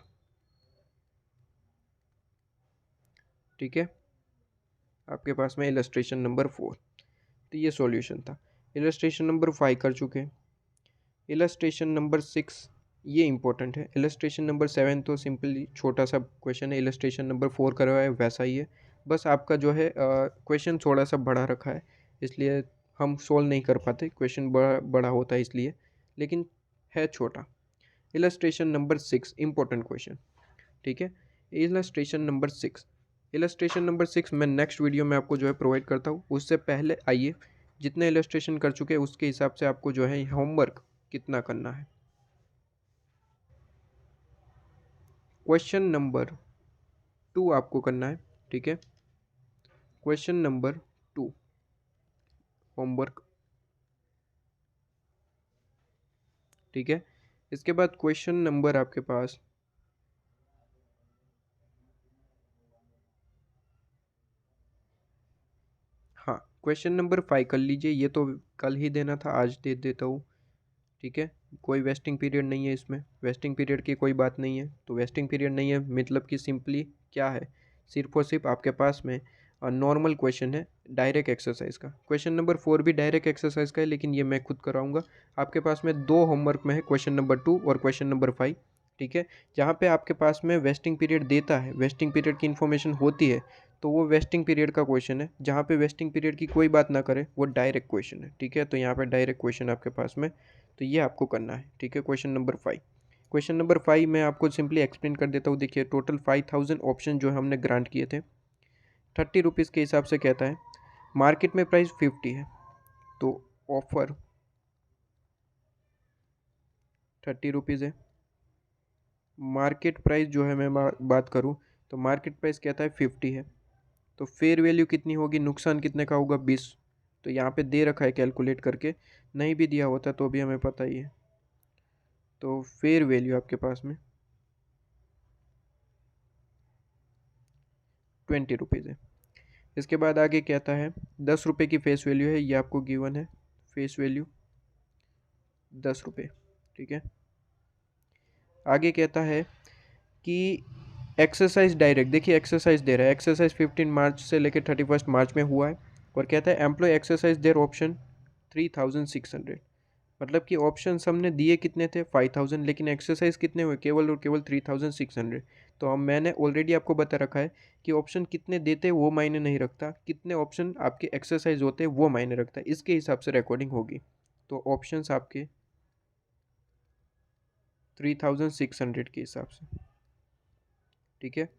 Speaker 1: ठीक है, आपके पास में इलस्ट्रेशन नंबर 4, तो ये सॉल्यूशन था। इलस्ट्रेशन नंबर 5 कर चुके हैं। इलस्ट्रेशन नंबर 6 ये इंपॉर्टेंट है। इलस्ट्रेशन नंबर 7 तो सिंपली छोटा सा क्वेश्चन है, इलस्ट्रेशन नंबर 4 करवा है वैसा ही है, बस आपका जो है क्वेश्चन थोड़ा सा बड़ा रखा है, इसलिए हम सोल्व नहीं कर पाते, क्वेश्चन बड़ा बड़ा होता है इसलिए, लेकिन है छोटा। Illustration number 6 important question. ठीक है, इलस्ट्रेशन नंबर 6, इलस्ट्रेशन नंबर 6 मैं नेक्स्ट वीडियो में आपको जो है प्रोवाइड करता हूँ। उससे पहले आइए, जितने इलस्ट्रेशन कर चुके हैं उसके हिसाब से आपको जो है होमवर्क कितना करना है। क्वेश्चन नंबर 2 आपको करना है। ठीक है, क्वेश्चन नंबर 2 होमवर्क। ठीक है, इसके बाद क्वेश्चन नंबर आपके पास हाँ, क्वेश्चन नंबर 5 कर लीजिए, ये तो कल ही देना था, आज दे देता हूँ। ठीक है, कोई वेस्टिंग पीरियड नहीं है इसमें, वेस्टिंग पीरियड की कोई बात नहीं है, तो वेस्टिंग पीरियड नहीं है मतलब कि सिंपली क्या है, सिर्फ और सिर्फ आपके पास में नॉर्मल क्वेश्चन है डायरेक्ट एक्सरसाइज का। क्वेश्चन नंबर 4 भी डायरेक्ट एक्सरसाइज का है, लेकिन ये मैं खुद कराऊंगा। आपके पास में 2 होमवर्क में है, क्वेश्चन नंबर 2 और क्वेश्चन नंबर 5। ठीक है, जहाँ पे आपके पास में वेस्टिंग पीरियड देता है, वेस्टिंग पीरियड की इन्फॉर्मेशन होती है, तो वो वेस्टिंग पीरियड का क्वेश्चन है। जहाँ पे वेस्टिंग पीरियड की कोई बात ना करे वो डायरेक्ट क्वेश्चन है। ठीक है, तो यहाँ पे डायरेक्ट क्वेश्चन आपके पास में, तो ये आपको करना है। ठीक है, क्वेश्चन नंबर 5, क्वेश्चन नंबर 5 मैं आपको सिंपली एक्सप्लेन कर देता हूँ। देखिए, टोटल 5000 ऑप्शन जो हमने ग्रांट किए थे 30 रुपीज़ के हिसाब से कहता है, मार्केट में प्राइस 50 है, तो ऑफर 30 रुपीज़ है। मार्केट प्राइस जो है मैं बात करूँ तो मार्केट प्राइस कहता है 50 है, तो फेयर वैल्यू कितनी होगी, नुकसान कितने का होगा, 20। तो यहाँ पे दे रखा है कैलकुलेट करके, नहीं भी दिया होता तो भी हमें पता ही है। तो फेयर वैल्यू आपके पास में ₹20 है। इसके बाद आगे कहता है 10 रुपये की फेस वैल्यू है, ये आपको गिवन है, फेस वैल्यू 10 रुपये, ठीक है। आगे कहता है कि एक्सरसाइज डायरेक्ट, देखिए एक्सरसाइज दे रहा है, एक्सरसाइज 15 मार्च से लेकर 31 मार्च में हुआ है, और कहता है एम्प्लॉय एक्सरसाइज देयर ऑप्शन 3600, मतलब कि ऑप्शन हमने दिए कितने थे 5000, लेकिन एक्सरसाइज कितने हुए, केवल और केवल 3600। तो हम मैंने ऑलरेडी आपको बता रखा है कि ऑप्शन कितने देते वो मायने नहीं रखता, कितने ऑप्शन आपके एक्सरसाइज होते वो मायने रखता है, इसके हिसाब से रिकॉर्डिंग होगी। तो ऑप्शंस आपके 3600 के हिसाब से, ठीक है,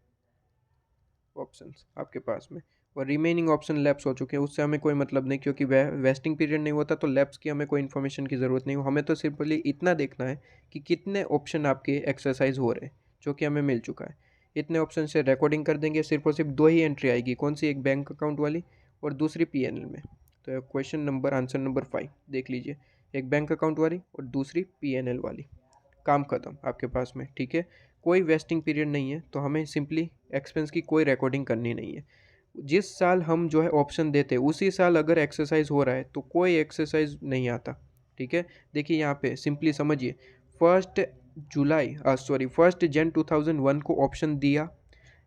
Speaker 1: ऑप्शंस आपके पास में। और रिमेनिंग ऑप्शन लैप्स हो चुके हैं, उससे हमें कोई मतलब नहीं, क्योंकि वेस्टिंग पीरियड नहीं होता तो लैप्स की हमें कोई इन्फॉर्मेशन की ज़रूरत नहीं हो, हमें तो सिंपली इतना देखना है कि कितने ऑप्शन आपके एक्सरसाइज हो रहे हैं, जो कि हमें मिल चुका है। इतने ऑप्शन से रिकॉर्डिंग कर देंगे, सिर्फ और सिर्फ 2 ही एंट्री आएगी, कौन सी, एक बैंक अकाउंट वाली और दूसरी PNL में। तो क्वेश्चन नंबर आंसर नंबर 5 देख लीजिए, एक बैंक अकाउंट वाली और दूसरी PNL वाली, काम ख़त्म आपके पास में, ठीक है। कोई वेस्टिंग पीरियड नहीं है, तो हमें सिंपली एक्सपेंस की कोई रिकॉर्डिंग करनी नहीं है। जिस साल हम जो है ऑप्शन देते हैं उसी साल अगर एक्सरसाइज हो रहा है तो कोई एक्सरसाइज नहीं आता, ठीक है। देखिए यहाँ पे सिंपली समझिए, 1 जन 2001 को ऑप्शन दिया,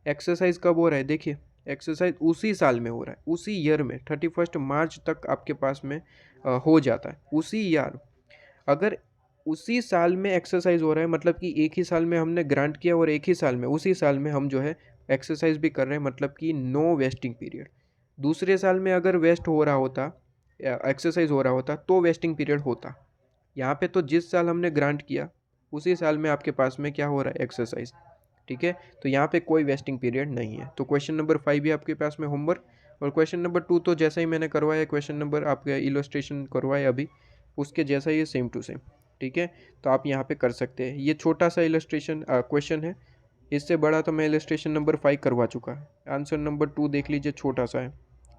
Speaker 1: एक्सरसाइज कब हो रहा है, देखिए एक्सरसाइज उसी साल में हो रहा है, उसी ईयर में 31 मार्च तक आपके पास में हो जाता है, उसी ईयर। अगर उसी साल में एक्सरसाइज हो रहा है, मतलब कि एक ही साल में हमने ग्रांट किया और एक ही साल में, उसी साल में हम जो है एक्सरसाइज भी कर रहे हैं, मतलब कि नो वेस्टिंग पीरियड। दूसरे साल में अगर वेस्ट हो रहा होता या एक्सरसाइज हो रहा होता तो वेस्टिंग पीरियड होता। यहाँ पे तो जिस साल हमने ग्रांट किया उसी साल में आपके पास में क्या हो रहा है, एक्सरसाइज, ठीक है। तो यहाँ पे कोई वेस्टिंग पीरियड नहीं है। तो क्वेश्चन नंबर 5 भी आपके पास में होमवर्क, और क्वेश्चन नंबर 2 तो जैसा ही मैंने करवाया, क्वेश्चन नंबर आपका इलस्ट्रेशन करवाया अभी, उसके जैसा ही सेम टू सेम, ठीक है। तो आप यहाँ पे कर सकते हैं, ये छोटा सा इलस्ट्रेशन क्वेश्चन है, इससे बड़ा तो मैं इलस्ट्रेशन नंबर 5 करवा चुका है। आंसर नंबर 2 देख लीजिए, छोटा सा है,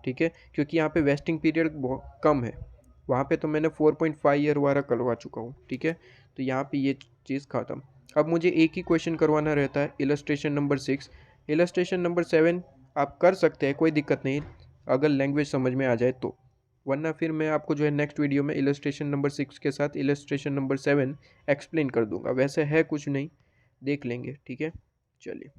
Speaker 1: ठीक है, क्योंकि यहाँ पे वेस्टिंग पीरियड बहुत कम है, वहाँ पे तो मैंने 4.5 ईयर वाला करवा चुका हूँ, ठीक है। तो यहाँ पे ये चीज़ ख़त्म। अब मुझे एक ही क्वेश्चन करवाना रहता है, इलस्ट्रेशन नंबर 6। इलस्ट्रेशन नंबर 7 आप कर सकते हैं, कोई दिक्कत नहीं, अगर लैंग्वेज समझ में आ जाए तो, वरना फिर मैं आपको जो है नेक्स्ट वीडियो में इलस्ट्रेशन नंबर 6 के साथ इलस्ट्रेशन नंबर 7 एक्सप्लेन कर दूंगा। वैसे है कुछ नहीं, देख लेंगे, ठीक है। चलिए।